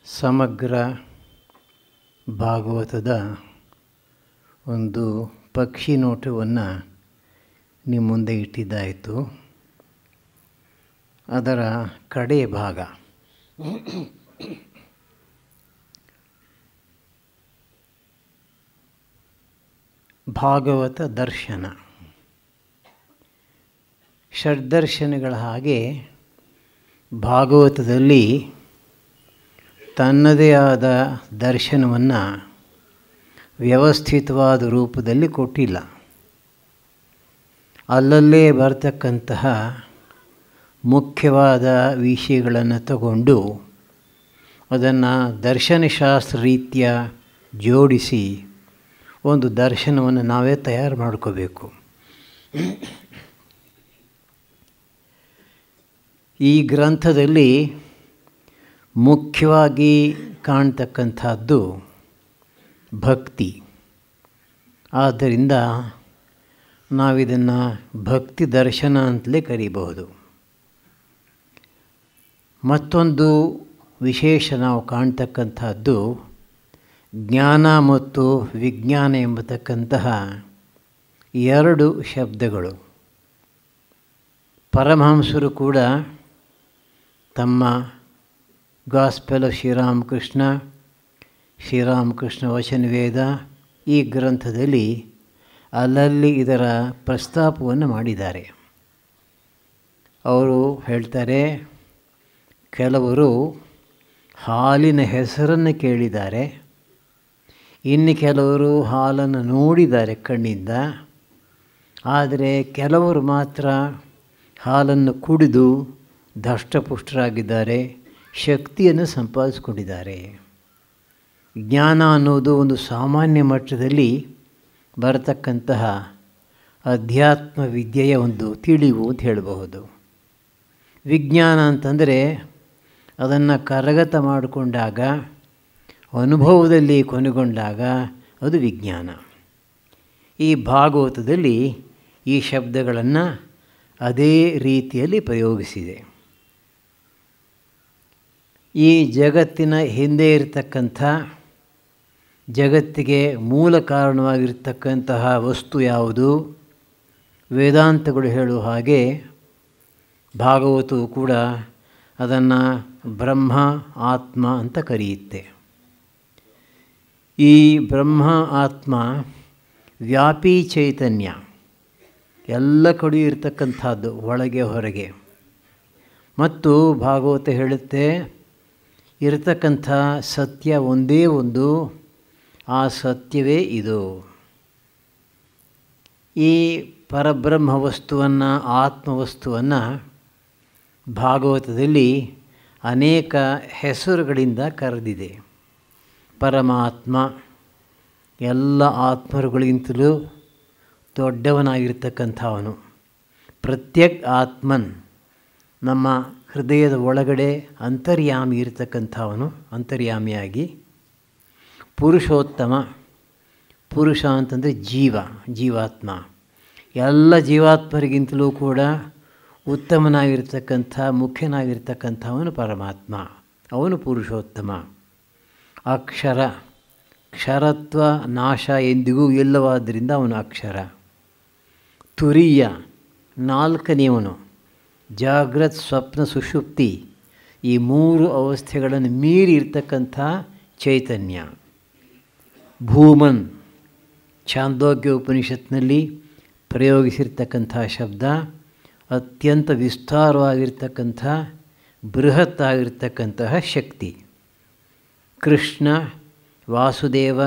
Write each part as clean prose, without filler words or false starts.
ಸಮಗ್ರ ಭಾಗವತದ ಒಂದು ಪಕ್ಷಿ ನೋಟವನ್ನು ನಿಮ್ಮ ಮುಂದೆ ಇಟ್ಟಿದ್ದಾಯಿತು. ಅದರ ಕಡೆ ಭಾಗ ಭಾಗವತ ದರ್ಶನ. ಷಡ್ದರ್ಶನಗಳ ಹಾಗೆ ಭಾಗವತದಲ್ಲಿ ತನ್ನದೇ ಆದ ದರ್ಶನವನ್ನು ವ್ಯವಸ್ಥಿತವಾದ ರೂಪದಲ್ಲಿ ಕೊಟ್ಟಿಲ್ಲ. ಅಲ್ಲಲ್ಲೇ ಬರ್ತಕ್ಕಂತಹ ಮುಖ್ಯವಾದ ವಿಷಯಗಳನ್ನು ತಗೊಂಡು ಅದನ್ನು ದರ್ಶನಶಾಸ್ತ್ರ ರೀತ್ಯ ಜೋಡಿಸಿ ಒಂದು ದರ್ಶನವನ್ನು ನಾವೇ ತಯಾರು ಮಾಡ್ಕೋಬೇಕು. ಈ ಗ್ರಂಥದಲ್ಲಿ ಮುಖ್ಯವಾಗಿ ಕಾಣ್ತಕ್ಕಂಥದ್ದು ಭಕ್ತಿ. ಆದ್ದರಿಂದ ನಾವಿದನ್ನು ಭಕ್ತಿ ದರ್ಶನ ಅಂತಲೇ ಕರೀಬಹುದು. ಮತ್ತೊಂದು ವಿಶೇಷ ನಾವು ಕಾಣ್ತಕ್ಕಂಥದ್ದು ಜ್ಞಾನ ಮತ್ತು ವಿಜ್ಞಾನ ಎಂಬತಕ್ಕಂತಹ ಎರಡು ಶಬ್ದಗಳು. ಪರಮಹಂಸರು ಕೂಡ ತಮ್ಮ ಗಾಸ್ಪೆಲ್ ಆಫ್ ಶ್ರೀರಾಮಕೃಷ್ಣ ವಚನವೇದ ಈ ಗ್ರಂಥದಲ್ಲಿ ಅಲ್ಲಲ್ಲಿ ಇದರ ಪ್ರಸ್ತಾಪವನ್ನು ಮಾಡಿದ್ದಾರೆ. ಅವರು ಹೇಳ್ತಾರೆ, ಕೆಲವರು ಹಾಲಿನ ಹೆಸರನ್ನು ಕೇಳಿದ್ದಾರೆ, ಇನ್ನು ಕೆಲವರು ಹಾಲನ್ನು ನೋಡಿದ್ದಾರೆ ಕಣ್ಣಿಂದ, ಆದರೆ ಕೆಲವರು ಮಾತ್ರ ಹಾಲನ್ನು ಕುಡಿದು ದಷ್ಟಪುಷ್ಟರಾಗಿದ್ದಾರೆ, ಶಕ್ತಿಯನ್ನು ಸಂಪಾದಿಸಿಕೊಂಡಿದ್ದಾರೆ. ಜ್ಞಾನ ಅನ್ನೋದು ಒಂದು ಸಾಮಾನ್ಯ ಮಟ್ಟದಲ್ಲಿ ಬರತಕ್ಕಂತಹ ಅಧ್ಯಾತ್ಮ ವಿದ್ಯೆಯ ಒಂದು ತಿಳಿವು ಅಂತ ಹೇಳಬಹುದು. ವಿಜ್ಞಾನ ಅಂತಂದರೆ ಅದನ್ನು ಕರಗತ ಮಾಡಿಕೊಂಡಾಗ, ಅನುಭವದಲ್ಲಿ ಕೊನೆಗೊಂಡಾಗ ಅದು ವಿಜ್ಞಾನ. ಈ ಭಾಗವತದಲ್ಲಿ ಈ ಶಬ್ದಗಳನ್ನು ಅದೇ ರೀತಿಯಲ್ಲಿ ಪ್ರಯೋಗಿಸಿದೆ. ಈ ಜಗತ್ತಿನ ಹಿಂದೆ ಇರತಕ್ಕಂಥ, ಜಗತ್ತಿಗೆ ಮೂಲ ಕಾರಣವಾಗಿರ್ತಕ್ಕಂತಹ ವಸ್ತು ಯಾವುದು? ವೇದಾಂತಗಳು ಹೇಳುವ ಹಾಗೆ ಭಾಗವತವು ಕೂಡ ಅದನ್ನು ಬ್ರಹ್ಮ ಆತ್ಮ ಅಂತ ಕರೆಯುತ್ತೆ. ಈ ಬ್ರಹ್ಮ ಆತ್ಮ ವ್ಯಾಪಿ ಚೈತನ್ಯ, ಎಲ್ಲ ಕಡೆಯೂ ಇರತಕ್ಕಂಥದ್ದು, ಒಳಗೆ ಹೊರಗೆ. ಮತ್ತು ಭಾಗವತ ಹೇಳುತ್ತೆ, ಇರತಕ್ಕಂಥ ಸತ್ಯ ಒಂದೇ ಒಂದು, ಆ ಸತ್ಯವೇ ಇದು. ಈ ಪರಬ್ರಹ್ಮ ವಸ್ತುವನ್ನು, ಆತ್ಮವಸ್ತುವನ್ನು ಭಾಗವತದಲ್ಲಿ ಅನೇಕ ಹೆಸರುಗಳಿಂದ ಕರೆದಿದೆ. ಪರಮಾತ್ಮ ಎಲ್ಲ ಆತ್ಮರುಗಳಿಗಿಂತಲೂ ದೊಡ್ಡವನಾಗಿರ್ತಕ್ಕಂಥವನು. ಪ್ರತ್ಯಕ್ ಆತ್ಮನ್, ನಮ್ಮ ಹೃದಯದ ಒಳಗಡೆ ಅಂತರ್ಯಾಮಿ ಇರತಕ್ಕಂಥವನು, ಅಂತರ್ಯಾಮಿಯಾಗಿ. ಪುರುಷೋತ್ತಮ, ಪುರುಷ ಅಂತಂದರೆ ಜೀವಾತ್ಮ, ಎಲ್ಲ ಜೀವಾತ್ಮರಿಗಿಂತಲೂ ಕೂಡ ಉತ್ತಮನಾಗಿರ್ತಕ್ಕಂಥ, ಮುಖ್ಯನಾಗಿರ್ತಕ್ಕಂಥವನು ಪರಮಾತ್ಮ, ಅವನು ಪುರುಷೋತ್ತಮ. ಅಕ್ಷರ, ಕ್ಷರತ್ವ ನಾಶ ಎಂದಿಗೂ ಇಲ್ಲವಾದ್ದರಿಂದ ಅವನು ಅಕ್ಷರ. ತುರೀಯ, ನಾಲ್ಕನೆಯವನು. ಜಾಗ್ರತ್ ಸ್ವಪ್ನ ಸುಷುಪ್ತಿ, ಈ ಮೂರು ಅವಸ್ಥೆಗಳನ್ನು ಮೀರಿ ಇರ್ತಕ್ಕಂಥ ಚೈತನ್ಯ. ಭೂಮನ್, ಛಾಂದೋಗ್ಯ ಉಪನಿಷತ್ನಲ್ಲಿ ಪ್ರಯೋಗಿಸಿರ್ತಕ್ಕಂಥ ಶಬ್ದ, ಅತ್ಯಂತ ವಿಸ್ತಾರವಾಗಿರ್ತಕ್ಕಂಥ, ಬೃಹತ್ತಾಗಿರ್ತಕ್ಕಂತಹ ಶಕ್ತಿ. ಕೃಷ್ಣ, ವಾಸುದೇವ,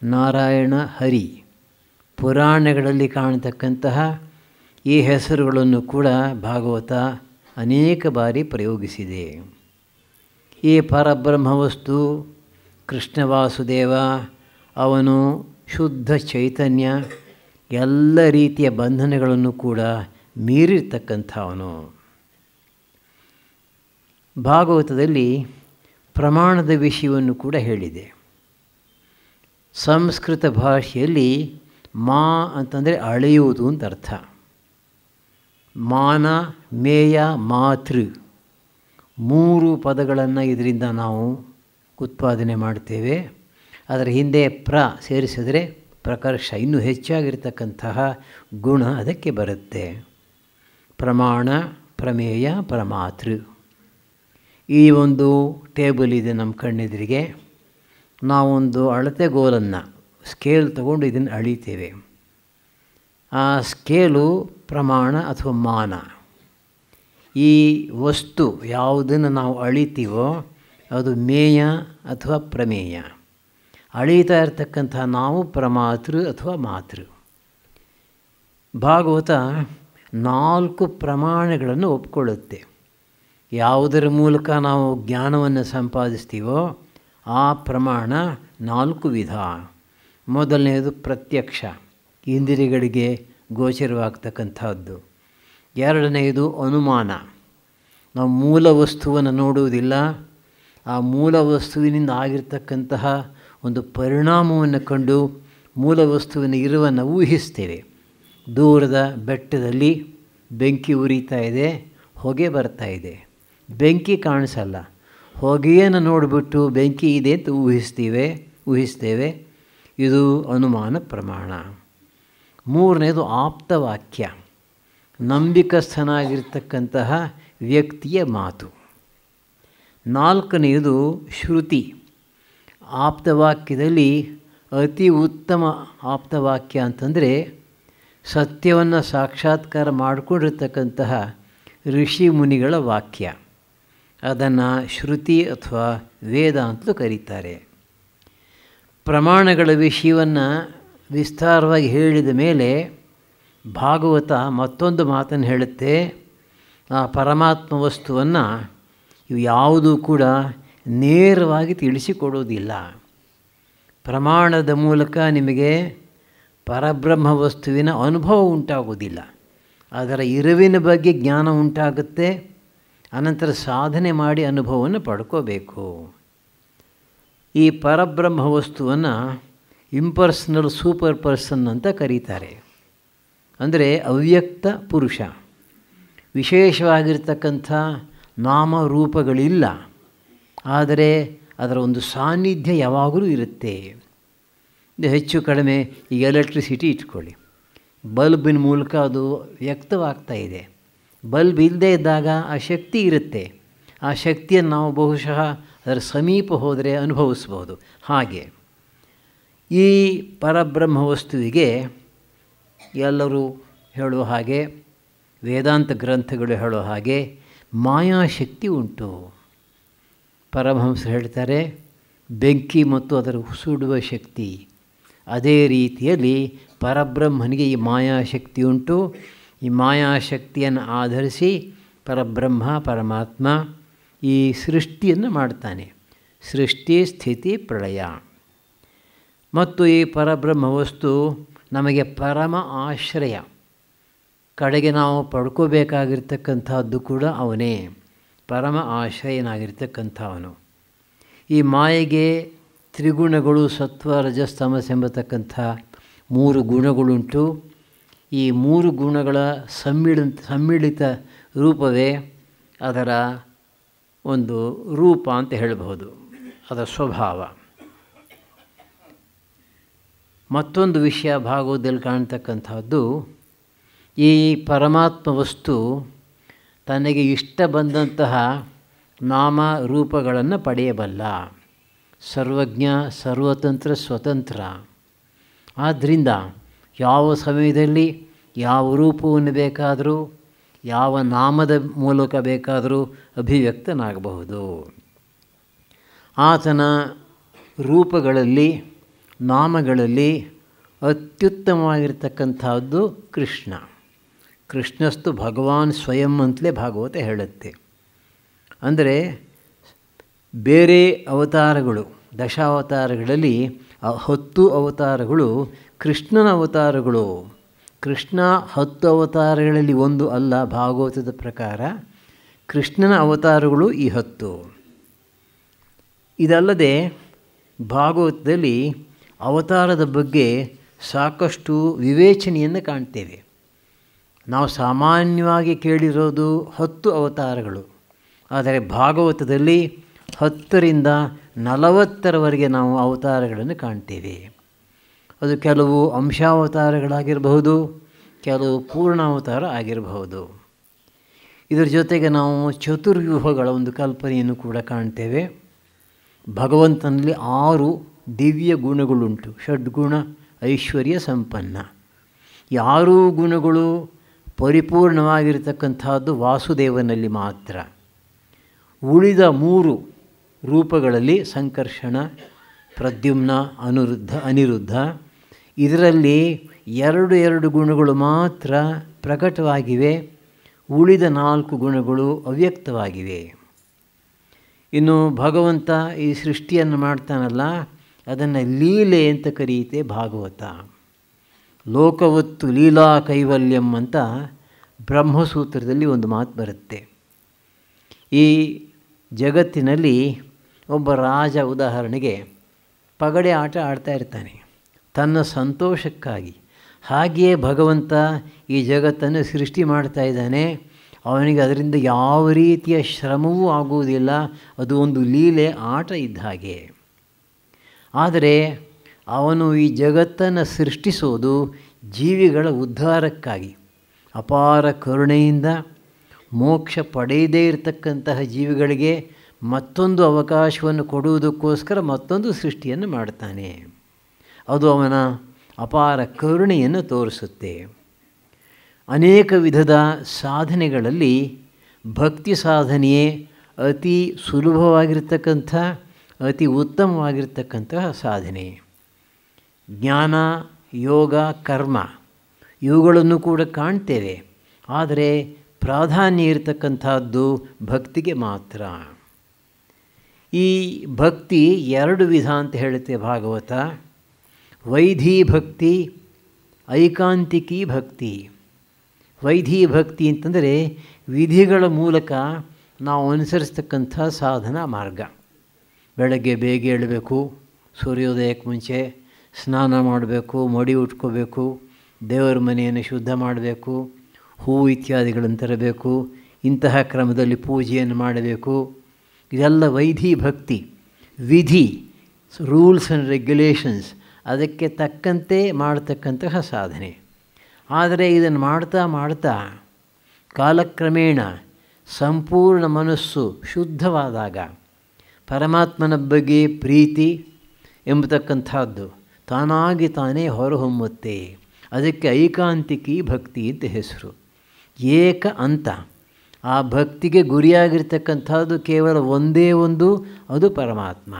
ನಾರಾಯಣ, ಹರಿ, ಪುರಾಣಗಳಲ್ಲಿ ಕಾಣತಕ್ಕಂತಹ ಈ ಹೆಸರುಗಳನ್ನು ಕೂಡ ಭಾಗವತ ಅನೇಕ ಬಾರಿ ಪ್ರಯೋಗಿಸಿದೆ. ಈ ಪರಬ್ರಹ್ಮವಸ್ತು ಕೃಷ್ಣ ವಾಸುದೇವ, ಅವನು ಶುದ್ಧ ಚೈತನ್ಯ, ಎಲ್ಲ ರೀತಿಯ ಬಂಧನಗಳನ್ನು ಕೂಡ ಮೀರಿರ್ತಕ್ಕಂಥವನು. ಭಾಗವತದಲ್ಲಿ ಪ್ರಮಾಣದ ವಿಷಯವನ್ನು ಕೂಡ ಹೇಳಿದೆ. ಸಂಸ್ಕೃತ ಭಾಷೆಯಲ್ಲಿ ಮಾ ಅಂತಂದರೆ ಅಳೆಯುವುದು ಅಂತ ಅರ್ಥ. ಮಾನ, ಮೇಯ, ಮಾತೃ 3 ಪದಗಳನ್ನು ಇದರಿಂದ ನಾವು ಉತ್ಪಾದನೆ ಮಾಡ್ತೇವೆ. ಅದರ ಹಿಂದೆ ಸೇರಿಸಿದರೆ ಪ್ರಕರ್ಷ, ಇನ್ನೂ ಹೆಚ್ಚಾಗಿರ್ತಕ್ಕಂತಹ ಗುಣ ಅದಕ್ಕೆ ಬರುತ್ತೆ. ಪ್ರಮಾಣ, ಪ್ರಮೇಯ, ಪ್ರಮಾತೃ. ಈ ಒಂದು ಟೇಬಲ್ ಇದೆ ನಮ್ಮ ಕಣ್ಣೆದುರಿಗೆ. ನಾವೊಂದು ಅಳತೆಗೋಲನ್ನು, ಸ್ಕೇಲ್ ತಗೊಂಡು ಇದನ್ನು ಅಳಿತೇವೆ. ಆ ಸ್ಕೇಲು ಪ್ರಮಾಣ ಅಥವಾ ಮಾನ. ಈ ವಸ್ತು ಯಾವುದನ್ನು ನಾವು ಅಳಿತೀವೋ ಅದು ಮೇಯ ಅಥವಾ ಪ್ರಮೇಯ. ಅಳೀತಾ ಇರತಕ್ಕಂಥ ನಾವು ಪ್ರಮಾತೃ ಅಥವಾ ಮಾತೃ. ಭಾಗವತ 4 ಪ್ರಮಾಣಗಳನ್ನು ಒಪ್ಕೊಳ್ಳುತ್ತೆ. ಯಾವುದರ ಮೂಲಕ ನಾವು ಜ್ಞಾನವನ್ನು ಸಂಪಾದಿಸ್ತೀವೋ ಆ ಪ್ರಮಾಣ 4 ವಿಧ. ಮೊದಲನೆಯದು ಪ್ರತ್ಯಕ್ಷ, ಇಂದ್ರಿಯಗಳಿಗೆ ಗೋಚರವಾಗ್ತಕ್ಕಂಥದ್ದು. ಎರಡನೆಯದು ಅನುಮಾನ, ನಾವು ಮೂಲ ವಸ್ತುವನ್ನು ನೋಡುವುದಿಲ್ಲ, ಆ ಮೂಲ ವಸ್ತುವಿನಿಂದ ಆಗಿರ್ತಕ್ಕಂತಹ ಒಂದು ಪರಿಣಾಮವನ್ನು ಕಂಡು ಮೂಲ ವಸ್ತುವಿನ ಇರುವನ್ನು ಊಹಿಸ್ತೇವೆ. ದೂರದ ಬೆಟ್ಟದಲ್ಲಿ ಬೆಂಕಿ ಉರಿತಾ ಇದೆ, ಹೊಗೆ ಬರ್ತಾ ಇದೆ, ಬೆಂಕಿ ಕಾಣಿಸಲ್ಲ, ಹೊಗೆಯನ್ನು ನೋಡಿಬಿಟ್ಟು ಬೆಂಕಿ ಇದೆ ಅಂತ ಊಹಿಸ್ತೇವೆ. ಇದು ಅನುಮಾನ ಪ್ರಮಾಣ. ಮೂರನೇದು ಆಪ್ತವಾಕ್ಯ, ನಂಬಿಕಸ್ಥನಾಗಿರ್ತಕ್ಕಂತಹ ವ್ಯಕ್ತಿಯ ಮಾತು. ನಾಲ್ಕನೆಯದು ಶ್ರುತಿ. ಆಪ್ತವಾಕ್ಯದಲ್ಲಿ ಅತಿ ಉತ್ತಮ ಆಪ್ತವಾಕ್ಯ ಅಂತಂದರೆ ಸತ್ಯವನ್ನು ಸಾಕ್ಷಾತ್ಕಾರ ಮಾಡಿಕೊಂಡಿರ್ತಕ್ಕಂತಹ ಋಷಿ ಮುನಿಗಳ ವಾಕ್ಯ. ಅದನ್ನು ಶ್ರುತಿ ಅಥವಾ ವೇದ ಅಂತಲೂ ಕರೀತಾರೆ. ಪ್ರಮಾಣಗಳ ವಿಷಯವನ್ನು ವಿಸ್ತಾರವಾಗಿ ಹೇಳಿದ ಮೇಲೆ ಭಾಗವತ ಮತ್ತೊಂದು ಮಾತನ್ನು ಹೇಳುತ್ತೆ. ಆ ಪರಮಾತ್ಮ ವಸ್ತುವನ್ನು ಇವು ಯಾವುದೂ ಕೂಡ ನೇರವಾಗಿ ತಿಳಿಸಿಕೊಡೋದಿಲ್ಲ. ಪ್ರಮಾಣದ ಮೂಲಕ ನಿಮಗೆ ಪರಬ್ರಹ್ಮ ವಸ್ತುವಿನ ಅನುಭವ ಉಂಟಾಗೋದಿಲ್ಲ. ಅದರ ಇರುವಿನ ಬಗ್ಗೆ ಜ್ಞಾನ ಉಂಟಾಗುತ್ತೆ. ಅನಂತರ ಸಾಧನೆ ಮಾಡಿ ಅನುಭವವನ್ನು ಪಡ್ಕೋಬೇಕು. ಈ ಪರಬ್ರಹ್ಮ ವಸ್ತುವನ್ನು ಇಂಪರ್ಸನಲ್ ಸೂಪರ್ ಪರ್ಸನ್ ಅಂತ ಕರೀತಾರೆ. ಅಂದರೆ ಅವ್ಯಕ್ತ ಪುರುಷ, ವಿಶೇಷವಾಗಿರ್ತಕ್ಕಂಥ ನಾಮರೂಪಗಳಿಲ್ಲ, ಆದರೆ ಅದರ ಒಂದು ಸಾನ್ನಿಧ್ಯ ಯಾವಾಗಲೂ ಇರುತ್ತೆ. ಹೆಚ್ಚು ಕಡಿಮೆ ಈಗ ಎಲೆಕ್ಟ್ರಿಸಿಟಿ ಇಟ್ಕೊಳ್ಳಿ, ಬಲ್ಬಿನ ಮೂಲಕ ಅದು ವ್ಯಕ್ತವಾಗ್ತಾ ಇದೆ. ಬಲ್ಬ್ ಇಲ್ಲದೇ ಇದ್ದಾಗ ಆ ಶಕ್ತಿ ಇರುತ್ತೆ. ಆ ಶಕ್ತಿಯನ್ನು ನಾವು ಬಹುಶಃ ಅದರ ಸಮೀಪ ಹೋದರೆ ಅನುಭವಿಸ್ಬೋದು. ಹಾಗೆ ಈ ಪರಬ್ರಹ್ಮ ವಸ್ತುವಿಗೆ ಎಲ್ಲರೂ ಹೇಳುವ ಹಾಗೆ, ವೇದಾಂತ ಗ್ರಂಥಗಳು ಹೇಳೋ ಹಾಗೆ ಮಾಯಾಶಕ್ತಿ ಉಂಟು. ಪರಮಹಂಸರು ಹೇಳ್ತಾರೆ ಬೆಂಕಿ ಮತ್ತು ಅದರ ಸುಡುವ ಶಕ್ತಿ. ಅದೇ ರೀತಿಯಲ್ಲಿ ಪರಬ್ರಹ್ಮನಿಗೆ ಈ ಮಾಯಾಶಕ್ತಿ ಉಂಟು. ಈ ಮಾಯಾಶಕ್ತಿಯನ್ನು ಆಧರಿಸಿ ಪರಬ್ರಹ್ಮ ಪರಮಾತ್ಮ ಈ ಸೃಷ್ಟಿಯನ್ನು ಮಾಡ್ತಾನೆ. ಸೃಷ್ಟಿ, ಸ್ಥಿತಿ, ಪ್ರಳಯ. ಮತ್ತು ಈ ಪರಬ್ರಹ್ಮ ವಸ್ತು ನಮಗೆ ಪರಮ ಆಶ್ರಯ. ಕಡೆಗೆ ನಾವು ಪಡ್ಕೋಬೇಕಾಗಿರ್ತಕ್ಕಂಥದ್ದು ಕೂಡ ಅವನೇ, ಪರಮ ಆಶ್ರಯನಾಗಿರ್ತಕ್ಕಂಥವನು. ಈ ಮಾಯೆಗೆ ತ್ರಿಗುಣಗಳು, ಸತ್ವ, ರಜಸ್, ತಮಸ್ ಎಂಬತಕ್ಕಂಥ 3 ಗುಣಗಳುಂಟು. ಈ 3 ಗುಣಗಳ ಸಮ್ಮಿಳಿತ ರೂಪವೇ ಅದರ ಒಂದು ರೂಪ ಅಂತ ಹೇಳಬಹುದು, ಅದರ ಸ್ವಭಾವ. ಮತ್ತೊಂದು ವಿಷಯ ಭಾಗವತದಲ್ಲಿ ಕಾಣ್ತಕ್ಕಂಥದ್ದು, ಈ ಪರಮಾತ್ಮ ವಸ್ತು ತನಗೆ ಇಷ್ಟ ಬಂದಂತಹ ನಾಮ ರೂಪಗಳನ್ನು ಪಡೆಯಬಲ್ಲ. ಸರ್ವಜ್ಞ, ಸರ್ವತಂತ್ರ, ಸ್ವತಂತ್ರ. ಆದ್ದರಿಂದ ಯಾವ ಸಮಯದಲ್ಲಿ ಯಾವ ರೂಪವನ್ನು ಬೇಕಾದರೂ, ಯಾವ ನಾಮದ ಮೂಲಕ ಬೇಕಾದರೂ ಅಭಿವ್ಯಕ್ತನಾಗಬಹುದು. ಆತನ ರೂಪಗಳಲ್ಲಿ, ನಾಮಗಳಲ್ಲಿ ಅತ್ಯುತ್ತಮವಾಗಿರ್ತಕ್ಕಂಥದ್ದು ಕೃಷ್ಣ. ಕೃಷ್ಣಸ್ತು ಭಗವಾನ್ ಸ್ವಯಂ ಅಂತಲೇ ಭಾಗವತ ಹೇಳುತ್ತೆ. ಅಂದರೆ ಬೇರೆ ಅವತಾರಗಳು, ದಶಾವತಾರಗಳಲ್ಲಿ 10 ಅವತಾರಗಳು ಕೃಷ್ಣನ ಅವತಾರಗಳು. ಕೃಷ್ಣ 10 ಅವತಾರಗಳಲ್ಲಿ ಒಂದು ಅಲ್ಲ. ಭಾಗವತದ ಪ್ರಕಾರ ಕೃಷ್ಣನ ಅವತಾರಗಳು ಈ 10. ಇದಲ್ಲದೆ ಭಾಗವತದಲ್ಲಿ ಅವತಾರದ ಬಗ್ಗೆ ಸಾಕಷ್ಟು ವಿವೇಚನೆಯನ್ನು ಕಾಣ್ತೇವೆ. ನಾವು ಸಾಮಾನ್ಯವಾಗಿ ಕೇಳಿರೋದು 10 ಅವತಾರಗಳು. ಆದರೆ ಭಾಗವತದಲ್ಲಿ 10ರಿಂದ 40ರವರೆಗೆ ನಾವು ಅವತಾರಗಳನ್ನು ಕಾಣ್ತೇವೆ. ಅದು ಕೆಲವು ಅಂಶಾವತಾರಗಳಾಗಿರಬಹುದು, ಕೆಲವು ಪೂರ್ಣಾವತಾರ ಆಗಿರಬಹುದು. ಇದರ ಜೊತೆಗೆ ನಾವು ಚತುರ್ವ್ಯೂಹಗಳ ಒಂದು ಕಲ್ಪನೆಯನ್ನು ಕೂಡ ಕಾಣ್ತೇವೆ. ಭಗವಂತನಲ್ಲಿ 6 ದಿವ್ಯ ಗುಣಗಳುಂಟು. ಷಡ್ಗುಣ ಐಶ್ವರ್ಯ ಸಂಪನ್ನ. ಈ 6 ಗುಣಗಳು ಪರಿಪೂರ್ಣವಾಗಿರತಕ್ಕಂಥದ್ದು ವಾಸುದೇವನಲ್ಲಿ ಮಾತ್ರ. ಉಳಿದ 3 ರೂಪಗಳಲ್ಲಿ ಸಂಕರ್ಷಣ, ಪ್ರದ್ಯುಮ್ನ, ಅನಿರುದ್ಧ ಇದರಲ್ಲಿ 2 ಗುಣಗಳು ಮಾತ್ರ ಪ್ರಕಟವಾಗಿವೆ. ಉಳಿದ 4 ಗುಣಗಳು ಅವ್ಯಕ್ತವಾಗಿವೆ. ಇನ್ನು ಭಗವಂತ ಈ ಸೃಷ್ಟಿಯನ್ನು ಮಾಡ್ತಾನಲ್ಲ, ಅದನ್ನು ಲೀಲೆ ಅಂತ ಕರೆಯುತ್ತೆ ಭಾಗವತ. ಲೋಕವತ್ತು ಲೀಲಾ ಕೈವಲ್ಯಂ ಅಂತ ಬ್ರಹ್ಮಸೂತ್ರದಲ್ಲಿ ಒಂದು ಮಾತು ಬರುತ್ತೆ. ಈ ಜಗತ್ತಿನಲ್ಲಿ ಒಬ್ಬ ರಾಜ ಉದಾಹರಣೆಗೆ ಪಗಡೆ ಆಟ ಆಡ್ತಾ ಇರ್ತಾನೆ ತನ್ನ ಸಂತೋಷಕ್ಕಾಗಿ. ಹಾಗೆಯೇ ಭಗವಂತ ಈ ಜಗತ್ತನ್ನು ಸೃಷ್ಟಿ ಮಾಡ್ತಾ ಇದ್ದಾನೆ. ಅವನಿಗೆ ಅದರಿಂದ ಯಾವ ರೀತಿಯ ಶ್ರಮವೂ ಆಗುವುದಿಲ್ಲ. ಅದು ಒಂದು ಲೀಲೆ, ಆಟ ಇದ್ದ ಹಾಗೆ. ಆದರೆ ಅವನು ಈ ಜಗತ್ತನ್ನು ಸೃಷ್ಟಿಸೋದು ಜೀವಿಗಳ ಉದ್ಧಾರಕ್ಕಾಗಿ. ಅಪಾರ ಕರುಣೆಯಿಂದ ಮೋಕ್ಷ ಪಡೆಯದೇ ಇರತಕ್ಕಂತಹ ಜೀವಿಗಳಿಗೆ ಮತ್ತೊಂದು ಅವಕಾಶವನ್ನು ಕೊಡುವುದಕ್ಕೋಸ್ಕರ ಮತ್ತೊಂದು ಸೃಷ್ಟಿಯನ್ನು ಮಾಡ್ತಾನೆ. ಅದು ಅವನ ಅಪಾರ ಕರುಣೆಯನ್ನು ತೋರಿಸುತ್ತೆ. ಅನೇಕ ವಿಧದ ಸಾಧನೆಗಳಲ್ಲಿ ಭಕ್ತಿ ಸಾಧನೆಯೇ ಅತಿ ಸುಲಭವಾಗಿರ್ತಕ್ಕಂಥ, ಅತಿ ಉತ್ತಮವಾಗಿರ್ತಕ್ಕಂತಹ ಸಾಧನೆ. ಜ್ಞಾನ, ಯೋಗ, ಕರ್ಮ ಇವುಗಳನ್ನು ಕೂಡ ಕಾಣ್ತೇವೆ. ಆದರೆ ಪ್ರಾಧಾನ್ಯ ಇರತಕ್ಕಂಥದ್ದು ಭಕ್ತಿಗೆ ಮಾತ್ರ. ಈ ಭಕ್ತಿ 2 ವಿಧ ಅಂತ ಹೇಳುತ್ತೆ ಭಾಗವತ. ವೈಧಿ ಭಕ್ತಿ, ಐಕಾಂತಿಕಿ ಭಕ್ತಿ. ವೈಧಿ ಭಕ್ತಿ ಅಂತಂದರೆ ವಿಧಿಗಳ ಮೂಲಕ ನಾವು ಅನುಸರಿಸ್ತಕ್ಕಂಥ ಸಾಧನಾ ಮಾರ್ಗ. ಬೆಳಗ್ಗೆ ಬೇಗ ಏಳಬೇಕು, ಸೂರ್ಯೋದಯಕ್ಕೆ ಮುಂಚೆ ಸ್ನಾನ ಮಾಡಬೇಕು, ಮಡಿ ಉಟ್ಕೋಬೇಕು, ದೇವರ ಮನೆಯನ್ನು ಶುದ್ಧ ಮಾಡಬೇಕು, ಹೂವು ಇತ್ಯಾದಿಗಳನ್ನು ತರಬೇಕು, ಇಂತಹ ಕ್ರಮದಲ್ಲಿ ಪೂಜೆಯನ್ನು ಮಾಡಬೇಕು. ಇದೆಲ್ಲ ವೈಧಿ ಭಕ್ತಿ. ವಿಧಿ, ರೂಲ್ಸ್ ಆ್ಯಂಡ್ ರೆಗ್ಯುಲೇಷನ್ಸ್, ಅದಕ್ಕೆ ತಕ್ಕಂತೆ ಮಾಡತಕ್ಕಂತಹ ಸಾಧನೆ. ಆದರೆ ಇದನ್ನು ಮಾಡ್ತಾ ಮಾಡ್ತಾ ಕಾಲಕ್ರಮೇಣ ಸಂಪೂರ್ಣ ಮನಸ್ಸು ಶುದ್ಧವಾದಾಗ ಪರಮಾತ್ಮನ ಬಗ್ಗೆ ಪ್ರೀತಿ ಎಂಬತಕ್ಕಂಥದ್ದು ತಾನಾಗಿ ತಾನೇ ಹೊರಹೊಮ್ಮುತ್ತೆ. ಅದಕ್ಕೆ ಐಕಾಂತಿಕಿ ಭಕ್ತಿ ಅಂತ ಹೆಸರು. ಏಕ ಅಂತ. ಆ ಭಕ್ತಿಗೆ ಗುರಿಯಾಗಿರ್ತಕ್ಕಂಥದ್ದು ಕೇವಲ ಒಂದೇ ಒಂದು, ಅದು ಪರಮಾತ್ಮ.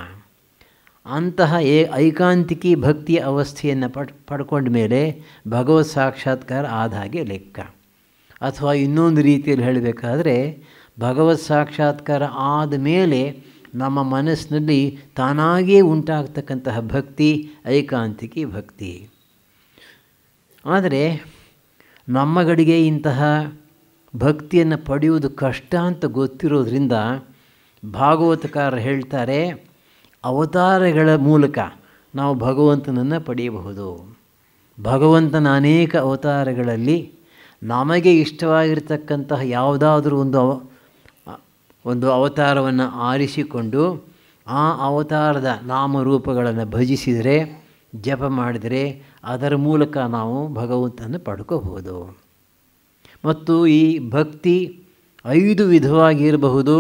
ಅಂತಹ ಐಕಾಂತಿಕಿ ಭಕ್ತಿಯ ಅವಸ್ಥೆಯನ್ನು ಪಡ್ಕೊಂಡ ಮೇಲೆ ಭಗವತ್ ಸಾಕ್ಷಾತ್ಕಾರ ಆದ ಹಾಗೆ ಲೆಕ್ಕ. ಅಥವಾ ಇನ್ನೊಂದು ರೀತಿಯಲ್ಲಿ ಹೇಳಬೇಕಾದ್ರೆ, ಭಗವತ್ ಸಾಕ್ಷಾತ್ಕಾರ ಆದ ಮೇಲೆ ನಮ್ಮ ಮನಸ್ಸಿನಲ್ಲಿ ತಾನಾಗೇ ಉಂಟಾಗ್ತಕ್ಕಂತಹ ಭಕ್ತಿ ಐಕಾಂತಿಕಿ ಭಕ್ತಿ. ಆದರೆ ನಮ್ಮ ಗಡಿಗೆ ಇಂತಹ ಭಕ್ತಿಯನ್ನು ಪಡೆಯುವುದು ಕಷ್ಟ ಅಂತ ಗೊತ್ತಿರೋದ್ರಿಂದ ಭಾಗವತಕಾರರು ಹೇಳ್ತಾರೆ, ಅವತಾರಗಳ ಮೂಲಕ ನಾವು ಭಗವಂತನನ್ನು ಪಡೆಯಬಹುದು. ಭಗವಂತನ ಅನೇಕ ಅವತಾರಗಳಲ್ಲಿ ನಮಗೆ ಇಷ್ಟವಾಗಿರ್ತಕ್ಕಂತಹ ಯಾವುದಾದ್ರೂ ಒಂದು ಅವತಾರವನ್ನು ಆರಿಸಿಕೊಂಡು ಆ ಅವತಾರದ ನಾಮರೂಪಗಳನ್ನು ಭಜಿಸಿದರೆ, ಜಪ ಮಾಡಿದರೆ, ಅದರ ಮೂಲಕ ನಾವು ಭಗವಂತನ ಪಡ್ಕೋಬಹುದು. ಮತ್ತು ಈ ಭಕ್ತಿ 5 ವಿಧವಾಗಿರಬಹುದು.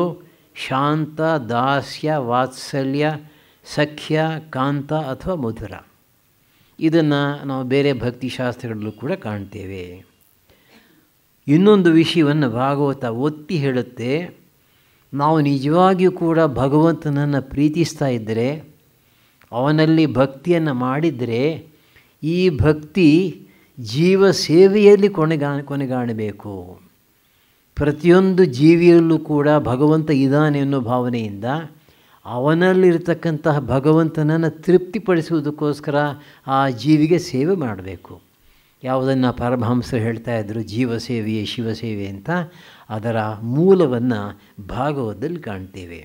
ಶಾಂತ, ದಾಸ್ಯ, ವಾತ್ಸಲ್ಯ, ಸಖ್ಯ, ಕಾಂತ ಅಥವಾ ಮಧುರ. ಇದನ್ನು ನಾವು ಬೇರೆ ಭಕ್ತಿಶಾಸ್ತ್ರಗಳಲ್ಲೂ ಕೂಡ ಕಾಣ್ತೇವೆ. ಇನ್ನೊಂದು ವಿಷಯವನ್ನು ಭಾಗವತ ಒತ್ತಿ ಹೇಳುತ್ತೆ. ನಾವು ನಿಜವಾಗಿಯೂ ಕೂಡ ಭಗವಂತನನ್ನು ಪ್ರೀತಿಸ್ತಾ ಇದ್ದರೆ, ಅವನಲ್ಲಿ ಭಕ್ತಿಯನ್ನು ಮಾಡಿದರೆ, ಈ ಭಕ್ತಿ ಜೀವ ಸೇವೆಯಲ್ಲಿ ಕೊನೆಗಾಣಬೇಕು. ಪ್ರತಿಯೊಂದು ಜೀವಿಯಲ್ಲೂ ಕೂಡ ಭಗವಂತ ಇದ್ದಾನೆ ಅನ್ನೋ ಭಾವನೆಯಿಂದ ಅವನಲ್ಲಿರ್ತಕ್ಕಂತಹ ಭಗವಂತನನ್ನು ತೃಪ್ತಿಪಡಿಸುವುದಕ್ಕೋಸ್ಕರ ಆ ಜೀವಿಗೆ ಸೇವೆ ಮಾಡಬೇಕು. ಯಾವುದನ್ನು ಪರಮಹಂಸರು ಹೇಳ್ತಾ ಇದ್ದರು, ಜೀವ ಸೇವೆಯೇ ಶಿವಸೇವೆ ಅಂತ. ಅದರ ಮೂಲವನ್ನು ಭಾಗವತದಲ್ಲಿ ಕಾಣ್ತೇವೆ.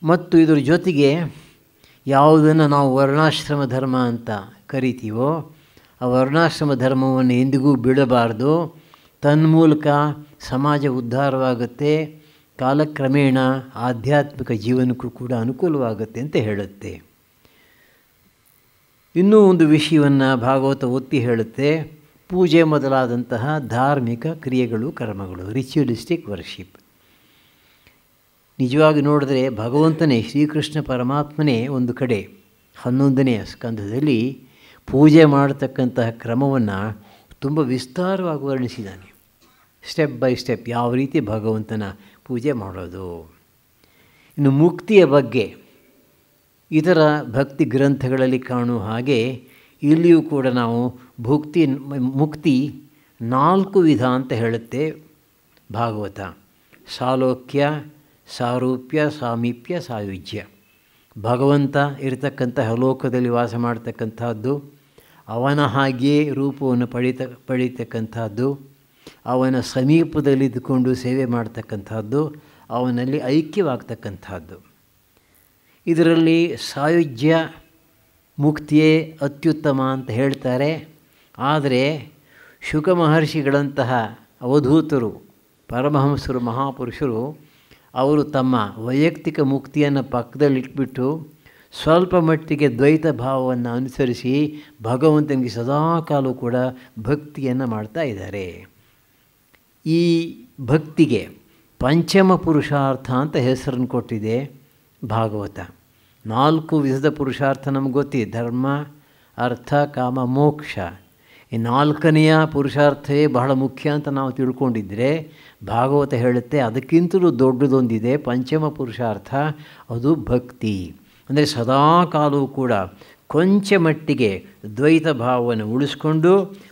ಮತ್ತು ಇದರ ಜೊತೆಗೆ ಯಾವುದನ್ನು ನಾವು ವರ್ಣಾಶ್ರಮ ಧರ್ಮ ಅಂತ ಕರಿತೀವೋ, ಆ ವರ್ಣಾಶ್ರಮ ಧರ್ಮವನ್ನು ಎಂದಿಗೂ ಬಿಡಬಾರ್ದು. ತನ್ಮೂಲಕ ಸಮಾಜ ಉದ್ಧಾರವಾಗುತ್ತೆ, ಕಾಲಕ್ರಮೇಣ ಆಧ್ಯಾತ್ಮಿಕ ಜೀವನಕ್ಕೂ ಕೂಡ ಅನುಕೂಲವಾಗುತ್ತೆ ಅಂತ ಹೇಳುತ್ತೆ. ಇನ್ನೂ ಒಂದು ವಿಷಯವನ್ನು ಭಾಗವತ ಒತ್ತಿ ಹೇಳುತ್ತೆ. ಪೂಜೆ ಮೊದಲಾದಂತಹ ಧಾರ್ಮಿಕ ಕ್ರಿಯೆಗಳು, ಕರ್ಮಗಳು, ರಿಚುವಲಿಸ್ಟಿಕ್ ವರ್ಷಿಪ್. ನಿಜವಾಗಿ ನೋಡಿದ್ರೆ ಭಗವಂತನೇ, ಶ್ರೀಕೃಷ್ಣ ಪರಮಾತ್ಮನೇ ಒಂದು ಕಡೆ 11ನೇ ಸ್ಕಂದದಲ್ಲಿ ಪೂಜೆ ಮಾಡತಕ್ಕಂತಹ ಕ್ರಮವನ್ನು ತುಂಬ ವಿಸ್ತಾರವಾಗಿ ವರ್ಣಿಸಿದ್ದಾನೆ. ಸ್ಟೆಪ್ ಬೈ ಸ್ಟೆಪ್ ಯಾವ ರೀತಿ ಭಗವಂತನ ಪೂಜೆ ಮಾಡೋದು. ಇನ್ನು ಮುಕ್ತಿಯ ಬಗ್ಗೆ ಇತರ ಭಕ್ತಿ ಗ್ರಂಥಗಳಲ್ಲಿ ಕಾಣುವ ಹಾಗೆ ಇಲ್ಲಿಯೂ ಕೂಡ ನಾವು ಮುಕ್ತಿ 4 ವಿಧ ಅಂತ ಹೇಳುತ್ತೆ ಭಾಗವತ. ಸಾಲೋಕ್ಯ, ಸಾರೂಪ್ಯ, ಸಾಮೀಪ್ಯ, ಸಾಯುಜ್ಯ. ಭಗವಂತ ಇರತಕ್ಕಂತಹ ಲೋಕದಲ್ಲಿ ವಾಸ ಮಾಡ್ತಕ್ಕಂಥದ್ದು, ಅವನ ಹಾಗೆಯೇ ರೂಪವನ್ನು ಪಡೀತಕ್ಕಂಥದ್ದು, ಅವನ ಸಮೀಪದಲ್ಲಿದ್ದುಕೊಂಡು ಸೇವೆ ಮಾಡ್ತಕ್ಕಂಥದ್ದು, ಅವನಲ್ಲಿ ಐಕ್ಯವಾಗ್ತಕ್ಕಂಥದ್ದು. ಇದರಲ್ಲಿ ಸಾಯುಜ್ಯ ಮುಕ್ತಿಯೇ ಅತ್ಯುತ್ತಮ ಅಂತ ಹೇಳ್ತಾರೆ. ಆದರೆ ಶುಕ ಮಹರ್ಷಿಗಳಂತಹ ಅವಧೂತರು, ಪರಮಹಂಸರು, ಮಹಾಪುರುಷರು ಅವರು ತಮ್ಮ ವೈಯಕ್ತಿಕ ಮುಕ್ತಿಯನ್ನು ಪಕ್ಕದಲ್ಲಿಟ್ಬಿಟ್ಟು ಸ್ವಲ್ಪ ಮಟ್ಟಿಗೆ ದ್ವೈತ ಭಾವವನ್ನು ಅನುಸರಿಸಿ ಭಗವಂತನಿಗೆ ಸದಾಕಾಲ ಕೂಡ ಭಕ್ತಿಯನ್ನು ಮಾಡ್ತಾ ಇದ್ದಾರೆ. ಈ ಭಕ್ತಿಗೆ ಪಂಚಮ ಪುರುಷಾರ್ಥ ಅಂತ ಹೆಸರನ್ನು ಕೊಟ್ಟಿದೆ ಭಾಗವತ. 4 ವಿಧದ ಪುರುಷಾರ್ಥ ನಮ್ಗೆ ಗೊತ್ತಿದೆ: ಧರ್ಮ, ಅರ್ಥ, ಕಾಮ, ಮೋಕ್ಷ. ಈ 4ನೆಯ ಪುರುಷಾರ್ಥವೇ ಬಹಳ ಮುಖ್ಯ ಅಂತ ನಾವು ತಿಳ್ಕೊಂಡಿದ್ದರೆ ಭಾಗವತ ಹೇಳುತ್ತೆ ಅದಕ್ಕಿಂತಲೂ ದೊಡ್ಡದೊಂದಿದೆ, ಪಂಚಮ ಪುರುಷಾರ್ಥ. ಅದು ಭಕ್ತಿ. ಅಂದರೆ ಸದಾಕಾಲವೂ ಕೂಡ ಕೊಂಚ ಮಟ್ಟಿಗೆ ದ್ವೈತ ಭಾವವನ್ನು ಉಳಿಸ್ಕೊಂಡು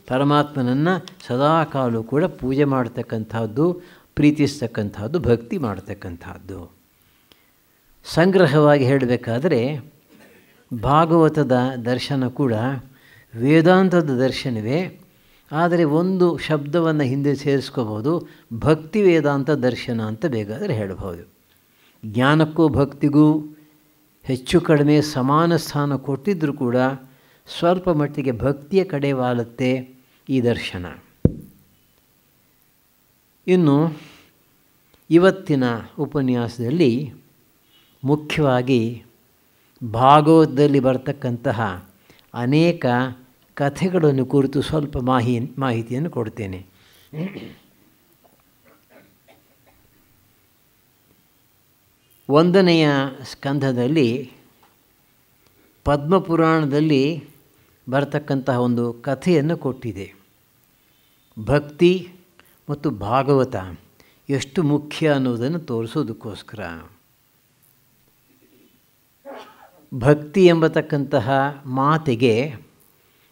ಪರಮಾತ್ಮನನ್ನು ಸದಾಕಾಲವೂ ಕೂಡ ಪೂಜೆ ಮಾಡ್ತಕ್ಕಂಥದ್ದು, ಪ್ರೀತಿಸ್ತಕ್ಕಂಥದ್ದು, ಭಕ್ತಿ ಮಾಡ್ತಕ್ಕಂಥದ್ದು. ಸಂಗ್ರಹವಾಗಿ ಹೇಳಬೇಕಾದರೆ ಭಾಗವತದ ದರ್ಶನ ಕೂಡ ವೇದಾಂತದ ದರ್ಶನವೇ. ಆದರೆ ಒಂದು ಶಬ್ದವನ್ನು ಹಿಂದೆ ಸೇರಿಸ್ಕೋಬೋದು, ಭಕ್ತಿ ವೇದಾಂತ ದರ್ಶನ ಅಂತ ಬೇಕಾದರೆ ಹೇಳಬಹುದು. ಜ್ಞಾನಕ್ಕೂ ಭಕ್ತಿಗೂ ಹೆಚ್ಚು ಕಡಿಮೆ ಸಮಾನ ಸ್ಥಾನ ಕೊಟ್ಟಿದ್ದರೂ ಕೂಡ ಸ್ವಲ್ಪ ಮಟ್ಟಿಗೆ ಭಕ್ತಿಯ ಕಡೆ ವಾಲುತ್ತೆ ಈ ದರ್ಶನ. ಇನ್ನು ಇವತ್ತಿನ ಉಪನ್ಯಾಸದಲ್ಲಿ ಮುಖ್ಯವಾಗಿ ಭಾಗವತದಲ್ಲಿ ಬರ್ತಕ್ಕಂತಹ ಅನೇಕ ಕಥೆಗಳನ್ನು ಕುರಿತು ಸ್ವಲ್ಪ ಮಾಹಿತಿಯನ್ನು ಕೊಡ್ತೇನೆ. ಒಂದನೆಯ ಸ್ಕಂಧದಲ್ಲಿ ಪದ್ಮಪುರಾಣದಲ್ಲಿ ಬರ್ತಕ್ಕಂತಹ ಒಂದು ಕಥೆಯನ್ನು ಕೊಟ್ಟಿದೆ. ಭಕ್ತಿ ಮತ್ತು ಭಾಗವತ ಎಷ್ಟು ಮುಖ್ಯ ಅನ್ನೋದನ್ನು ತೋರಿಸೋದಕ್ಕೋಸ್ಕರ. ಭಕ್ತಿ ಎಂಬತಕ್ಕಂತಹ ಮಾತಿಗೆ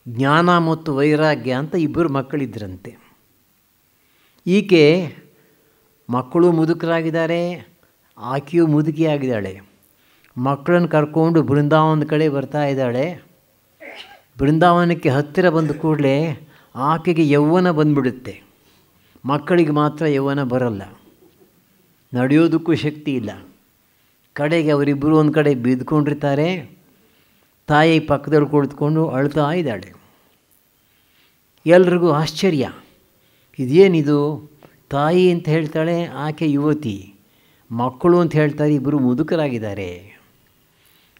ಜ್ಞಾನ ಮತ್ತು ವೈರಾಗ್ಯ ಅಂತ 2 ಮಕ್ಕಳಿದ್ದರಂತೆ. ಈಕೆ ಮಕ್ಕಳು ಮುದುಕರಾಗಿದ್ದಾರೆ, ಆಕೆಯೂ ಮುದುಕಿಯಾಗಿದ್ದಾಳೆ. ಮಕ್ಕಳನ್ನು ಕರ್ಕೊಂಡು ಬೃಂದಾವನದ ಕಡೆ ಬರ್ತಾ ಇದ್ದಾಳೆ. ಬೃಂದಾವನಕ್ಕೆ ಹತ್ತಿರ ಬಂದ ಕೂಡಲೇ ಆಕೆಗೆ ಯೌವನ ಬಂದುಬಿಡುತ್ತೆ. ಮಕ್ಕಳಿಗೆ ಮಾತ್ರ ಯೌವನ ಬರಲ್ಲ, ನಡೆಯೋದಕ್ಕೂ ಶಕ್ತಿ ಇಲ್ಲ. ಕಡೆಗೆ ಅವರಿಬ್ಬರು ಒಂದು ಕಡೆ ಬಿದ್ದುಕೊಂಡಿರ್ತಾರೆ. ತಾಯಿ ಪಕ್ಕದಲ್ಲಿ ಕುಳಿತುಕೊಂಡು ಅಳ್ತಾ ಇದ್ದಾಳೆ. ಎಲ್ರಿಗೂ ಆಶ್ಚರ್ಯ, ಇದೇನಿದು? ತಾಯಿ ಅಂತ ಹೇಳ್ತಾಳೆ, ಆಕೆ ಯುವತಿ. ಮಕ್ಕಳು ಅಂತ ಹೇಳ್ತಾರೆ, ಇಬ್ಬರು ಮುದುಕರಾಗಿದ್ದಾರೆ.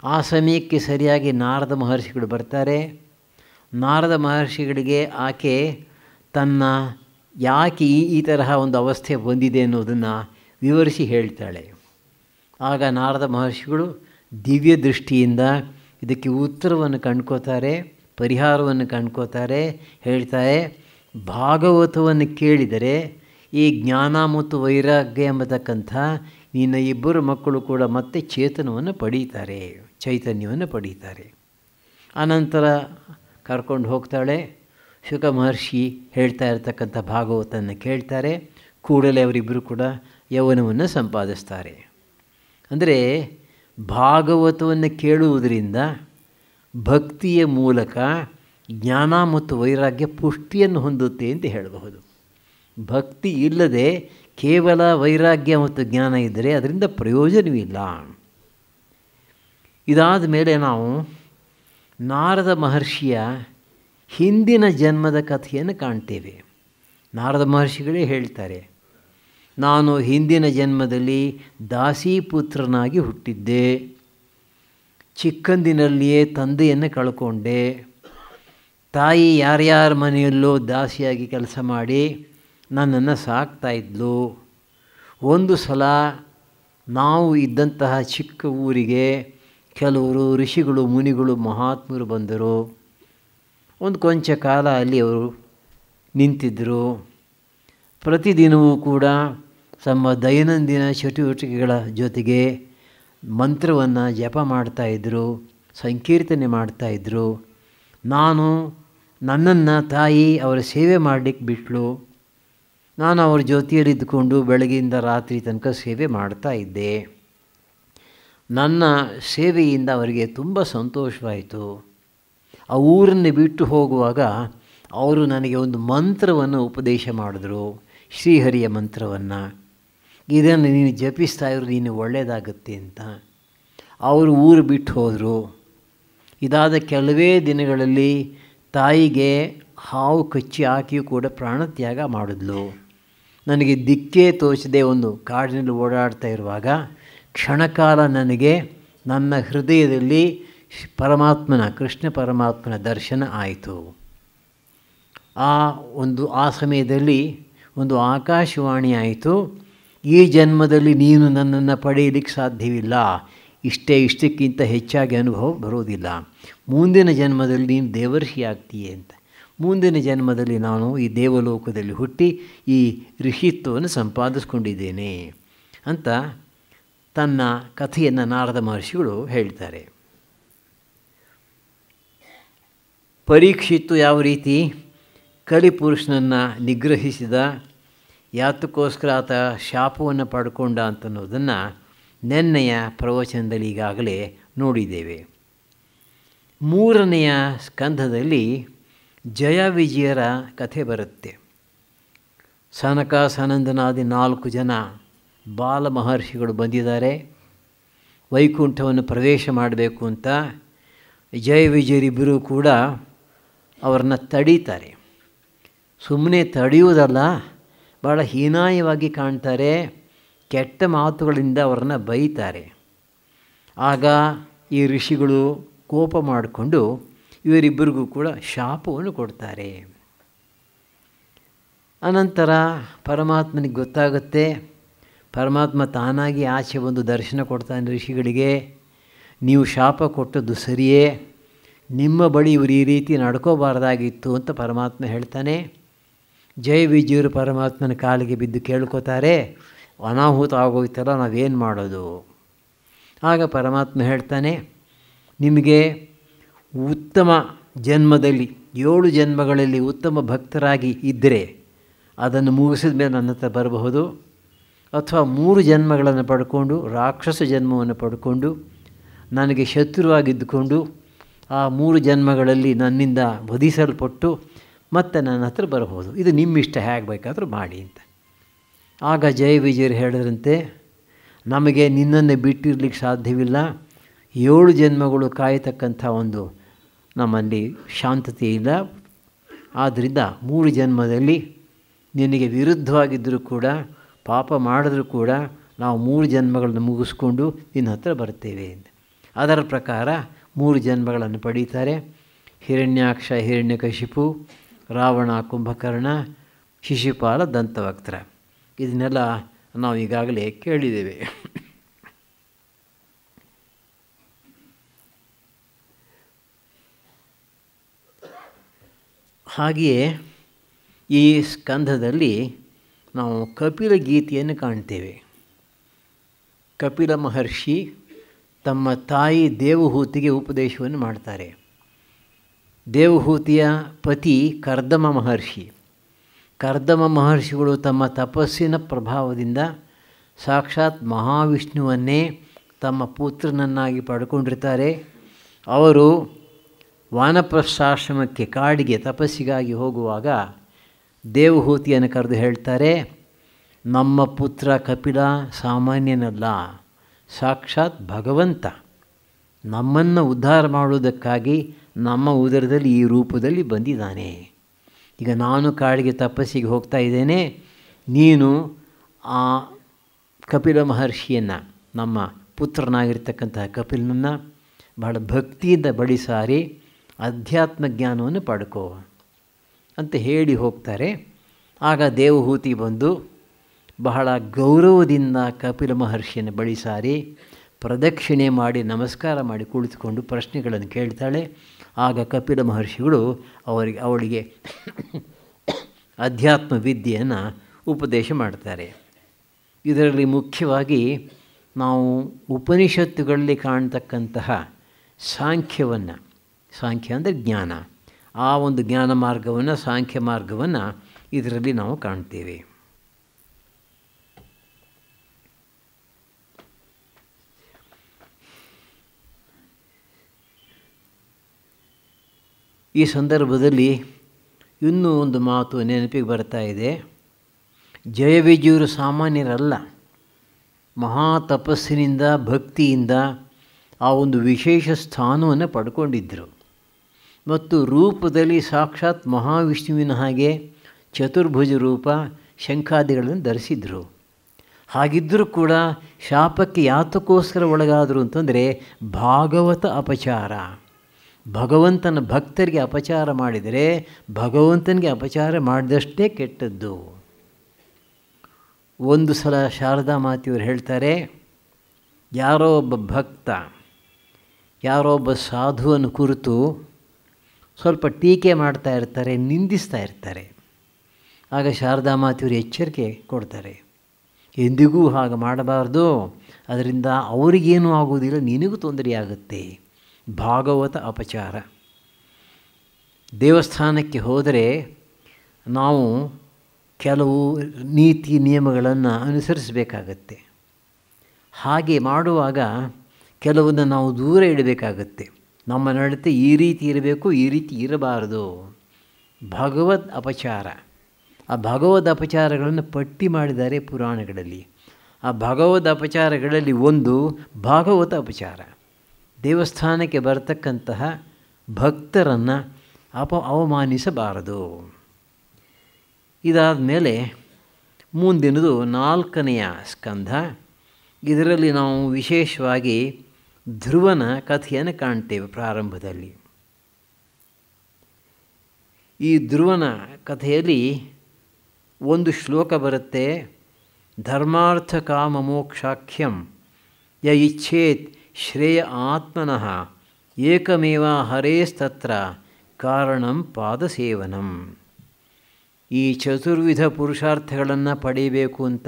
ಆ ಸಮಯಕ್ಕೆ ಸರಿಯಾಗಿ ನಾರದ ಮಹರ್ಷಿಗಳು ಬರ್ತಾರೆ. ನಾರದ ಮಹರ್ಷಿಗಳಿಗೆ ಆಕೆ ತನ್ನ ಯಾಕೆ ಈ ತರಹ ಒಂದು ಅವಸ್ಥೆ ಬಂದಿದೆ ಅನ್ನೋದನ್ನು ವಿವರಿಸಿ ಹೇಳ್ತಾಳೆ. ಆಗ ನಾರದ ಮಹರ್ಷಿಗಳು ದಿವ್ಯ ದೃಷ್ಟಿಯಿಂದ ಇದಕ್ಕೆ ಉತ್ತರವನ್ನು ಕಂಡ್ಕೋತಾರೆ, ಪರಿಹಾರವನ್ನು ಕಂಡ್ಕೋತಾರೆ. ಹೇಳ್ತಾರೆ, ಭಾಗವತವನ್ನು ಕೇಳಿದರೆ ಈ ಜ್ಞಾನ ಮತ್ತು ವೈರಾಗ್ಯ ಎಂಬತಕ್ಕಂಥ ನಿನ್ನ 2 ಮಕ್ಕಳು ಕೂಡ ಮತ್ತೆ ಚೇತನವನ್ನು ಪಡೀತಾರೆ, ಚೈತನ್ಯವನ್ನು ಪಡೀತಾರೆ. ಆನಂತರ ಕರ್ಕೊಂಡು ಹೋಗ್ತಾಳೆ. ಶುಕ ಮಹರ್ಷಿ ಹೇಳ್ತಾ ಇರತಕ್ಕಂಥ ಭಾಗವತನ್ನು ಕೇಳ್ತಾರೆ. ಕೂಡಲೇ ಅವರಿಬ್ಬರು ಕೂಡ ಯೌವನವನ್ನು ಸಂಪಾದಿಸ್ತಾರೆ. ಅಂದರೆ ಭಾಗವತವನ್ನು ಕೇಳುವುದರಿಂದ ಭಕ್ತಿಯ ಮೂಲಕ ಜ್ಞಾನ ಮತ್ತು ವೈರಾಗ್ಯ ಪುಷ್ಟಿಯನ್ನು ಹೊಂದುತ್ತೆ ಅಂತ ಹೇಳಬಹುದು. ಭಕ್ತಿ ಇಲ್ಲದೆ ಕೇವಲ ವೈರಾಗ್ಯ ಮತ್ತು ಜ್ಞಾನ ಇದ್ದರೆ ಅದರಿಂದ ಪ್ರಯೋಜನವಿಲ್ಲ. ಇದಾದ ಮೇಲೆ ನಾವು ನಾರದ ಮಹರ್ಷಿಯ ಹಿಂದಿನ ಜನ್ಮದ ಕಥೆಯನ್ನು ಕಾಣ್ತೇವೆ. ನಾರದ ಮಹರ್ಷಿಗಳೇ ಹೇಳ್ತಾರೆ, ನಾನು ಹಿಂದಿನ ಜನ್ಮದಲ್ಲಿ ದಾಸೀಪುತ್ರನಾಗಿ ಹುಟ್ಟಿದ್ದೆ. ಚಿಕ್ಕಂದಿನಲ್ಲಿಯೇ ತಂದೆಯನ್ನು ಕಳ್ಕೊಂಡೆ. ತಾಯಿ ಯಾರ್ಯಾರ ಮನೆಯಲ್ಲೋ ದಾಸಿಯಾಗಿ ಕೆಲಸ ಮಾಡಿ ನನ್ನನ್ನು ಸಾಕ್ತಾಯಿದ್ಲು. ಒಂದು ಸಲ ನಾವು ಇದ್ದಂತಹ ಚಿಕ್ಕ ಊರಿಗೆ ಕೆಲವರು ಋಷಿಗಳು, ಮುನಿಗಳು, ಮಹಾತ್ಮರು ಬಂದರು. ಒಂದು ಕೊಂಚ ಕಾಲ ಅಲ್ಲಿ ಅವರು ನಿಂತಿದ್ದರು. ಪ್ರತಿದಿನವೂ ಕೂಡ ತಮ್ಮ ದೈನಂದಿನ ಚಟುವಟಿಕೆಗಳ ಜೊತೆಗೆ ಮಂತ್ರವನ್ನು ಜಪ ಮಾಡ್ತಾಯಿದ್ರು, ಸಂಕೀರ್ತನೆ ಮಾಡ್ತಾಯಿದ್ರು. ನನ್ನನ್ನು ತಾಯಿ ಅವರ ಸೇವೆ ಮಾಡಲಿಕ್ಕೆ ಬಿಟ್ಟಳು. ನಾನು ಅವ್ರ ಜೊತೆಯಲ್ಲಿದ್ದುಕೊಂಡು ಬೆಳಗ್ಗೆಯಿಂದ ರಾತ್ರಿ ತನಕ ಸೇವೆ ಮಾಡ್ತಾಯಿದ್ದೆ. ನನ್ನ ಸೇವೆಯಿಂದ ಅವರಿಗೆ ತುಂಬ ಸಂತೋಷವಾಯಿತು. ಆ ಊರನ್ನು ಬಿಟ್ಟು ಹೋಗುವಾಗ ಅವರು ನನಗೆ ಒಂದು ಮಂತ್ರವನ್ನು ಉಪದೇಶ ಮಾಡಿದ್ರು, ಶ್ರೀಹರಿಯ ಮಂತ್ರವನ್ನು. ಇದನ್ನು ನೀನು ಜಪಿಸ್ತಾ ಇರು, ನೀನು ಒಳ್ಳೆಯದಾಗುತ್ತೆ ಅಂತ. ಅವರು ಊರು ಬಿಟ್ಟು ಹೋದರು. ಇದಾದ ಕೆಲವೇ ದಿನಗಳಲ್ಲಿ ತಾಯಿಗೆ ಹಾವು ಕಚ್ಚಿ ಆಕೆಯೂ ಕೂಡ ಪ್ರಾಣತ್ಯಾಗ ಮಾಡಿದ್ಲು. ನನಗೆ ದಿಕ್ಕೇ ತೋಚದೆ ಒಂದು ಕಾಡಿನಲ್ಲಿ ಓಡಾಡ್ತಾ ಇರುವಾಗ ಕ್ಷಣಕಾಲ ನನಗೆ ನನ್ನ ಹೃದಯದಲ್ಲಿ ಕೃಷ್ಣ ಪರಮಾತ್ಮನ ದರ್ಶನ ಆಯಿತು. ಆ ಸಮಯದಲ್ಲಿ ಒಂದು ಆಕಾಶವಾಣಿ ಆಯಿತು. ಈ ಜನ್ಮದಲ್ಲಿ ನೀನು ನನ್ನನ್ನು ಪಡೆಯಲಿಕ್ಕೆ ಸಾಧ್ಯವಿಲ್ಲ, ಇಷ್ಟಕ್ಕಿಂತ ಹೆಚ್ಚಾಗಿ ಅನುಭವ ಬರೋದಿಲ್ಲ. ಮುಂದಿನ ಜನ್ಮದಲ್ಲಿ ನೀನು ದೇವರ್ಷಿ ಆಗ್ತೀಯೆ ಅಂತ. ಮುಂದಿನ ಜನ್ಮದಲ್ಲಿ ನಾನು ಈ ದೇವಲೋಕದಲ್ಲಿ ಹುಟ್ಟಿ ಈ ಋಷಿತ್ವವನ್ನು ಸಂಪಾದಿಸ್ಕೊಂಡಿದ್ದೇನೆ ಅಂತ ತನ್ನ ಕಥೆಯನ್ನು ನಾರದ ಮಹರ್ಷಿಗಳು ಹೇಳ್ತಾರೆ. ಪರೀಕ್ಷಿತ್ತು ಯಾವ ರೀತಿ ಕಲಿಪುರುಷನನ್ನು ನಿಗ್ರಹಿಸಿದ, ಯಾತಕ್ಕೋಸ್ಕರ ಆತ ಶಾಪವನ್ನು ಪಡ್ಕೊಂಡ ಅಂತನ್ನೋದನ್ನು ನೆನ್ನೆಯ ಪ್ರವಚನದಲ್ಲಿ ಈಗಾಗಲೇ ನೋಡಿದ್ದೇವೆ. 3ನೆಯ ಸ್ಕಂಧದಲ್ಲಿ ಜಯ ವಿಜಯರ ಕಥೆ ಬರುತ್ತೆ. ಸನಕ ಸನಂದನಾದಿ 4 ಜನ ಬಾಲ ಮಹರ್ಷಿಗಳು ಬಂದಿದ್ದಾರೆ. ವೈಕುಂಠವನ್ನು ಪ್ರವೇಶ ಮಾಡಬೇಕು ಅಂತ ಜಯ ವಿಜಯರಿಬ್ಬರೂ ಕೂಡ ಅವರನ್ನು ತಡೀತಾರೆ. ಸುಮ್ಮನೆ ತಡೆಯುವುದಲ್ಲ, ಭಾಳ ಹೀನಾಯವಾಗಿ ಕಾಣ್ತಾರೆ. ಕೆಟ್ಟ ಮಾತುಗಳಿಂದ ಅವರನ್ನು ಬೈತಾರೆ. ಆಗ ಈ ಋಷಿಗಳು ಕೋಪ ಮಾಡಿಕೊಂಡು ಇವರಿಬ್ಬರಿಗೂ ಕೂಡ ಶಾಪವನ್ನು ಕೊಡ್ತಾರೆ. ಅನಂತರ ಪರಮಾತ್ಮನಿಗೆ ಗೊತ್ತಾಗುತ್ತೆ. ಪರಮಾತ್ಮ ತಾನಾಗಿ ಆಚೆ ಒಂದು ದರ್ಶನ ಕೊಡ್ತಾನೆ ಋಷಿಗಳಿಗೆ. ನೀವು ಶಾಪ ಕೊಟ್ಟದ್ದು ಸರಿಯೇ, ನಿಮ್ಮ ಬಳಿ ಇವರು ಈ ರೀತಿ ನಡ್ಕೋಬಾರ್ದಾಗಿತ್ತು ಅಂತ ಪರಮಾತ್ಮ ಹೇಳ್ತಾನೆ. ಜಯ ವಿಜಯರು ಪರಮಾತ್ಮನ ಕಾಲಿಗೆ ಬಿದ್ದು ಕೇಳ್ಕೋತಾರೆ, ಅನಾಹುತ ಆಗೋಯ್ತಲ್ಲ, ನಾವೇನು ಮಾಡೋದು? ಆಗ ಪರಮಾತ್ಮ ಹೇಳ್ತಾನೆ, ನಿಮಗೆ ಉತ್ತಮ ಜನ್ಮದಲ್ಲಿ 7 ಜನ್ಮಗಳಲ್ಲಿ ಉತ್ತಮ ಭಕ್ತರಾಗಿ ಇದ್ದರೆ ಅದನ್ನು ಮುಗಿಸಿದ ಮೇಲೆ ನನ್ನ ಹತ್ರ ಬರಬಹುದು. ಅಥವಾ 3 ಜನ್ಮಗಳನ್ನು ಪಡ್ಕೊಂಡು ರಾಕ್ಷಸ ಜನ್ಮವನ್ನು ಪಡ್ಕೊಂಡು ನನಗೆ ಶತ್ರುವಾಗಿದ್ದುಕೊಂಡು ಆ 3 ಜನ್ಮಗಳಲ್ಲಿ ನನ್ನಿಂದ ವಧಿಸಲ್ಪಟ್ಟು ಮತ್ತೆ ನನ್ನ ಹತ್ರ ಬರಬಹುದು. ಇದು ನಿಮ್ಮಿಷ್ಟ, ಹೇಗೆ ಬೇಕಾದರೂ ಮಾಡಿ ಅಂತ. ಆಗ ಜಯ ವಿಜಯರು ಹೇಳಿದ್ರಂತೆ, ನಮಗೆ ನಿನ್ನನ್ನು ಬಿಟ್ಟಿರಲಿಕ್ಕೆ ಸಾಧ್ಯವಿಲ್ಲ. 7 ಜನ್ಮಗಳು ಕಾಯತಕ್ಕಂಥ ಒಂದು ನಮ್ಮಲ್ಲಿ ಶಾಂತತೆ ಇಲ್ಲ. ಆದ್ದರಿಂದ 3 ಜನ್ಮದಲ್ಲಿ ನಿನಗೆ ವಿರುದ್ಧವಾಗಿದ್ದರೂ ಕೂಡ, ಪಾಪ ಮಾಡಿದ್ರೂ ಕೂಡ ನಾವು 3 ಜನ್ಮಗಳನ್ನು ಮುಗಿಸ್ಕೊಂಡು ನಿನ್ನ ಹತ್ರ ಬರ್ತೇವೆ ಅಂತ. ಅದರ ಪ್ರಕಾರ 3 ಜನ್ಮಗಳನ್ನು ಪಡೀತಾರೆ. ಹಿರಣ್ಯಾಕ್ಷ, ಹಿರಣ್ಯಕಶಿಪು, ರಾವಣ, ಕುಂಭಕರ್ಣ, ಶಿಶುಪಾಲ, ದಂತವಕ್ತ್ರ. ಇದನ್ನೆಲ್ಲ ನಾವು ಈಗಾಗಲೇ ಕೇಳಿದ್ದೇವೆ. ಹಾಗೆಯೇ ಈ ಸ್ಕಂಧದಲ್ಲಿ ನಾವು ಕಪಿಲ ಗೀತೆಯನ್ನು ಕಾಣ್ತೇವೆ. ಕಪಿಲ ಮಹರ್ಷಿ ತಮ್ಮ ತಾಯಿ ದೇವಹೂತಿಗೆ ಉಪದೇಶವನ್ನು ಮಾಡ್ತಾರೆ. ದೇವಹೂತಿಯ ಪತಿ ಕರ್ದಮ ಮಹರ್ಷಿ. ಕರ್ದಮ ಮಹರ್ಷಿಗಳು ತಮ್ಮ ತಪಸ್ಸಿನ ಪ್ರಭಾವದಿಂದ ಸಾಕ್ಷಾತ್ ಮಹಾವಿಷ್ಣುವನ್ನೇ ತಮ್ಮ ಪುತ್ರನನ್ನಾಗಿ ಪಡ್ಕೊಂಡಿರ್ತಾರೆ. ಅವರು ವಾನಪ್ರಸ್ಥಾಶ್ರಮಕ್ಕೆ, ಕಾಡಿಗೆ ತಪಸ್ಸಿಗಾಗಿ ಹೋಗುವಾಗ ದೇವಹೂತಿಯನ್ನು ಕರೆದು ಹೇಳ್ತಾರೆ, ನಮ್ಮ ಪುತ್ರ ಕಪಿಲ ಸಾಮಾನ್ಯನಲ್ಲ, ಸಾಕ್ಷಾತ್ ಭಗವಂತ ನಮ್ಮನ್ನು ಉದ್ಧಾರ ಮಾಡುವುದಕ್ಕಾಗಿ ನಮ್ಮ ಉದರದಲ್ಲಿ ಈ ರೂಪದಲ್ಲಿ ಬಂದಿದ್ದಾನೆ. ಈಗ ನಾನು ಕಾಡಿಗೆ ತಪಸ್ಸಿಗೆ ಹೋಗ್ತಾ ಇದ್ದೇನೆ, ನೀನು ಆ ಕಪಿಲ ಮಹರ್ಷಿಯನ್ನು, ನಮ್ಮ ಪುತ್ರನಾಗಿರ್ತಕ್ಕಂತಹ ಕಪಿಲನನ್ನು ಬಹಳ ಭಕ್ತಿಯಿಂದ ಬಳಿ ಸಾರಿ ಅಧ್ಯಾತ್ಮ ಜ್ಞಾನವನ್ನು ಪಡ್ಕೋ ಅಂತ ಹೇಳಿ ಹೋಗ್ತಾರೆ. ಆಗ ದೇವಹೂತಿ ಬಂದು ಬಹಳ ಗೌರವದಿಂದ ಕಪಿಲ ಮಹರ್ಷಿಯನ್ನು ಬಳಿ ಸಾರಿ ಪ್ರದಕ್ಷಿಣೆ ಮಾಡಿ ನಮಸ್ಕಾರ ಮಾಡಿ ಕುಳಿತುಕೊಂಡು ಪ್ರಶ್ನೆಗಳನ್ನು ಕೇಳ್ತಾಳೆ. ಆಗ ಕಪಿಲ ಮಹರ್ಷಿಗಳು ಅವಳಿಗೆ ಅಧ್ಯಾತ್ಮ ವಿದ್ಯೆಯನ್ನು ಉಪದೇಶ ಮಾಡ್ತಾರೆ. ಇದರಲ್ಲಿ ಮುಖ್ಯವಾಗಿ ನಾವು ಉಪನಿಷತ್ತುಗಳಲ್ಲಿ ಕಾಣ್ತಕ್ಕಂತಹ ಸಾಂಖ್ಯವನ್ನು, ಸಾಂಖ್ಯ ಅಂದರೆ ಜ್ಞಾನ, ಆ ಒಂದು ಜ್ಞಾನ ಮಾರ್ಗವನ್ನು, ಸಾಂಖ್ಯ ಮಾರ್ಗವನ್ನು ಇದರಲ್ಲಿ ನಾವು ಕಾಣ್ತೇವೆ. ಈ ಸಂದರ್ಭದಲ್ಲಿ ಇನ್ನೂ ಒಂದು ಮಾತು ನೆನಪಿಗೆ ಬರ್ತಾ ಇದೆ. ಜಯವಿಜಯರು ಸಾಮಾನ್ಯರಲ್ಲ. ಮಹಾ ತಪಸ್ಸಿನಿಂದ, ಭಕ್ತಿಯಿಂದ ಆ ಒಂದು ವಿಶೇಷ ಸ್ಥಾನವನ್ನು ಪಡ್ಕೊಂಡಿದ್ದರು ಮತ್ತು ರೂಪದಲ್ಲಿ ಸಾಕ್ಷಾತ್ ಮಹಾವಿಷ್ಣುವಿನ ಹಾಗೆ ಚತುರ್ಭುಜ ರೂಪ, ಶಂಖಾದಿಗಳನ್ನು ಧರಿಸಿದರು. ಹಾಗಿದ್ದರೂ ಕೂಡ ಶಾಪಕ್ಕೆ ಯಾತಕ್ಕೋಸ್ಕರ ಒಳಗಾದರು ಅಂತಂದರೆ ಭಾಗವತ ಅಪಚಾರ. ಭಗವಂತನ ಭಕ್ತರಿಗೆ ಅಪಚಾರ ಮಾಡಿದರೆ ಭಗವಂತನಿಗೆ ಅಪಚಾರ ಮಾಡಿದಷ್ಟೇ ಕೆಟ್ಟದ್ದು. ಒಂದು ಸಲ ಶಾರದಾ ಮಾತೆಯವರು ಹೇಳ್ತಾರೆ, ಯಾರೋ ಒಬ್ಬ ಭಕ್ತ ಯಾರೋ ಒಬ್ಬ ಸಾಧುವನ್ನು ಕುರಿತು ಸ್ವಲ್ಪ ಟೀಕೆ ಮಾಡ್ತಾ ಇರ್ತಾರೆ, ನಿಂದಿಸ್ತಾ ಇರ್ತಾರೆ. ಆಗ ಶಾರದಾ ಮಾತೆಯವರು ಎಚ್ಚರಿಕೆ ಕೊಡ್ತಾರೆ, ಎಂದಿಗೂ ಹಾಗೆ ಮಾಡಬಾರ್ದು, ಅದರಿಂದ ಅವರಿಗೇನೂ ಆಗೋದಿಲ್ಲ, ನಿನಗೂ ತೊಂದರೆಯಾಗುತ್ತೆ. ಭಾಗವತ ಅಪಚಾರ. ದೇವಸ್ಥಾನಕ್ಕೆ ಹೋದರೆ ನಾವು ಕೆಲವು ನೀತಿ ನಿಯಮಗಳನ್ನು ಅನುಸರಿಸಬೇಕಾಗತ್ತೆ. ಹಾಗೆ ಮಾಡುವಾಗ ಕೆಲವನ್ನು ನಾವು ದೂರ ಇಡಬೇಕಾಗತ್ತೆ. ನಮ್ಮ ನಡತೆ ಈ ರೀತಿ ಇರಬೇಕು, ಈ ರೀತಿ ಇರಬಾರದು. ಭಗವದ್ ಅಪಚಾರ. ಆ ಭಗವದ್ ಅಪಚಾರಗಳನ್ನು ಪಟ್ಟಿ ಮಾಡಿದ್ದಾರೆ ಪುರಾಣಗಳಲ್ಲಿ. ಆ ಭಗವದ್ ಅಪಚಾರಗಳಲ್ಲಿ ಒಂದು ಭಾಗವತ ಅಪಚಾರ. ದೇವಸ್ಥಾನಕ್ಕೆ ಬರತಕ್ಕಂತಹ ಭಕ್ತರನ್ನು ಅವಮಾನಿಸಬಾರದು. ಇದಾದ ಮೇಲೆ ಮುಂದಿನದು 4ನೆಯ ಸ್ಕಂಧ. ಇದರಲ್ಲಿ ನಾವು ವಿಶೇಷವಾಗಿ ಧ್ರುವನ ಕಥೆಯನ್ನು ಕಾಣ್ತೇವೆ. ಪ್ರಾರಂಭದಲ್ಲಿ ಈ ಧ್ರುವನ ಕಥೆಯಲ್ಲಿ ಒಂದು ಶ್ಲೋಕ ಬರುತ್ತೆ, ಧರ್ಮಾರ್ಥ ಕಾಮ ಮೋಕ್ಷಾಖ್ಯಂ ಯ ಇಚ್ಛೇತ್ ಶ್ರೇಯ ಆತ್ಮನಃ ಏಕಮೇವ ಹರೇಸ್ತತ್ರ ಕಾರಣಂ ಪಾದಸೇವನಂ. ಈ ಚತುರ್ವಿಧ ಪುರುಷಾರ್ಥಗಳನ್ನು ಪಡೆಯಬೇಕು ಅಂತ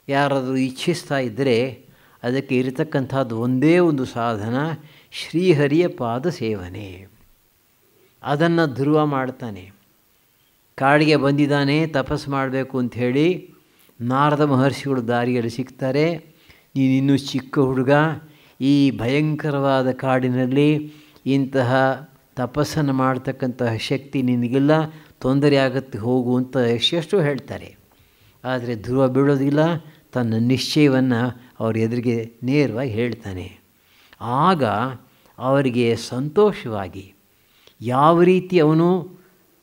ಯಾರಾದರೂ ಇಚ್ಛಿಸ್ತಾ ಇದ್ದರೆ ಅದಕ್ಕೆ ಇರತಕ್ಕಂಥದ್ದು ಒಂದೇ ಒಂದು ಸಾಧನ, ಶ್ರೀಹರಿಯ ಪಾದ ಸೇವನೆ. ಅದನ್ನು ಧ್ರುವ ಮಾಡ್ತಾನೆ. ಕಾಡಿಗೆ ಬಂದಿದ್ದಾನೆ, ತಪಸ್ಸು ಮಾಡಬೇಕು ಅಂಥೇಳಿ ನಾರದ ಮಹರ್ಷಿಗಳು ದಾರಿಯಲ್ಲಿ ಸಿಗ್ತಾರೆ. ನೀನಿನ್ನೂ ಚಿಕ್ಕ ಹುಡುಗ, ಈ ಭಯಂಕರವಾದ ಕಾಡಿನಲ್ಲಿ ಇಂತಹ ತಪಸ್ಸನ್ನು ಮಾಡ್ತಕ್ಕಂತಹ ಶಕ್ತಿ ನಿನಗಿಲ್ಲ, ತೊಂದರೆ ಆಗುತ್ತೆ, ಹೋಗು ಅಂತ ಎಷ್ಟೆಷ್ಟೋ ಹೇಳ್ತಾರೆ. ಆದರೆ ಧ್ರುವ ಬಿಡೋದಿಲ್ಲ, ತನ್ನ ನಿಶ್ಚಯವನ್ನು ಅವ್ರ ಎದುರಿಗೆ ನೇರವಾಗಿ ಹೇಳ್ತಾನೆ. ಆಗ ಅವರಿಗೆ ಸಂತೋಷವಾಗಿ ಯಾವ ರೀತಿ ಅವನು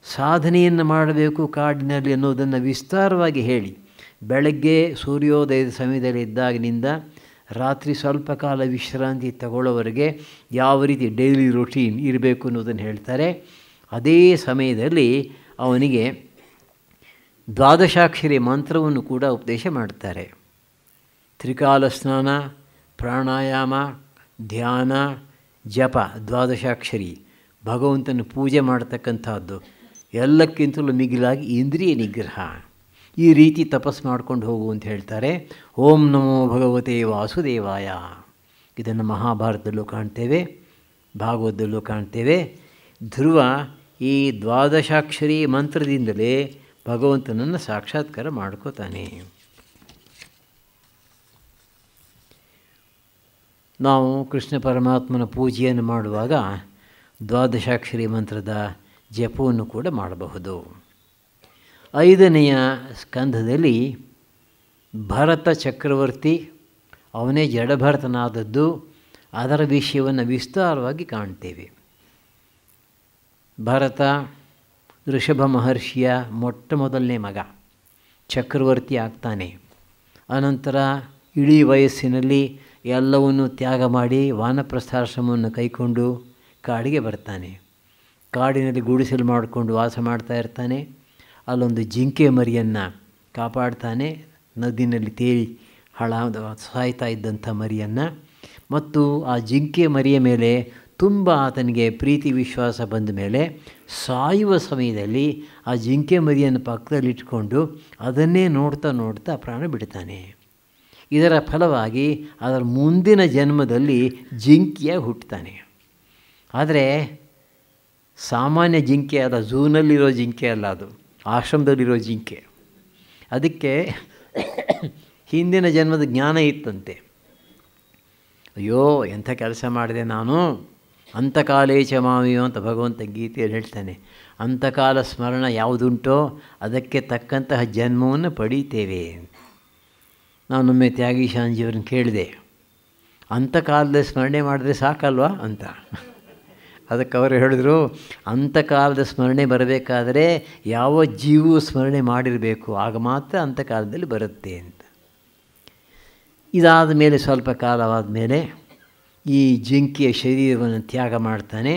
ಸಾಧನೆಯನ್ನು ಮಾಡಬೇಕು ಕಾಡಿನಲ್ಲಿ ಅನ್ನೋದನ್ನು ವಿಸ್ತಾರವಾಗಿ ಹೇಳಿ, ಬೆಳಗ್ಗೆ ಸೂರ್ಯೋದಯದ ಸಮಯದಲ್ಲಿ ಇದ್ದಾಗಿನಿಂದ ರಾತ್ರಿ ಸ್ವಲ್ಪ ಕಾಲ ವಿಶ್ರಾಂತಿ ತಗೊಳ್ಳೋವರೆಗೆ ಯಾವ ರೀತಿ ಡೈಲಿ ರೊಟೀನ್ ಇರಬೇಕು ಅನ್ನೋದನ್ನು ಹೇಳ್ತಾರೆ. ಅದೇ ಸಮಯದಲ್ಲಿ ಅವನಿಗೆ ದ್ವಾದಶಾಕ್ಷರಿ ಮಂತ್ರವನ್ನು ಕೂಡ ಉಪದೇಶ ಮಾಡ್ತಾರೆ. ತ್ರಿಕಾಲ ಸ್ನಾನ, ಪ್ರಾಣಾಯಾಮ, ಧ್ಯಾನ, ಜಪ, ದ್ವಾದಶಾಕ್ಷರಿ, ಭಗವಂತನ ಪೂಜೆ ಮಾಡ್ತಕ್ಕಂಥದ್ದು, ಎಲ್ಲಕ್ಕಿಂತಲೂ ಮಿಗಿಲಾಗಿ ಇಂದ್ರಿಯ ನಿಗ್ರಹ. ಈ ರೀತಿ ತಪಸ್ಸು ಮಾಡ್ಕೊಂಡು ಹೋಗು ಅಂತ ಹೇಳ್ತಾರೆ. ಓಂ ನಮೋ ಭಗವತೆ ವಾಸುದೇವಾಯ. ಇದನ್ನು ಮಹಾಭಾರತದಲ್ಲೂ ಕಾಣ್ತೇವೆ, ಭಾಗವತದಲ್ಲೂ ಕಾಣ್ತೇವೆ. ಧ್ರುವ ಈ ದ್ವಾದಶಾಕ್ಷರಿ ಮಂತ್ರದಿಂದಲೇ ಭಗವಂತನನ್ನು ಸಾಕ್ಷಾತ್ಕಾರ ಮಾಡ್ಕೋತಾನೆ. ನಾವು ಕೃಷ್ಣ ಪರಮಾತ್ಮನ ಪೂಜೆಯನ್ನು ಮಾಡುವಾಗ ದ್ವಾದಶಾಕ್ಷರಿ ಮಂತ್ರದ ಜಪವನ್ನು ಕೂಡ ಮಾಡಬಹುದು. 5ನೆಯ ಸ್ಕಂಧದಲ್ಲಿ ಭರತ ಚಕ್ರವರ್ತಿ, ಅವನೇ ಜಡಭರತನಾದದ್ದು, ಅದರ ವಿಷಯವನ್ನು ವಿಸ್ತಾರವಾಗಿ ಕಾಣ್ತೇವೆ. ಭರತ ಋಷಭ ಮಹರ್ಷಿಯ ಮೊಟ್ಟ ಮೊದಲನೇ ಮಗ, ಚಕ್ರವರ್ತಿ ಆಗ್ತಾನೆ. ಅನಂತರ ಇಡೀ ವಯಸ್ಸಿನಲ್ಲಿ ಎಲ್ಲವನ್ನು ತ್ಯಾಗ ಮಾಡಿ ವಾನಪ್ರಸ್ಥಾಶ್ರಮವನ್ನು ಕೈಕೊಂಡು ಕಾಡಿಗೆ ಬರ್ತಾನೆ. ಕಾಡಿನಲ್ಲಿ ಗುಡಿಸಲು ಮಾಡಿಕೊಂಡು ವಾಸ ಮಾಡ್ತಾ ಇರ್ತಾನೆ. ಅಲ್ಲೊಂದು ಜಿಂಕೆ ಮರಿಯನ್ನು ಕಾಪಾಡ್ತಾನೆ, ನದಿನಲ್ಲಿ ತೇಲಿ ಸಾಯ್ತಾ ಇದ್ದಂಥ ಮರಿಯನ್ನು. ಮತ್ತು ಆ ಜಿಂಕೆ ಮರಿಯ ಮೇಲೆ ತುಂಬ ಆತನಿಗೆ ಪ್ರೀತಿ ವಿಶ್ವಾಸ ಬಂದ ಮೇಲೆ ಸಾಯುವ ಸಮಯದಲ್ಲಿ ಆ ಜಿಂಕೆ ಮರಿಯನ್ನು ಪಕ್ಕದಲ್ಲಿಟ್ಕೊಂಡು ಅದನ್ನೇ ನೋಡ್ತಾ ನೋಡ್ತಾ ಪ್ರಾಣ ಬಿಡ್ತಾನೆ. ಇದರ ಫಲವಾಗಿ ಅದರ ಮುಂದಿನ ಜನ್ಮದಲ್ಲಿ ಜಿಂಕೆಯಾಗಿ ಹುಟ್ಟುತ್ತಾನೆ. ಆದರೆ ಸಾಮಾನ್ಯ ಜಿಂಕೆ ಅಲ್ಲ, ಝೂನಲ್ಲಿರೋ ಜಿಂಕೆ ಅಲ್ಲ, ಅದು ಆಶ್ರಮದಲ್ಲಿರೋ ಜಿಂಕೆ. ಅದಕ್ಕೆ ಹಿಂದಿನ ಜನ್ಮದ ಜ್ಞಾನ ಇತ್ತಂತೆ. ಅಯ್ಯೋ ಎಂಥ ಕೆಲಸ ಮಾಡಿದೆ ನಾನು, ಅಂತಕಾಲೇಚ ಮಾವಿಯೋ ಅಂತ ಭಗವಂತ ಗೀತೆಯಲ್ಲಿ ಹೇಳ್ತಾನೆ. ಅಂತಕಾಲ ಸ್ಮರಣ ಯಾವುದುಂಟೋ ಅದಕ್ಕೆ ತಕ್ಕಂತಹ ಜನ್ಮವನ್ನು ಪಡೀತೇವೆ. ನಾನೊಮ್ಮೆ ತ್ಯಾಗಿ ಶಾಂಜಿಯವ್ರನ್ನ ಕೇಳಿದೆ, ಅಂತಕಾಲದ ಸ್ಮರಣೆ ಮಾಡಿದ್ರೆ ಸಾಕಲ್ವಾ ಅಂತ. ಅದಕ್ಕೆ ಅವರು ಹೇಳಿದ್ರು, ಅಂತಕಾಲದ ಸ್ಮರಣೆ ಬರಬೇಕಾದರೆ ಯಾವ ಜೀವವು ಸ್ಮರಣೆ ಮಾಡಿರಬೇಕು, ಆಗ ಮಾತ್ರ ಅಂತಕಾಲದಲ್ಲಿ ಬರುತ್ತೆ ಅಂತ. ಇದಾದ ಮೇಲೆ ಸ್ವಲ್ಪ ಕಾಲವಾದ ಮೇಲೆ ಈ ಜಿಂಕೆಯ ಶರೀರವನ್ನು ತ್ಯಾಗ ಮಾಡ್ತಾನೆ.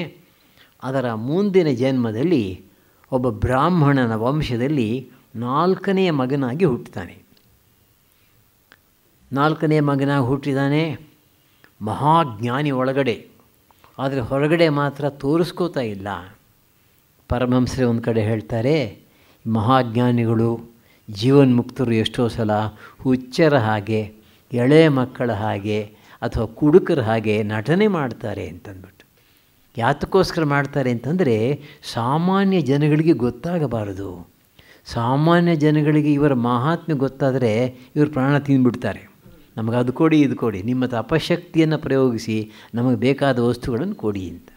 ಅದರ ಮುಂದಿನ ಜನ್ಮದಲ್ಲಿ ಒಬ್ಬ ಬ್ರಾಹ್ಮಣನ ವಂಶದಲ್ಲಿ 4ನೇ ಮಗನಾಗಿ ಹುಟ್ಟುತ್ತಾನೆ. 4ನೇ ಮಗನಾಗಿ ಹುಟ್ಟಿದ್ದಾನೆ. ಮಹಾಜ್ಞಾನಿ ಒಳಗಡೆ, ಆದರೆ ಹೊರಗಡೆ ಮಾತ್ರ ತೋರಿಸ್ಕೋತಾ ಇಲ್ಲ. ಪರಮಹಂಸರೇ ಒಂದು ಕಡೆ ಹೇಳ್ತಾರೆ, ಮಹಾಜ್ಞಾನಿಗಳು ಜೀವನ್ಮುಕ್ತರು ಎಷ್ಟೋ ಸಲ ಹುಚ್ಚರ ಹಾಗೆ, ಎಳೆ ಮಕ್ಕಳ ಹಾಗೆ ಅಥವಾ ಕುಡುಕರ ಹಾಗೆ ನಟನೆ ಮಾಡ್ತಾರೆ ಅಂತಂದ್ಬಿಟ್ಟು. ಯಾತಕ್ಕೋಸ್ಕರ ಮಾಡ್ತಾರೆ ಅಂತಂದರೆ ಸಾಮಾನ್ಯ ಜನಗಳಿಗೆ ಗೊತ್ತಾಗಬಾರದು. ಸಾಮಾನ್ಯ ಜನಗಳಿಗೆ ಇವರ ಮಹಾತ್ಮೆ ಗೊತ್ತಾದರೆ ಇವರು ಪ್ರಾಣ ತಿಂದುಬಿಡ್ತಾರೆ. ನಮಗೆ ಅದು ಕೊಡಿ ಇದು ಕೊಡಿ, ನಿಮ್ಮ ತಪಶಕ್ತಿಯನ್ನು ಪ್ರಯೋಗಿಸಿ ನಮಗೆ ಬೇಕಾದ ವಸ್ತುಗಳನ್ನು ಕೊಡಿ ಅಂತ.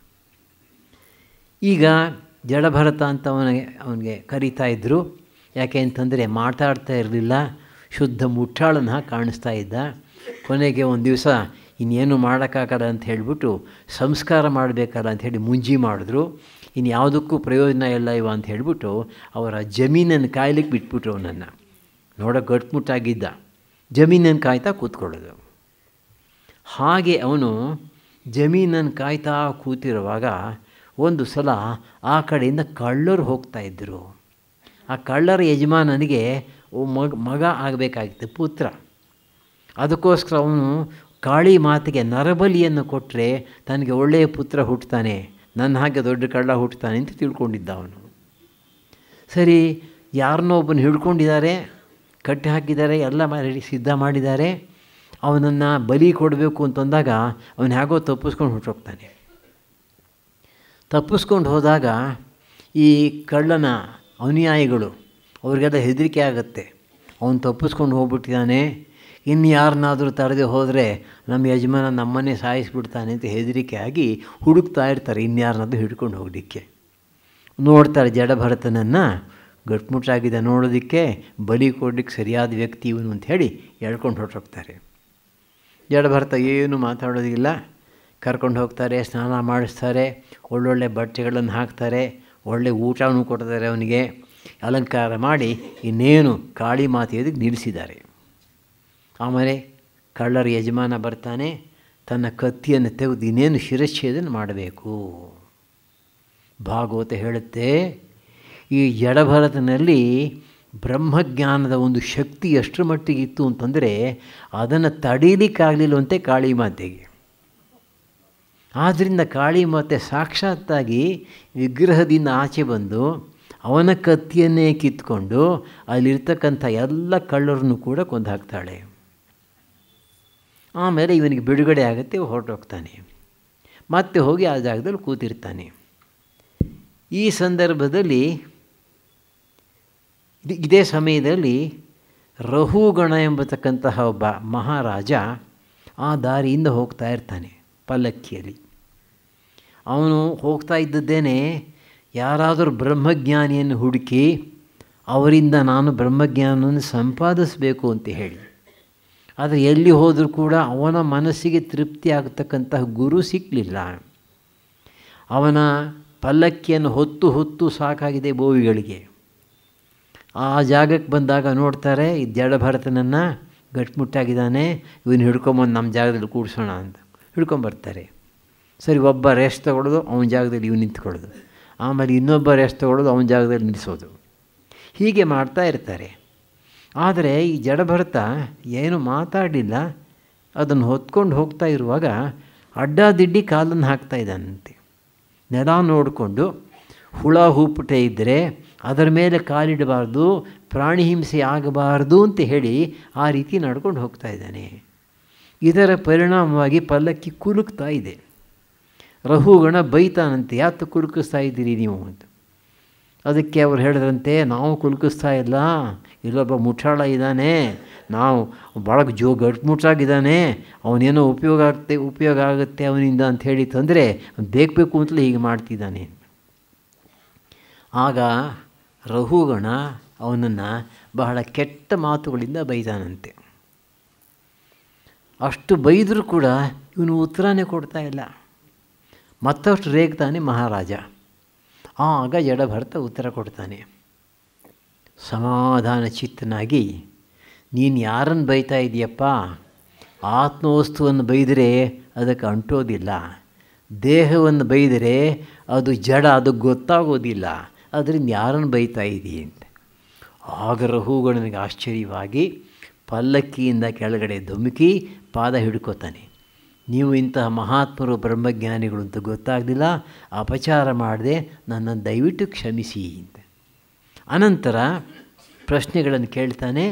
ಈಗ ಜಡಭರತ ಅಂತ ಅವನಿಗೆ ಕರೀತಾ ಇದ್ದರು. ಯಾಕೆ ಅಂತಂದರೆ ಮಾತಾಡ್ತಾ ಇರಲಿಲ್ಲ, ಶುದ್ಧ ಮುಟ್ಟಾಳನ್ನ ಕಾಣಿಸ್ತಾ ಇದ್ದ. ಕೊನೆಗೆ ಒಂದು ದಿವಸ ಇನ್ನೇನು ಮಾಡೋಕ್ಕಾಗಲ್ಲ ಅಂತ ಹೇಳಿಬಿಟ್ಟು ಸಂಸ್ಕಾರ ಮಾಡಬೇಕಲ್ಲ ಅಂಥೇಳಿ ಮುಂಜಿ ಮಾಡಿದ್ರು. ಇನ್ನು ಯಾವುದಕ್ಕೂ ಪ್ರಯೋಜನ ಇಲ್ಲ ಇವ ಅಂತ ಹೇಳಿಬಿಟ್ಟು ಅವರ ಜಮೀನನ್ನು ಕಾಯ್ಲಿಕ್ಕೆ ಬಿಟ್ಬಿಟ್ರು. ಅವನನ್ನು ನೋಡೋಕೆ ಗಟ್ಮುಟ್ಟಾಗಿದ್ದ, ಜಮೀನನ್ನು ಕಾಯ್ತಾ ಕೂತ್ಕೊಳ್ಳೋದು. ಹಾಗೆ ಅವನು ಜಮೀನನ್ನು ಕಾಯ್ತಾ ಕೂತಿರುವಾಗ ಒಂದು ಸಲ ಆ ಕಡೆಯಿಂದ ಕಳ್ಳರು ಹೋಗ್ತಾಯಿದ್ದರು. ಆ ಕಳ್ಳರ ಯಜಮಾನನಿಗೆ ಮಗ ಆಗಬೇಕಾಗಿತ್ತು, ಪುತ್ರ. ಅದಕ್ಕೋಸ್ಕರ ಅವನು ಕಾಳಿ ಮಾತಿಗೆ ನರಬಲಿಯನ್ನು ಕೊಟ್ಟರೆ ತನಗೆ ಒಳ್ಳೆಯ ಪುತ್ರ ಹುಟ್ಟುತ್ತಾನೆ, ನನ್ನ ಹಾಗೆ ದೊಡ್ಡ ಕಳ್ಳ ಹುಟ್ಟುತ್ತಾನೆ ಅಂತ ತಿಳ್ಕೊಂಡಿದ್ದ ಅವನು. ಸರಿ, ಯಾರನ್ನೋ ಒಬ್ಬನು ಹಿಡ್ಕೊಂಡಿದ್ದಾರೆ, ಕಟ್ಟಿ ಹಾಕಿದ್ದಾರೆ, ಎಲ್ಲ ಸಿದ್ಧ ಮಾಡಿದ್ದಾರೆ. ಅವನನ್ನು ಬಲಿ ಕೊಡಬೇಕು ಅಂತಂದಾಗ ಅವನು ಹೇಗೋ ತಪ್ಪಿಸ್ಕೊಂಡು ಹೊರಟೋಗ್ತಾನೆ. ತಪ್ಪಿಸ್ಕೊಂಡು ಹೋದಾಗ ಈ ಕಳ್ಳನ ಅನುಯಾಯಿಗಳು ಅವ್ರಿಗೆಲ್ಲ ಹೆದರಿಕೆ ಆಗುತ್ತೆ. ಅವನು ತಪ್ಪಿಸ್ಕೊಂಡು ಹೋಗ್ಬಿಟ್ಟಿದ್ದಾನೆ, ಇನ್ನು ಯಾರನ್ನಾದರೂ ತರದೆ ಹೋದರೆ ನಮ್ಮ ಯಜಮಾನ ನಮ್ಮನ್ನೇ ಸಾಯಿಸಿಬಿಡ್ತಾನೆ ಅಂತ ಹೆದರಿಕೆ ಆಗಿ ಹುಡುಕ್ತಾ ಇರ್ತಾರೆ ಇನ್ಯಾರನ್ನಾದರೂ ಹಿಡ್ಕೊಂಡು ಹೋಗಲಿಕ್ಕೆ. ನೋಡ್ತಾರೆ ಜಡಭರತನನ್ನು, ಗಟ್ಮುಟ್ಟಾಗಿದೆ ನೋಡೋದಕ್ಕೆ, ಬಲಿ ಕೊಡಲಿಕ್ಕೆ ಸರಿಯಾದ ವ್ಯಕ್ತಿ ಇವನು ಅಂಥೇಳಿ ಎಳ್ಕೊಂಡು ಹೊರಟೋಗ್ತಾರೆ. ಜಡಭರತ ಏನು ಮಾತಾಡೋದಿಲ್ಲ, ಕರ್ಕೊಂಡು ಹೋಗ್ತಾರೆ, ಸ್ನಾನ ಮಾಡಿಸ್ತಾರೆ, ಒಳ್ಳೊಳ್ಳೆ ಬಟ್ಟೆಗಳನ್ನು ಹಾಕ್ತಾರೆ, ಒಳ್ಳೆ ಊಟನೂ ಕೊಡ್ತಾರೆ, ಅವನಿಗೆ ಅಲಂಕಾರ ಮಾಡಿ ಇನ್ನೇನು ಕಾಳಿ ಮಾತೆಯದಕ್ಕೆ ನಿಲ್ಲಿಸಿದ್ದಾರೆ. ಆಮೇಲೆ ಕಳ್ಳರ ಯಜಮಾನ ಬರ್ತಾನೆ, ತನ್ನ ಕತ್ತಿಯನ್ನು ತೆಗೆದು ಇನ್ನೇನು ಶಿರಚ್ಛೇದನ ಮಾಡಬೇಕು. ಭಾಗವತ ಹೇಳುತ್ತೆ, ಈ ಜಡಭರತನಲ್ಲಿ ಬ್ರಹ್ಮಜ್ಞಾನದ ಒಂದು ಶಕ್ತಿ ಎಷ್ಟರ ಮಟ್ಟಿಗಿತ್ತು ಅಂತಂದರೆ ಅದನ್ನು ತಡೀಲಿಕ್ಕಾಗಲಿಲ್ಲವಂತೆ ಕಾಳಿ ಮಾತೆಗೆ. ಆದ್ದರಿಂದ ಕಾಳಿ ಮಾತೆ ಸಾಕ್ಷಾತ್ತಾಗಿ ವಿಗ್ರಹದಿಂದ ಆಚೆ ಬಂದು ಅವನ ಕತ್ತಿಯನ್ನೇ ಕಿತ್ಕೊಂಡು ಅಲ್ಲಿರ್ತಕ್ಕಂಥ ಎಲ್ಲ ಕಳ್ಳರನ್ನು ಕೂಡ ಕೊಂದು ಹಾಕ್ತಾಳೆ. ಆಮೇಲೆ ಇವನಿಗೆ ಬಿಡುಗಡೆ ಆಗುತ್ತೆ, ಹೊರಟೋಗ್ತಾನೆ. ಮತ್ತೆ ಹೋಗಿ ಆ ಜಾಗದಲ್ಲಿ ಕೂತಿರ್ತಾನೆ. ಈ ಸಂದರ್ಭದಲ್ಲಿ ಇದೇ ಸಮಯದಲ್ಲಿ ರಹುಗಣ ಎಂಬತಕ್ಕಂತಹ ಒಬ್ಬ ಮಹಾರಾಜ ಆ ದಾರಿಯಿಂದ ಹೋಗ್ತಾ ಇರ್ತಾನೆ ಪಲ್ಲಕ್ಕಿಯಲ್ಲಿ. ಅವನು ಹೋಗ್ತಾ ಇದ್ದದ್ದೇನೆ ಯಾರಾದರೂ ಬ್ರಹ್ಮಜ್ಞಾನಿಯನ್ನು ಹುಡುಕಿ ಅವರಿಂದ ನಾನು ಬ್ರಹ್ಮಜ್ಞಾನವನ್ನು ಸಂಪಾದಿಸಬೇಕು ಅಂತ ಹೇಳಿ. ಆದರೆ ಎಲ್ಲಿ ಹೋದರೂ ಕೂಡ ಅವನ ಮನಸ್ಸಿಗೆ ತೃಪ್ತಿ ಆಗತಕ್ಕಂತಹ ಗುರು ಸಿಕ್ಕಲಿಲ್ಲ. ಅವನ ಪಲ್ಲಕ್ಕಿಯನ್ನು ಹೊತ್ತು ಹೊತ್ತು ಸಾಕಾಗಿದೆ ಬೋವಿಗಳಿಗೆ. ಆ ಜಾಗಕ್ಕೆ ಬಂದಾಗ ನೋಡ್ತಾರೆ ಈ ಜಡಭರತನನ್ನು ಗಟ್ಟಿಮುಟ್ಟಾಗಿದ್ದಾನೆ, ಇವನು ಹಿಡ್ಕೊಂಬಂದು ನಮ್ಮ ಜಾಗದಲ್ಲಿ ಕೂಡಿಸೋಣ ಅಂತ ಹಿಡ್ಕೊಂಬರ್ತಾರೆ. ಸರಿ, ಒಬ್ಬ ರೆಸ್ಟ್ ತೊಗೊಳ್ಳೋದು, ಅವನ ಜಾಗದಲ್ಲಿ ಇವ್ನು ನಿಂತ್ಕೊಳ್ಳೋದು, ಆಮೇಲೆ ಇನ್ನೊಬ್ಬ ರೆಸ್ಟ್ ತೊಗೊಳ್ಳೋದು, ಅವನ ಜಾಗದಲ್ಲಿ ನಿಲ್ಲಿಸೋದು, ಹೀಗೆ ಮಾಡ್ತಾ ಇರ್ತಾರೆ. ಆದರೆ ಈ ಜಡಭರತ ಏನು ಮಾತಾಡಲಿಲ್ಲ. ಅದನ್ನು ಹೊತ್ಕೊಂಡು ಹೋಗ್ತಾ ಇರುವಾಗ ಅಡ್ಡಾದಿಡ್ಡಿ ಕಾಲನ್ನು ಹಾಕ್ತಾ ಇದ್ದಾನಂತೆ. ನೆಲ ನೋಡಿಕೊಂಡು ಹುಳ ಹೂಪುಟೆ ಇದ್ದರೆ ಅದರ ಮೇಲೆ ಕಾಲಿಡಬಾರ್ದು, ಪ್ರಾಣಿ ಹಿಂಸೆ ಆಗಬಾರ್ದು ಅಂತ ಹೇಳಿ ಆ ರೀತಿ ನಡ್ಕೊಂಡು ಹೋಗ್ತಾ ಇದ್ದಾನೆ. ಇದರ ಪರಿಣಾಮವಾಗಿ ಪಲ್ಲಕ್ಕಿ ಕುಲುಕ್ತಾ ಇದೆ. ರಹುಗಣ ಬೈತಾನಂತೆ, ಯಾಕೆ ಕುಲುಕಿಸ್ತಾ ಇದ್ದೀರಿ ನೀವು ಅಂತ. ಅದಕ್ಕೆ ಅವ್ರು ಹೇಳಿದ್ರಂತೆ, ನಾವು ಕುಲುಕಿಸ್ತಾ ಇಲ್ಲ, ಇಲ್ಲೊಬ್ಬ ಮುಠಾಳ ಇದ್ದಾನೆ, ನಾವು ಭಾಳ ಗಟ್ಮುಟ್ಟಾಗಿದ್ದಾನೆ, ಅವನೇನೋ ಉಪಯೋಗ ಆಗುತ್ತೆ ಅವನಿಂದ ಅಂಥೇಳಿ ತಂದರೆ ಬೇಕು ಅಂತಲೇ ಹೀಗೆ ಮಾಡ್ತಿದ್ದಾನೆ. ಆಗ ರಹುಗಣ ಅವನನ್ನು ಬಹಳ ಕೆಟ್ಟ ಮಾತುಗಳಿಂದ ಬೈದಾನಂತೆ. ಅಷ್ಟು ಬೈದರೂ ಕೂಡ ಇವನು ಉತ್ತರನೇ ಕೊಡ್ತಾ ಇಲ್ಲ. ಮತ್ತಷ್ಟು ರೇಗ್ತಾನೆ ಮಹಾರಾಜ. ಆಗ ಜಡಭರತ ಉತ್ತರ ಕೊಡ್ತಾನೆ, ಸಮಾಧಾನ ಚಿತ್ತನಾಗಿ, ನೀನು ಯಾರನ್ನು ಬೈತಾ ಇದೆಯಪ್ಪ? ಆತ್ಮವಸ್ತುವನ್ನು ಬೈದರೆ ಅದಕ್ಕೆ ಅಂಟೋದಿಲ್ಲ, ದೇಹವನ್ನು ಬೈದರೆ ಅದು ಜಡ, ಅದು ಗೊತ್ತಾಗೋದಿಲ್ಲ, ಅದರಿಂದ ಯಾರನ್ನು ಬೈತಾ ಇದೀಯ ಅಂತ. ಆಗ ರಹುಗಣನಿಗೆ ಆಶ್ಚರ್ಯವಾಗಿ ಪಲ್ಲಕ್ಕಿಯಿಂದ ಕೆಳಗಡೆ ಧುಮುಕಿ ಪಾದ ಹಿಡ್ಕೋತಾನೆ. ನೀವು ಇಂತಹ ಮಹಾತ್ಮರು ಬ್ರಹ್ಮಜ್ಞಾನಿಗಳು ಅಂತ ಗೊತ್ತಾಗಲಿಲ್ಲ, ಅಪಚಾರ ಮಾಡದೆ ನನ್ನನ್ನು ದಯವಿಟ್ಟು ಕ್ಷಮಿಸಿ ಅಂತ. ಅನಂತರ ಪ್ರಶ್ನೆಗಳನ್ನು ಕೇಳ್ತಾನೆ.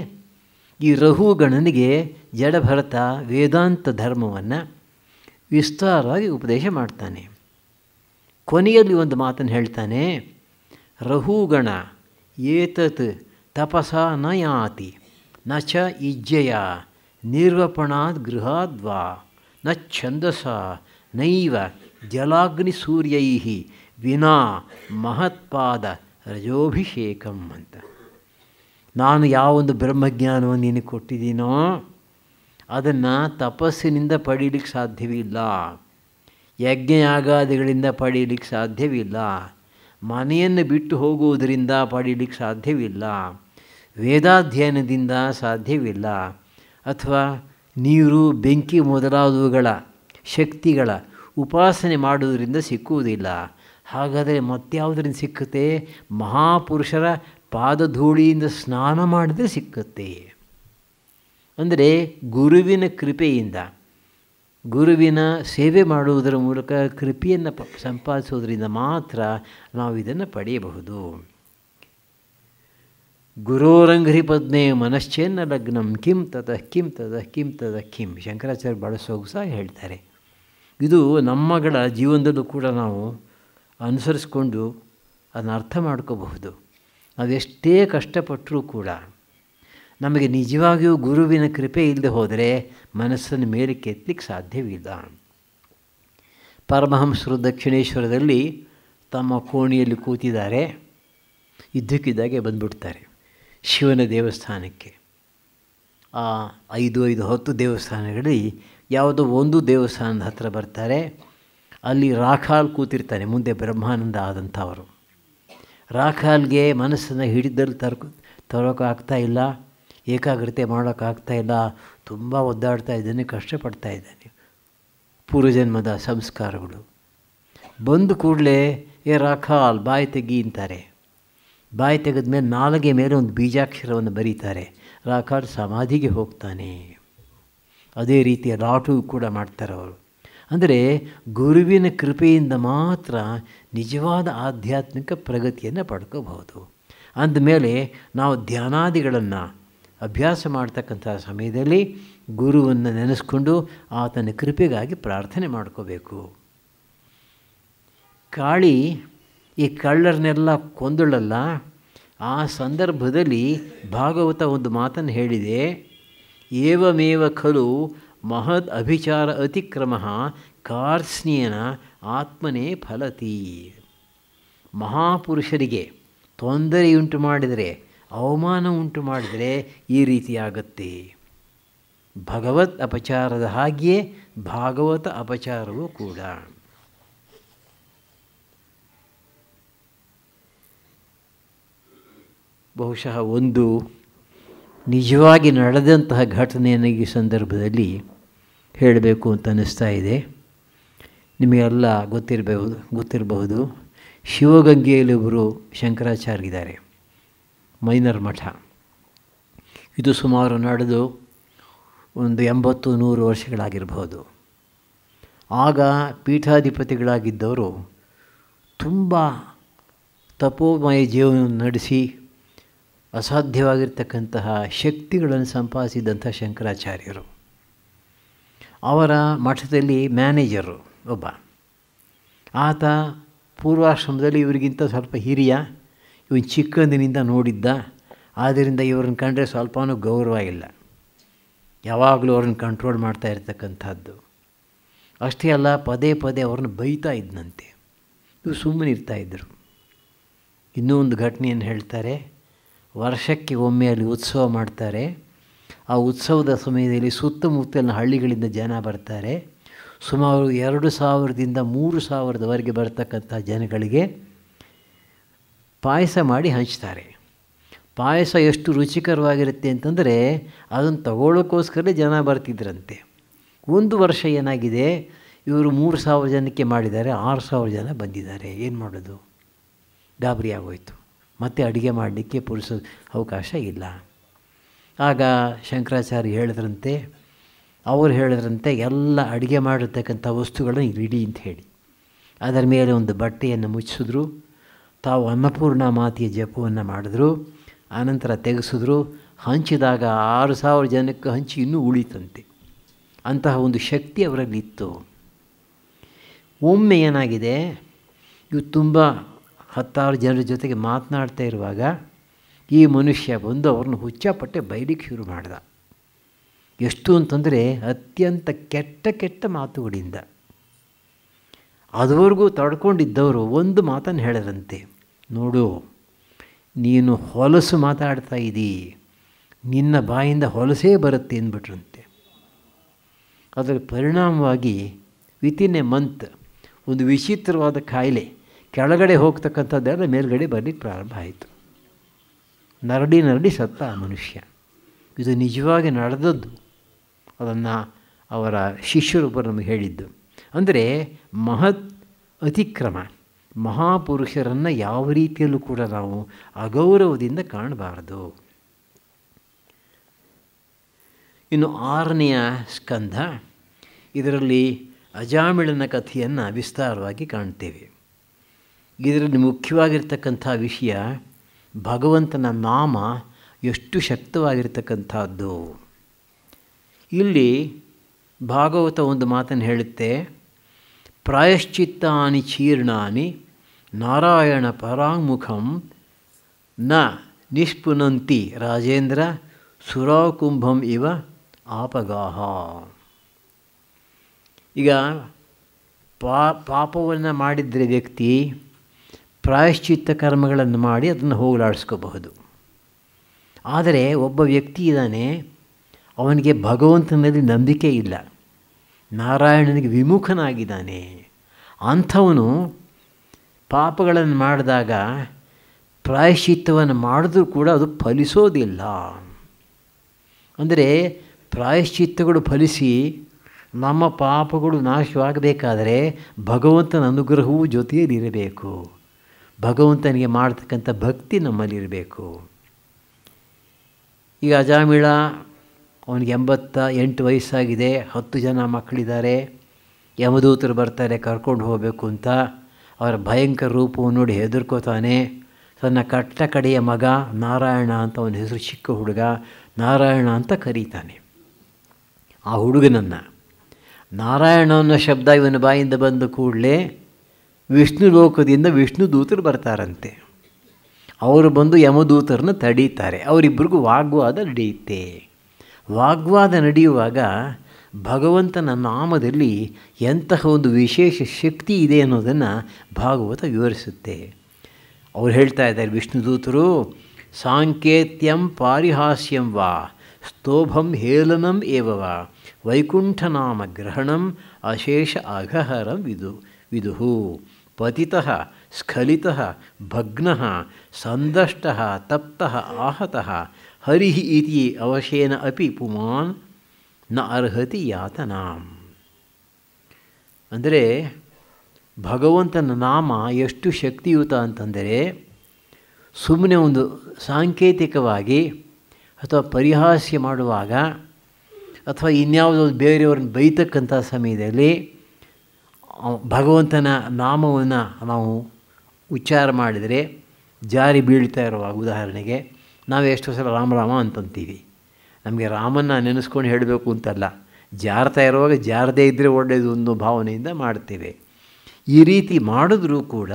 ಈ ರಹುಗಣನಿಗೆ ಜಡಭರತ ವೇದಾಂತ ಧರ್ಮವನ್ನು ವಿಸ್ತಾರವಾಗಿ ಉಪದೇಶ ಮಾಡ್ತಾನೆ. ಕೊನೆಯಲ್ಲಿ ಒಂದು ಮಾತನ್ನು ಹೇಳ್ತಾನೆ, ರಹುಗಣ ಏತತ್ ತಪಸ ನ ಯಾತಿ ನ ಚ ಇಜ್ಜಯ ನಿರ್ವಪಣಾದ್ ಗೃಹಾದ್ವಾ ನ ಛಂದಸ ನೈವ ಜಲಾಗ್ನಿ ಸೂರ್ಯೈ ವಿನಾ ಮಹತ್ಪಾದ ರಜೋಭಿಷೇಕಂ ಅಂತ. ನಾನು ಯಾವೊಂದು ಬ್ರಹ್ಮಜ್ಞಾನವನ್ನು ನಿನಗೆ ಕೊಟ್ಟಿದ್ದೀನೋ ಅದನ್ನು ತಪಸ್ಸಿನಿಂದ ಪಡೀಲಿಕ್ಕೆ ಸಾಧ್ಯವಿಲ್ಲ, ಯಜ್ಞಯಾಗಾದಿಗಳಿಂದ ಪಡೀಲಿಕ್ಕೆ ಸಾಧ್ಯವಿಲ್ಲ, ಮನೆಯನ್ನು ಬಿಟ್ಟು ಹೋಗುವುದರಿಂದ ಪಡೀಲಿಕ್ಕೆ ಸಾಧ್ಯವಿಲ್ಲ, ವೇದಾಧ್ಯಯನದಿಂದ ಸಾಧ್ಯವಿಲ್ಲ, ಅಥವಾ ನೀರು ಬೆಂಕಿ ಮೊದಲಾದವುಗಳ ಶಕ್ತಿಗಳ ಉಪಾಸನೆ ಮಾಡುವುದರಿಂದ ಸಿಕ್ಕುವುದಿಲ್ಲ. ಹಾಗಾದರೆ ಮತ್ಯಾವುದರಿಂದ ಸಿಕ್ಕುತ್ತೆ? ಮಹಾಪುರುಷರ ಪಾದಧೂಳಿಯಿಂದ ಸ್ನಾನ ಮಾಡಿದರೆ ಸಿಕ್ಕುತ್ತೆ. ಅಂದರೆ ಗುರುವಿನ ಕೃಪೆಯಿಂದ, ಗುರುವಿನ ಸೇವೆ ಮಾಡುವುದರ ಮೂಲಕ ಕೃಪೆಯನ್ನು ಸಂಪಾದಿಸುವುದರಿಂದ ಮಾತ್ರ ನಾವು ಇದನ್ನು ಪಡೆಯಬಹುದು. ಗುರೋರಂಘ್ರಿ ಪದ್ಮೆ ಮನಶ್ಚೇನ್ನ ಲಗ್ನಂ ಕಿಂ ತತಃ ಕಿಂ ತತಃ ಕಿಂ ತತಃ ಕಿಂ. ಶಂಕರಾಚಾರ್ಯ ಭಾಳ ಸೊಗಸಾಗಿ ಹೇಳ್ತಾರೆ. ಇದು ನಮ್ಮಗಳ ಜೀವನದಲ್ಲೂ ಕೂಡ ನಾವು ಅನುಸರಿಸ್ಕೊಂಡು ಅದನ್ನು ಅರ್ಥ ಮಾಡ್ಕೋಬಹುದು. ನಾವೆಷ್ಟೇ ಕಷ್ಟಪಟ್ಟರೂ ಕೂಡ ನಮಗೆ ನಿಜವಾಗಿಯೂ ಗುರುವಿನ ಕೃಪೆ ಇಲ್ಲದೆ ಹೋದರೆ ಮನಸ್ಸನ್ನು ಮೇಲಕ್ಕೆ ಎತ್ತಲಿಕ್ಕೆ ಸಾಧ್ಯವಿಲ್ಲ. ಪರಮಹಂಸರು ದಕ್ಷಿಣೇಶ್ವರದಲ್ಲಿ ತಮ್ಮ ಕೋಣೆಯಲ್ಲಿ ಕೂತಿದ್ದಾರೆ. ಇದ್ದಕ್ಕಿದ್ದಾಗೆ ಬಂದುಬಿಡ್ತಾರೆ ಶಿವನ ದೇವಸ್ಥಾನಕ್ಕೆ. ಆ 5-10 ದೇವಸ್ಥಾನಗಳಲ್ಲಿ ಯಾವುದೋ ಒಂದು ದೇವಸ್ಥಾನದ ಹತ್ರ ಬರ್ತಾರೆ. ಅಲ್ಲಿ ರಾಖಾಲ್ ಕೂತಿರ್ತಾನೆ, ಮುಂದೆ ಬ್ರಹ್ಮಾನಂದ ಆದಂಥವರು. ರಾಖಾಲ್ಗೆ ಮನಸ್ಸನ್ನು ಹಿಡಿದಲ್ಲಿ ತರೋಕ್ಕಾಗ್ತಾ ಇಲ್ಲ, ಏಕಾಗ್ರತೆ ಮಾಡೋಕ್ಕಾಗ್ತಾಯಿಲ್ಲ, ತುಂಬ ಒದ್ದಾಡ್ತಾ ಇದ್ದಾನೆ, ಕಷ್ಟಪಡ್ತಾ ಇದ್ದಾನೆ. ಪೂರ್ವಜನ್ಮದ ಸಂಸ್ಕಾರಗಳು ಬಂದು ಕೂಡಲೇ ರಾಖಾಲ್ ಬಾಯಿ ತೆಗಿ ಅಂತಾರೆ. ಬಾಯಿ ತೆಗೆದ ಮೇಲೆ ನಾಲಿಗೆ ಮೇಲೆ ಒಂದು ಬೀಜಾಕ್ಷರವನ್ನು ಬರೀತಾರೆ. ರಾಖಾಲ್ ಸಮಾಧಿಗೆ ಹೋಗ್ತಾನೆ. ಅದೇ ರೀತಿಯ ಲಾಟು ಕೂಡ ಮಾಡ್ತಾರೆ ಅವರು. ಅಂದರೆ ಗುರುವಿನ ಕೃಪೆಯಿಂದ ಮಾತ್ರ ನಿಜವಾದ ಆಧ್ಯಾತ್ಮಿಕ ಪ್ರಗತಿಯನ್ನು ಪಡ್ಕೋಬಹುದು. ಅಂದಮೇಲೆ ನಾವು ಧ್ಯಾನಾದಿಗಳನ್ನು ಅಭ್ಯಾಸ ಮಾಡ್ತಕ್ಕಂಥ ಸಮಯದಲ್ಲಿ ಗುರುವನ್ನು ನೆನೆಸ್ಕೊಂಡು ಆತನ ಕೃಪೆಗಾಗಿ ಪ್ರಾರ್ಥನೆ ಮಾಡ್ಕೋಬೇಕು. ಕಾಳಿ ಈ ಕಳ್ಳರನ್ನೆಲ್ಲ ಕೊಂದಳಲ್ಲ, ಆ ಸಂದರ್ಭದಲ್ಲಿ ಭಾಗವತ ಒಂದು ಮಾತನ್ನು ಹೇಳಿದೆ, ಏವಮೇವ ಖಲು ಮಹದ್ ಅಭಿಚಾರ ಅತಿಕ್ರಮ ಕಾರ್ಸ್ನೇನ ಆತ್ಮನೇ ಫಲತಿ. ಮಹಾಪುರುಷರಿಗೆ ತೊಂದರೆಯುಂಟು ಮಾಡಿದರೆ, ಅವಮಾನ ಉಂಟು ಮಾಡಿದರೆ ಈ ರೀತಿಯಾಗತ್ತೆ. ಭಗವತ್ ಅಪಚಾರದ ಹಾಗೆಯೇ ಭಾಗವತ ಅಪಚಾರವೂ ಕೂಡ. ಬಹುಶಃ ಒಂದು ನಿಜವಾಗಿ ನಡೆದಂತಹ ಘಟನೆಯನ್ನು ಈ ಸಂದರ್ಭದಲ್ಲಿ ಹೇಳಬೇಕು ಅಂತ ಅನ್ನಿಸ್ತಾ ಇದೆ. ನಿಮಗೆಲ್ಲ ಗೊತ್ತಿರಬಹುದು ಶಿವಗಂಗೆಯಲ್ಲಿ ಒಬ್ಬರು ಶಂಕರಾಚಾರ್ಯರಿದ್ದಾರೆ, ಮೈನರ್ ಮಠ. ಇದು ಸುಮಾರು ನಡೆದು ಒಂದು 80-100 ವರ್ಷಗಳಾಗಿರ್ಬೋದು. ಆಗ ಪೀಠಾಧಿಪತಿಗಳಾಗಿದ್ದವರು ತುಂಬ ತಪೋಮಯ ಜೀವನವನ್ನು ನಡೆಸಿ ಅಸಾಧ್ಯವಾಗಿರ್ತಕ್ಕಂತಹ ಶಕ್ತಿಗಳನ್ನು ಸಂಪಾದಿಸಿದಂಥ ಶಂಕರಾಚಾರ್ಯರು. ಅವರ ಮಠದಲ್ಲಿ ಮ್ಯಾನೇಜರು ಒಬ್ಬ, ಆತ ಪೂರ್ವಾಶ್ರಮದಲ್ಲಿ ಇವರಿಗಿಂತ ಸ್ವಲ್ಪ ಹಿರಿಯ, ಇವನು ಚಿಕ್ಕಂದಿನಿಂದ ನೋಡಿದ್ದ. ಆದ್ದರಿಂದ ಇವ್ರನ್ನ ಕಂಡ್ರೆ ಸ್ವಲ್ಪನೂ ಗೌರವ ಇಲ್ಲ, ಯಾವಾಗಲೂ ಅವ್ರನ್ನ ಕಂಟ್ರೋಲ್ ಮಾಡ್ತಾ ಇರ್ತಕ್ಕಂಥದ್ದು. ಅಷ್ಟೇ ಅಲ್ಲ, ಪದೇ ಪದೇ ಅವ್ರನ್ನ ಬೈತಾ ಇದ್ದಂತೆ. ಇವರು ಸುಮ್ಮನೆ ಇರ್ತಾಯಿದ್ರು. ಇನ್ನೂ ಒಂದು ಘಟನೆಯನ್ನು ಹೇಳ್ತಾರೆ. ವರ್ಷಕ್ಕೆ ಒಮ್ಮೆ ಅಲ್ಲಿ ಉತ್ಸವ ಮಾಡ್ತಾರೆ. ಆ ಉತ್ಸವದ ಸಮಯದಲ್ಲಿ ಸುತ್ತಮುತ್ತಲಿನ ಹಳ್ಳಿಗಳಿಂದ ಜನ ಬರ್ತಾರೆ. ಸುಮಾರು 2,000ದಿಂದ 3,000ದವರೆಗೆ ಬರ್ತಕ್ಕಂಥ ಜನಗಳಿಗೆ ಪಾಯಸ ಮಾಡಿ ಹಂಚ್ತಾರೆ. ಪಾಯಸ ಎಷ್ಟು ರುಚಿಕರವಾಗಿರುತ್ತೆ ಅಂತಂದರೆ ಅದನ್ನು ತಗೊಳ್ಳೋಕ್ಕೋಸ್ಕರ ಜನ ಬರ್ತಿದ್ರಂತೆ. ಒಂದು ವರ್ಷ ಏನಾಗಿದೆ, ಇವರು 3,000 ಜನಕ್ಕೆ ಮಾಡಿದ್ದಾರೆ, 6,000 ಜನ ಬಂದಿದ್ದಾರೆ. ಏನು ಮಾಡೋದು? ಗಾಬರಿ ಆಗೋಯ್ತು. ಮತ್ತೆ ಅಡುಗೆ ಮಾಡಲಿಕ್ಕೆ ಅವಕಾಶ ಇಲ್ಲ. ಆಗ ಶಂಕರಾಚಾರ್ಯ ಹೇಳಿದ್ರಂತೆ, ಅವರು ಹೇಳಿದ್ರಂತೆ, ಎಲ್ಲ ಅಡುಗೆ ಮಾಡಿರ್ತಕ್ಕಂಥ ವಸ್ತುಗಳನ್ನು ಇಡಿ ಅಂತ ಹೇಳಿ ಅದರ ಮೇಲೆ ಒಂದು ಬಟ್ಟೆಯನ್ನು ಮುಚ್ಚಿಸಿದ್ರು. ತಾವು ಅನ್ನಪೂರ್ಣ ಮಾತೆಯ ಜಪವನ್ನು ಮಾಡಿದ್ರು. ಆನಂತರ ತೆಗೆಸಿದ್ರು. ಹಂಚಿದಾಗ 6,000 ಜನಕ್ಕೆ ಹಂಚಿ ಇನ್ನೂ ಉಳಿತಂತೆ. ಅಂತಹ ಒಂದು ಶಕ್ತಿ ಅವರಲ್ಲಿತ್ತು. ಒಮ್ಮೆ ಏನಾಗಿದೆ, ಇವು ತುಂಬ 10,000 ಜನರ ಜೊತೆಗೆ ಮಾತನಾಡ್ತಾ ಇರುವಾಗ ಈ ಮನುಷ್ಯ ಬಂದು ಅವ್ರನ್ನ ಹುಚ್ಚಾಪಟ್ಟೆ ಬೈಲಿಕ್ಕೆ ಶುರು ಮಾಡ್ದ. ಎಷ್ಟು ಅಂತಂದರೆ ಅತ್ಯಂತ ಕೆಟ್ಟ ಮಾತುಗಳಿಂದ. ಅದುವರೆಗೂ ತಡ್ಕೊಂಡಿದ್ದವರು ಒಂದು ಮಾತನ್ನು ಹೇಳಿದ್ರಂತೆ, ನೋಡು, ನೀನು ಹೊಲಸು ಮಾತಾಡ್ತಾ ಇದ್ದೀ, ನಿನ್ನ ಬಾಯಿಂದ ಹೊಲಸೇ ಬರುತ್ತೆ ಅಂದ್ಬಿಟ್ರಂತೆ. ಅದರ ಪರಿಣಾಮವಾಗಿ ವಿತಿನ್ ಎ ಮಂತ್ ಒಂದು ವಿಚಿತ್ರವಾದ ಕಾಯಿಲೆ, ಕೆಳಗಡೆ ಹೋಗ್ತಕ್ಕಂಥದ್ದೆಲ್ಲ ಮೇಲ್ಗಡೆ ಬರಲಿಕ್ಕೆ ಪ್ರಾರಂಭ ಆಯಿತು. ನರಡಿ ಸತ್ತ ಆ ಮನುಷ್ಯ. ಇದು ನಿಜವಾಗಿ ನಡೆದದ್ದು. ಅದನ್ನು ಅವರ ಶಿಷ್ಯರೊಬ್ಬರು ನಮಗೆ ಹೇಳಿದ್ದು. ಅಂದರೆ ಮಹತ್ ಅತಿಕ್ರಮ, ಮಹಾಪುರುಷರನ್ನು ಯಾವ ರೀತಿಯಲ್ಲೂ ಕೂಡ ನಾವು ಅಗೌರವದಿಂದ ಕಾಣಬಾರದು. ಇನ್ನು 6ನೆಯ ಸ್ಕಂಧ, ಇದರಲ್ಲಿ ಅಜಾಮಿಳನ ಕಥೆಯನ್ನು ವಿಸ್ತಾರವಾಗಿ ಕಾಣ್ತೇವೆ. ಇದರಲ್ಲಿ ಮುಖ್ಯವಾಗಿರ್ತಕ್ಕಂಥ ವಿಷಯ ಭಗವಂತನ ನಾಮ ಎಷ್ಟು ಶಕ್ತವಾಗಿರ್ತಕ್ಕಂಥದ್ದು. ಇಲ್ಲಿ ಭಾಗವತ ಒಂದು ಮಾತನ್ನು ಹೇಳುತ್ತೆ, ಪ್ರಾಯಶ್ಚಿತ್ತಾನಿ ಚೀರ್ಣಾನಿ ನಾರಾಯಣ ಪರಾಂಗುಖಂ ನ ನಿಷ್ಪುನಂತಿ ರಾಜೇಂದ್ರ ಸುರಾಕುಂಭಂ ಇವ ಆಪಗಾಹ. ಈಗ ಪಾಪವನ್ನು ಮಾಡಿದರೆ ವ್ಯಕ್ತಿ ಪ್ರಾಯಶ್ಚಿತ್ತ ಕರ್ಮಗಳನ್ನು ಮಾಡಿ ಅದನ್ನು ಹೋಗಲಾಡಿಸ್ಕೋಬಹುದು. ಆದರೆ ಒಬ್ಬ ವ್ಯಕ್ತಿ ಇದ್ದಾನೆ, ಅವನಿಗೆ ಭಗವಂತನಲ್ಲಿ ನಂಬಿಕೆ ಇಲ್ಲ, ನಾರಾಯಣನಿಗೆ ವಿಮುಖನಾಗಿದ್ದಾನೆ. ಅಂಥವನು ಪಾಪಗಳನ್ನು ಮಾಡಿದಾಗ ಪ್ರಾಯಶ್ಚಿತ್ತವನ್ನು ಮಾಡಿದ್ರೂ ಕೂಡ ಅದು ಫಲಿಸೋದಿಲ್ಲ. ಅಂದರೆ ಪ್ರಾಯಶ್ಚಿತ್ತಗಳು ಫಲಿಸಿ ನಮ್ಮ ಪಾಪಗಳು ನಾಶವಾಗಬೇಕಾದರೆ ಭಗವಂತನ ಅನುಗ್ರಹವೂ ಜೊತೆಯಲ್ಲಿರಬೇಕು. ಭಗವಂತನಿಗೆ ಮಾಡ್ತಕ್ಕಂಥ ಭಕ್ತಿ ನಮ್ಮಲ್ಲಿರಬೇಕು. ಈಗ ಅಜಾಮಿಳ, ಅವನಿಗೆ 88 ವಯಸ್ಸಾಗಿದೆ, 10 ಜನ ಮಕ್ಕಳಿದ್ದಾರೆ. ಯಮದೂತರು ಬರ್ತಾರೆ ಕರ್ಕೊಂಡು ಹೋಗಬೇಕು ಅಂತ. ಅವರ ಭಯಂಕರ ರೂಪವನ್ನು ನೋಡಿ ಹೆದರ್ಕೋತಾನೆ. ತನ್ನ ಕಡೆಯ ಮಗ ನಾರಾಯಣ ಅಂತ, ಅವನ ಹೆಸರು ಚಿಕ್ಕ ಹುಡುಗ, ನಾರಾಯಣ ಅಂತ ಕರೀತಾನೆ. ಆ ಹುಡುಗನನ್ನು ನಾರಾಯಣ ಅನ್ನೋ ಶಬ್ದ ಇವನ ಬಾಯಿಂದ ಬಂದ ಕೂಡಲೇ ವಿಷ್ಣು ಲೋಕದಿಂದ ವಿಷ್ಣು ದೂತರು ಬರ್ತಾರಂತೆ. ಅವರು ಬಂದು ಯಮದೂತರನ್ನು ತಡೀತಾರೆ. ಅವರಿಬ್ಬರಿಗೂ ವಾಗ್ವಾದ ನಡೆಯುತ್ತೆ. ವಾಗ್ವಾದ ನಡೆಯುವಾಗ ಭಗವಂತನ ನಾಮದಲ್ಲಿ ಎಂತಹ ಒಂದು ವಿಶೇಷ ಶಕ್ತಿ ಇದೆ ಅನ್ನೋದನ್ನು ಭಾಗವತ ವಿವರಿಸುತ್ತೆ. ಅವ್ರು ಹೇಳ್ತಾ ಇದ್ದಾರೆ, ವಿಷ್ಣು ದೂತರು, ಸಾಂಕೇತ್ಯಂ ಪಾರಿಹಾಸ್ಯಂ ವಾ ಸ್ತೋಭಂ ಹೇಳನಂ ಏವವ ವೈಕುಂಠನಾಮ ಗ್ರಹಣಂ ಅಶೇಷ ಅಘಹರಂ ವಿದುಹು ಪತಿತಃ ಸ್ಖಲಿತಃ ಭಗ್ನಃ ಸಂದಷ್ಟಃ ತಪ್ತಃ ಆಹತಃ ಹರಿ ಇತಿ ಅವಶೇನ ಅಪಿ ಪುಮಾನ್ ನ ಅರ್ಹತಿ ಯಾತನಾಂ. ಅಂದರೆ ಭಗವಂತನ ನಾಮ ಎಷ್ಟು ಶಕ್ತಿಯುತ ಅಂತಂದರೆ ಸುಮ್ಮನೆ ಒಂದು ಸಾಂಕೇತಿಕವಾಗಿ ಅಥವಾ ಪರಿಹಾಸ್ಯ ಮಾಡುವಾಗ ಅಥವಾ ಇನ್ಯಾವುದೋ ಬೇರೆಯವ್ರನ್ನ ಬೈತಕ್ಕಂಥ ಸಮಯದಲ್ಲಿ ಭಗವಂತನ ನಾಮವನ್ನು ನಾವು ಉಚ್ಚಾರ ಮಾಡಿದರೆ ಜಾರಿ ಬೀಳ್ತಾ ಇರುವಾಗ, ಉದಾಹರಣೆಗೆ ನಾವು ಎಷ್ಟೋ ಸಲ ರಾಮ ರಾಮ ಅಂತಂತೀವಿ. ನಮಗೆ ರಾಮನ್ನ ನೆನೆಸ್ಕೊಂಡು ಹೇಳಬೇಕು ಅಂತಲ್ಲ, ಜಾರ್ತಾ ಇರುವಾಗ ಜಾರದೇ ಇದ್ದರೆ ಒಳ್ಳೆಯದು ಅನ್ನೋ ಭಾವನೆಯಿಂದ ಮಾಡ್ತೇವೆ. ಈ ರೀತಿ ಮಾಡಿದ್ರೂ ಕೂಡ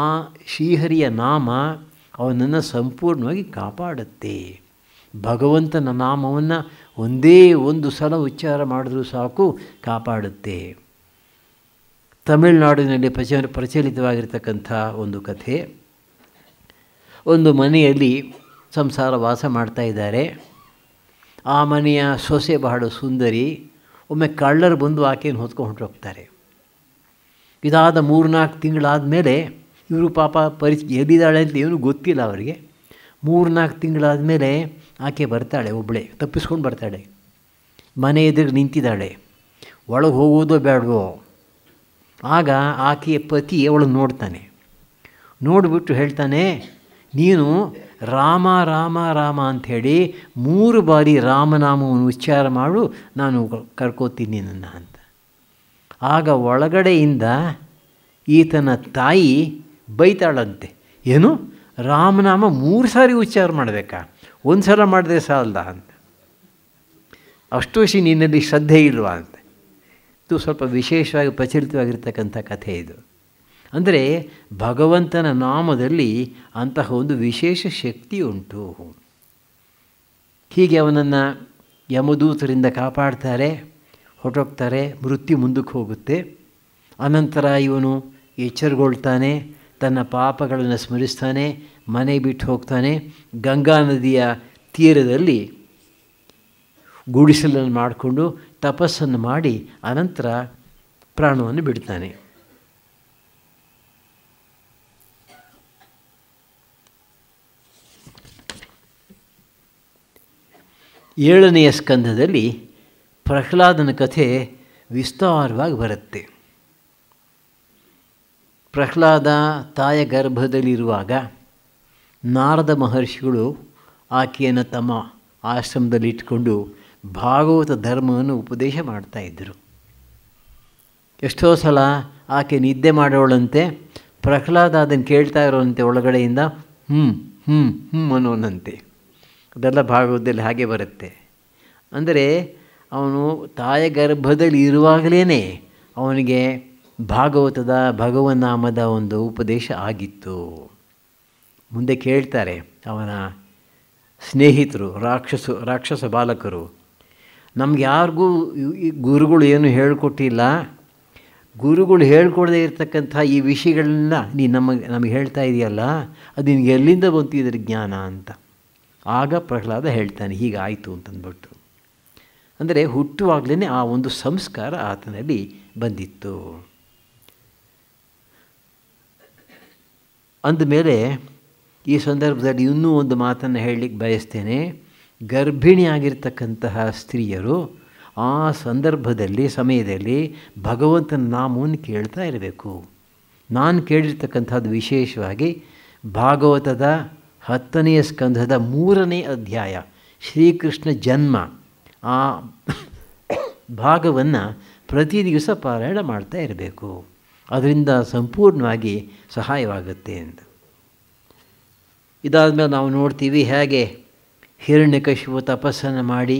ಆ ಶ್ರೀಹರಿಯ ನಾಮ ಅವನನ್ನು ಸಂಪೂರ್ಣವಾಗಿ ಕಾಪಾಡುತ್ತೆ. ಭಗವಂತನ ನಾಮವನ್ನು ಒಂದೇ ಒಂದು ಸಲ ಉಚ್ಚಾರ ಮಾಡಿದ್ರೂ ಸಾಕು, ಕಾಪಾಡುತ್ತೆ. ತಮಿಳುನಾಡಿನಲ್ಲಿ ಪ್ರಚಲಿತವಾಗಿರ್ತಕ್ಕಂಥ ಒಂದು ಕಥೆ. ಒಂದು ಮನೆಯಲ್ಲಿ ಸಂಸಾರ ವಾಸ ಮಾಡ್ತಾ ಇದ್ದಾರೆ. ಆ ಮನೆಯ ಸೊಸೆ ಬಹಳ ಸುಂದರಿ. ಒಮ್ಮೆ ಕಳ್ಳರು ಬಂದು ಆಕೆಯನ್ನು ಹೊತ್ಕೊಂಡು ಹೊರಟೋಗ್ತಾರೆ. ಇದಾದ 3-4 ತಿಂಗಳಾದ ಮೇಲೆ ಇವರು ಪಾಪ ಎಲ್ಲಿದ್ದಾಳೆ ಅಂತ ಏನೂ ಗೊತ್ತಿಲ್ಲ ಅವರಿಗೆ. 3-4 ತಿಂಗಳಾದ ಮೇಲೆ ಆಕೆ ಬರ್ತಾಳೆ, ಒಬ್ಬಳೇ ತಪ್ಪಿಸ್ಕೊಂಡು ಬರ್ತಾಳೆ. ಮನೆ ಎದುರು ನಿಂತಿದ್ದಾಳೆ. ಒಳಗೆ ಹೋಗೋದೋ ಬೇಡವೋ. ಆಗ ಆಕೆಯ ಪತಿ ಅವಳನ್ನು ನೋಡ್ತಾನೆ. ನೋಡಿಬಿಟ್ಟು ಹೇಳ್ತಾನೆ, ನೀನು ರಾಮ ರಾಮ ರಾಮ ಅಂಥೇಳಿ 3 ಬಾರಿ ರಾಮನಾಮವನ್ನು ಉಚ್ಚಾರ ಮಾಡು, ನಾನು ಕರ್ಕೋತೀನಿ ನನ್ನ ಅಂತ. ಆಗ ಒಳಗಡೆಯಿಂದ ಈತನ ತಾಯಿ ಬೈತಾಳಂತೆ. ಏನು, ರಾಮನಾಮ 3 ಸಾರಿ ಉಚ್ಚಾರ ಮಾಡಬೇಕಾ? ಒಂದು ಸಲ ಮಾಡಿದ್ರೆ ಸಾಲದ ಅಂತ. ಅಷ್ಟು ನಿನ್ನಲ್ಲಿ ಶ್ರದ್ಧೆ ಇಲ್ವಾ ಅಂತ. ಇದು ಸ್ವಲ್ಪ ವಿಶೇಷವಾಗಿ ಪ್ರಚಲಿತವಾಗಿರ್ತಕ್ಕಂಥ ಕಥೆ ಇದು. ಅಂದರೆ ಭಗವಂತನ ನಾಮದಲ್ಲಿ ಅಂತಹ ಒಂದು ವಿಶೇಷ ಶಕ್ತಿ ಉಂಟು. ಹೀಗೆ ಅವನನ್ನು ಯಮದೂತರಿಂದ ಕಾಪಾಡ್ತಾರೆ, ಹೊರಟೋಗ್ತಾರೆ. ಮೃತ್ಯು ಮುಂದಕ್ಕೆ ಹೋಗುತ್ತೆ. ಅನಂತರ ಇವನು ಎಚ್ಚರಗೊಳ್ತಾನೆ, ತನ್ನ ಪಾಪಗಳನ್ನು ಸ್ಮರಿಸ್ತಾನೆ, ಮನೆ ಬಿಟ್ಟು ಹೋಗ್ತಾನೆ. ಗಂಗಾ ನದಿಯ ತೀರದಲ್ಲಿ ಗುಡಿಸಲನ್ನು ಮಾಡಿಕೊಂಡು ತಪಸ್ಸನ್ನು ಮಾಡಿ ಅನಂತರ ಪ್ರಾಣವನ್ನು ಬಿಡ್ತಾನೆ. ಏಳನೆಯ ಸ್ಕಂಧದಲ್ಲಿ ಪ್ರಹ್ಲಾದನ ಕಥೆ ವಿಸ್ತಾರವಾಗಿ ಬರುತ್ತೆ. ಪ್ರಹ್ಲಾದ ತಾಯ ಗರ್ಭದಲ್ಲಿರುವಾಗ ನಾರದ ಮಹರ್ಷಿಗಳು ಆಕೆಯನ್ನು ತಮ್ಮ ಆಶ್ರಮದಲ್ಲಿ ಇಟ್ಕೊಂಡು ಭಾಗವತ ಧರ್ಮವನ್ನು ಉಪದೇಶ ಮಾಡ್ತಾಯಿದ್ದರು. ಎಷ್ಟೋ ಸಲ ಆಕೆ ನಿದ್ದೆ ಮಾಡೋಳಂತೆ. ಪ್ರಹ್ಲಾದ ಅದನ್ನು ಕೇಳ್ತಾ ಇರೋವಂತೆ ಒಳಗಡೆಯಿಂದ ಅನ್ನೋನಂತೆ. ಅದೆಲ್ಲ ಭಾಗವತದಲ್ಲಿ ಹಾಗೆ ಬರುತ್ತೆ. ಅಂದರೆ ಅವನು ತಾಯ ಗರ್ಭದಲ್ಲಿ ಇರುವಾಗಲೇ ಅವನಿಗೆ ಭಾಗವತದ ಭಗವನ್ನಾಮದ ಒಂದು ಉಪದೇಶ ಆಗಿತ್ತು. ಮುಂದೆ ಕೇಳ್ತಾರೆ ಅವನ ಸ್ನೇಹಿತರು, ರಾಕ್ಷಸ ಬಾಲಕರು, ನಮ್ಗೆ ಯಾರಿಗೂ ಗುರುಗಳು ಏನು ಹೇಳಿಕೊಟ್ಟಿಲ್ಲ, ಗುರುಗಳು ಹೇಳ್ಕೊಡದೇ ಇರತಕ್ಕಂಥ ಈ ವಿಷಯಗಳನ್ನ ನೀನು ನಮಗೆ ಹೇಳ್ತಾ ಇದೆಯಲ್ಲ, ಅದು ನಿನಗೆ ಎಲ್ಲಿಂದ ಬಂತು ಇದರ ಜ್ಞಾನ ಅಂತ. ಆಗ ಪ್ರಹ್ಲಾದ ಹೇಳ್ತಾನೆ, ಹೀಗಾಯಿತು ಅಂತಂದ್ಬಿಟ್ಟು. ಅಂದರೆ ಹುಟ್ಟುವಾಗಲೇ ಆ ಒಂದು ಸಂಸ್ಕಾರ ಆತನಲ್ಲಿ ಬಂದಿತ್ತು. ಅಂದಮೇಲೆ ಈ ಸಂದರ್ಭದಲ್ಲಿ ಇನ್ನೂ ಒಂದು ಮಾತನ್ನು ಹೇಳಲಿಕ್ಕೆ ಬಯಸ್ತೇನೆ. ಗರ್ಭಿಣಿಯಾಗಿರ್ತಕ್ಕಂತಹ ಸ್ತ್ರೀಯರು ಆ ಸಮಯದಲ್ಲಿ ಭಗವಂತನ ನಾಮವನ್ನು ಕೇಳ್ತಾ ಇರಬೇಕು. ನಾನು ಕೇಳಿರ್ತಕ್ಕಂಥದ್ದು ವಿಶೇಷವಾಗಿ ಭಾಗವತದ 10ನೇ ಸ್ಕಂಧದ 3ನೇ ಅಧ್ಯಾಯ ಶ್ರೀಕೃಷ್ಣ ಜನ್ಮ, ಆ ಭಾಗವನ್ನು ಪ್ರತಿ ದಿವಸ ಪಾರಾಯಣ ಮಾಡ್ತಾ ಇರಬೇಕು. ಅದರಿಂದ ಸಂಪೂರ್ಣವಾಗಿ ಸಹಾಯವಾಗುತ್ತೆ ಅಂತ. ಇದಾದಮೇಲೆ ನಾವು ನೋಡ್ತೀವಿ ಹೇಗೆ ಹಿರಣ್ಯಕಶಿಪು ತಪಸ್ಸನ್ನು ಮಾಡಿ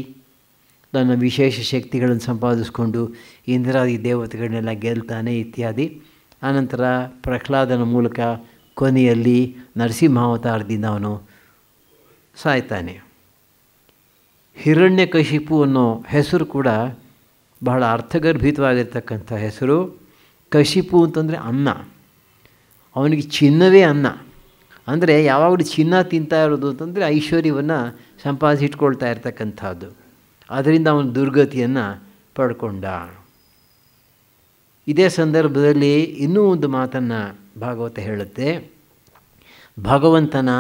ತನ್ನ ವಿಶೇಷ ಶಕ್ತಿಗಳನ್ನು ಸಂಪಾದಿಸಿಕೊಂಡು ಇಂದ್ರಾದಿ ದೇವತೆಗಳನ್ನೆಲ್ಲ ಗೆಲ್ತಾನೆ ಇತ್ಯಾದಿ. ಆನಂತರ ಪ್ರಹ್ಲಾದನ ಮೂಲಕ ಕೊನೆಯಲ್ಲಿ ನರಸಿಂಹಾವತಾರದಿಂದ ಅವನು ಸಾಯ್ತಾನೆ. ಹಿರಣ್ಯಕಶಿಪು ಅನ್ನೋ ಹೆಸರು ಕೂಡ ಬಹಳ ಅರ್ಥಗರ್ಭಿತವಾಗಿರ್ತಕ್ಕಂಥ ಹೆಸರು. ಕಶಿಪು ಅಂತಂದರೆ ಅನ್ನ, ಅವನಿಗೆ ಚಿನ್ನವೇ ಅನ್ನ. ಅಂದರೆ ಯಾವಾಗಲೂ ಚಿನ್ನ ತಿಂತಾ ಇರೋದು ಅಂತಂದರೆ ಐಶ್ವರ್ಯವನ್ನು ಸಂಪಾದಿಸಿಟ್ಕೊಳ್ತಾ ಇರ್ತಕ್ಕಂಥದ್ದು. ಅದರಿಂದ ಅವನು ದುರ್ಗತಿಯನ್ನು ಪಡ್ಕೊಂಡ. ಇದೇ ಸಂದರ್ಭದಲ್ಲಿ ಇನ್ನೂ ಒಂದು ಮಾತನ್ನು ಭಾಗವತ ಹೇಳುತ್ತೆ. ಭಗವಂತನ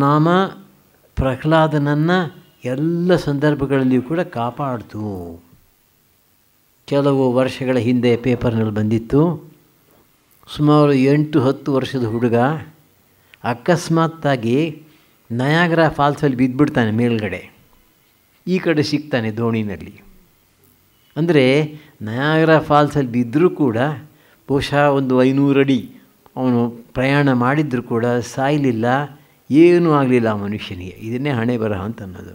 ನಾಮ ಪ್ರಹ್ಲಾದನನ್ನು ಎಲ್ಲ ಸಂದರ್ಭಗಳಲ್ಲಿಯೂ ಕೂಡ ಕಾಪಾಡ್ತು. ಕೆಲವು ವರ್ಷಗಳ ಹಿಂದೆ ಪೇಪರ್ನಲ್ಲಿ ಬಂದಿತ್ತು, ಸುಮಾರು 8-10 ವರ್ಷದ ಹುಡುಗ ಅಕಸ್ಮಾತ್ತಾಗಿ ನಯಾಗ್ರಾ ಫಾಲ್ಸಲ್ಲಿ ಬಿದ್ದುಬಿಡ್ತಾನೆ. ಮೇಲ್ಗಡೆ ಈ ಕಡೆ ಸಿಗ್ತಾನೆ ದೋಣಿನಲ್ಲಿ. ಅಂದರೆ ನಯಾಗ್ರಾ ಫಾಲ್ಸಲ್ಲಿ ಬಿದ್ದರೂ ಕೂಡ ಬಹುಶಃ ಒಂದು 500 ಅಡಿ ಅವನು ಪ್ರಯಾಣ ಮಾಡಿದರೂ ಕೂಡ ಸಾಯಲಿಲ್ಲ, ಏನೂ ಆಗಲಿಲ್ಲ ಆ ಮನುಷ್ಯನಿಗೆ. ಇದನ್ನೇ ಹಣೆ ಬರಹ ಅಂತ ಅನ್ನೋದು.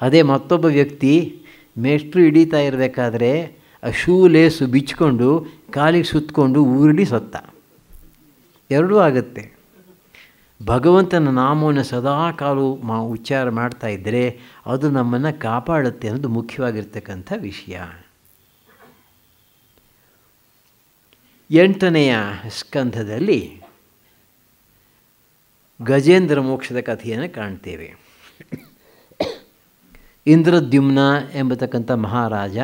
ಅದೇ ಮತ್ತೊಬ್ಬ ವ್ಯಕ್ತಿ ಮೇಷ್ಟ್ರು ಹಿಡಿತಾ ಇರಬೇಕಾದ್ರೆ ಆ ಶೂ ಲೇಸು ಬಿಚ್ಕೊಂಡು ಕಾಲಿಗೆ ಸುತ್ತಕೊಂಡು ಊರಡಿ ಸತ್ತ. ಎರಡೂ ಆಗುತ್ತೆ. ಭಗವಂತನ ನಾಮವನ್ನು ಸದಾ ಕಾಲು ಉಚ್ಚಾರ ಮಾಡ್ತಾ ಇದ್ದರೆ ಅದು ನಮ್ಮನ್ನು ಕಾಪಾಡುತ್ತೆ ಅನ್ನೋದು ಮುಖ್ಯವಾಗಿರ್ತಕ್ಕಂಥ ವಿಷಯ. 8ನೆಯ ಸ್ಕಂಧದಲ್ಲಿ ಗಜೇಂದ್ರ ಮೋಕ್ಷದ ಕಥೆಯನ್ನು ಕಾಣ್ತೇವೆ. ಇಂದ್ರದ್ಯುಮ್ನ ಎಂಬತಕ್ಕಂಥ ಮಹಾರಾಜ,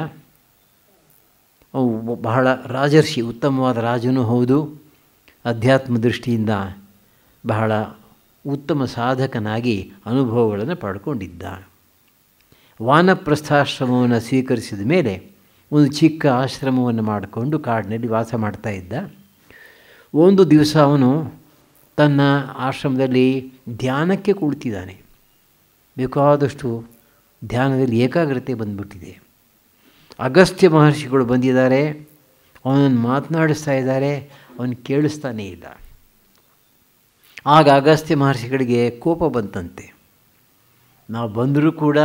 ಬಹಳ ರಾಜರ್ಷಿ, ಉತ್ತಮವಾದ ರಾಜನೂ ಹೌದು, ಅಧ್ಯಾತ್ಮ ದೃಷ್ಟಿಯಿಂದ ಬಹಳ ಉತ್ತಮ ಸಾಧಕನಾಗಿ ಅನುಭವಗಳನ್ನು ಪಡ್ಕೊಂಡಿದ್ದ. ವಾನಪ್ರಸ್ಥಾಶ್ರಮವನ್ನು ಸ್ವೀಕರಿಸಿದ ಮೇಲೆ ಒಂದು ಚಿಕ್ಕ ಆಶ್ರಮವನ್ನು ಮಾಡಿಕೊಂಡು ಕಾಡಿನಲ್ಲಿ ವಾಸ ಮಾಡ್ತಾ ಇದ್ದ. ಒಂದು ದಿವಸ ಅವನು ತನ್ನ ಆಶ್ರಮದಲ್ಲಿ ಧ್ಯಾನಕ್ಕೆ ಕುಳಿತಿದ್ದಾನೆ. ಬೇಕಾದಷ್ಟು ಧ್ಯಾನದಲ್ಲಿ ಏಕಾಗ್ರತೆ ಬಂದುಬಿಟ್ಟಿದೆ. ಅಗಸ್ತ್ಯ ಮಹರ್ಷಿಗಳು ಬಂದಿದ್ದಾರೆ, ಅವನನ್ನು ಮಾತನಾಡಿಸ್ತಾ ಇದ್ದಾರೆ, ಅವನು ಕೇಳಿಸ್ತಾನೇ ಇಲ್ಲ. ಆಗ ಅಗಸ್ತ್ಯ ಮಹರ್ಷಿಗಳಿಗೆ ಕೋಪ ಬಂತಂತೆ. ನಾವು ಬಂದರೂ ಕೂಡ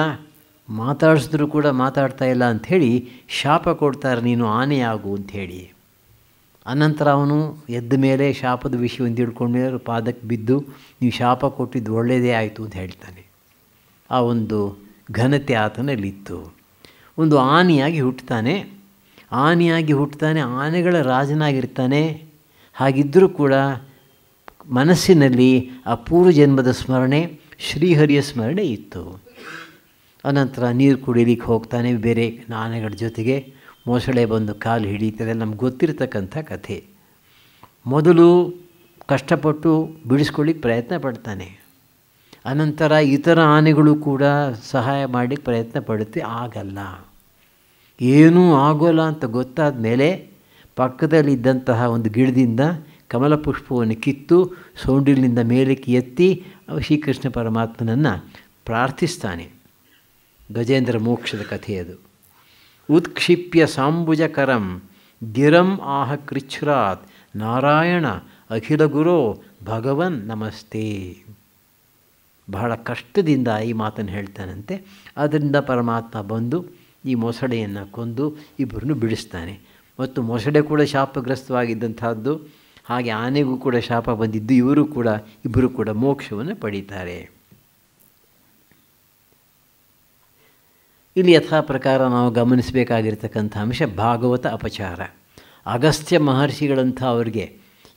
ಮಾತಾಡಿಸಿದ್ರೂ ಕೂಡ ಮಾತಾಡ್ತಾ ಇಲ್ಲ ಅಂಥೇಳಿ ಶಾಪ ಕೊಡ್ತಾರೆ, ನೀನು ಆನೆಯಾಗು ಅಂಥೇಳಿ. ಅನಂತರ ಅವನು ಎದ್ದ ಮೇಲೆ ಶಾಪದ ವಿಷಯವನ್ನು ತಿಳ್ಕೊಂಡ್ಮೇಲೆ ಪಾದಕ್ಕೆ ಬಿದ್ದು, ನೀವು ಶಾಪ ಕೊಟ್ಟಿದ್ದು ಒಳ್ಳೆಯದೇ ಆಯಿತು ಅಂತ ಹೇಳ್ತಾನೆ. ಆ ಒಂದು ಘನತೆ ಆತನಲ್ಲಿತ್ತು. ಒಂದು ಆನೆಯಾಗಿ ಹುಟ್ಟುತ್ತಾನೆ, ಆನೆಗಳ ರಾಜನಾಗಿರ್ತಾನೆ. ಹಾಗಿದ್ದರೂ ಕೂಡ ಮನಸ್ಸಿನಲ್ಲಿ ಆ ಪೂರ್ವಜನ್ಮದ ಸ್ಮರಣೆ, ಶ್ರೀಹರಿಯ ಸ್ಮರಣೆ ಇತ್ತು. ಅನಂತರ ನೀರು ಕುಡಿಲಿಕ್ಕೆ ಹೋಗ್ತಾನೆ ಬೇರೆ ಆನೆಗಳ ಜೊತೆಗೆ. ಮೊಸಳೆ ಬಂದು ಕಾಲು ಹಿಡಿತದೆ, ನಮ್ಗೆ ಗೊತ್ತಿರತಕ್ಕಂಥ ಕಥೆ. ಮೊದಲು ಕಷ್ಟಪಟ್ಟು ಬಿಡಿಸ್ಕೊಳ್ಳಿಕ್ಕೆ ಪ್ರಯತ್ನ ಪಡ್ತಾನೆ. ಅನಂತರ ಇತರ ಆನೆಗಳು ಕೂಡ ಸಹಾಯ ಮಾಡಲಿಕ್ಕೆ ಪ್ರಯತ್ನ ಪಡುತ್ತೆ, ಆಗಲ್ಲ. ಏನೂ ಆಗೋಲ್ಲ ಅಂತ ಗೊತ್ತಾದ ಮೇಲೆ ಪಕ್ಕದಲ್ಲಿದ್ದಂತಹ ಒಂದು ಗಿಡದಿಂದ ಕಮಲ ಪುಷ್ಪವನ್ನು ಕಿತ್ತು ಸೊಂಡಿಲಿನಿಂದ ಮೇಲಕ್ಕೆ ಎತ್ತಿ ಶ್ರೀಕೃಷ್ಣ ಪರಮಾತ್ಮನನ್ನು ಪ್ರಾರ್ಥಿಸ್ತಾನೆ. ಗಜೇಂದ್ರ ಮೋಕ್ಷದ ಕಥೆಯದು. ಉತ್ಕ್ಷಿಪ್ಯ ಸಾಂಬುಜಕರಂ ಗಿರಂ ಆಹ ಕೃಚ್ಛ್ರಾತ್ ನಾರಾಯಣ ಅಖಿಲ ಗುರೋ ಭಗವನ್ ನಮಸ್ತೆ. ಬಹಳ ಕಷ್ಟದಿಂದ ಈ ಮಾತನ್ನು ಹೇಳ್ತಾನಂತೆ. ಅದರಿಂದ ಪರಮಾತ್ಮ ಬಂದು ಈ ಮೊಸಳೆಯನ್ನು ಕೊಂದು ಇಬ್ಬರನ್ನು ಬಿಡಿಸ್ತಾನೆ. ಮತ್ತು ಮೊಸಳೆ ಕೂಡ ಶಾಪಗ್ರಸ್ತವಾಗಿದ್ದಂಥದ್ದು, ಹಾಗೆ ಆನೆಗೂ ಕೂಡ ಶಾಪ ಬಂದಿದ್ದು, ಇಬ್ಬರು ಕೂಡ ಮೋಕ್ಷವನ್ನು ಪಡೀತಾರೆ. ಇಲ್ಲಿ ಯಥಾ ಪ್ರಕಾರ ನಾವು ಗಮನಿಸಬೇಕಾಗಿರ್ತಕ್ಕಂಥ ಅಂಶ ಭಾಗವತ ಅಪಚಾರ. ಅಗಸ್ತ್ಯ ಮಹರ್ಷಿಗಳಂಥ ಅವರಿಗೆ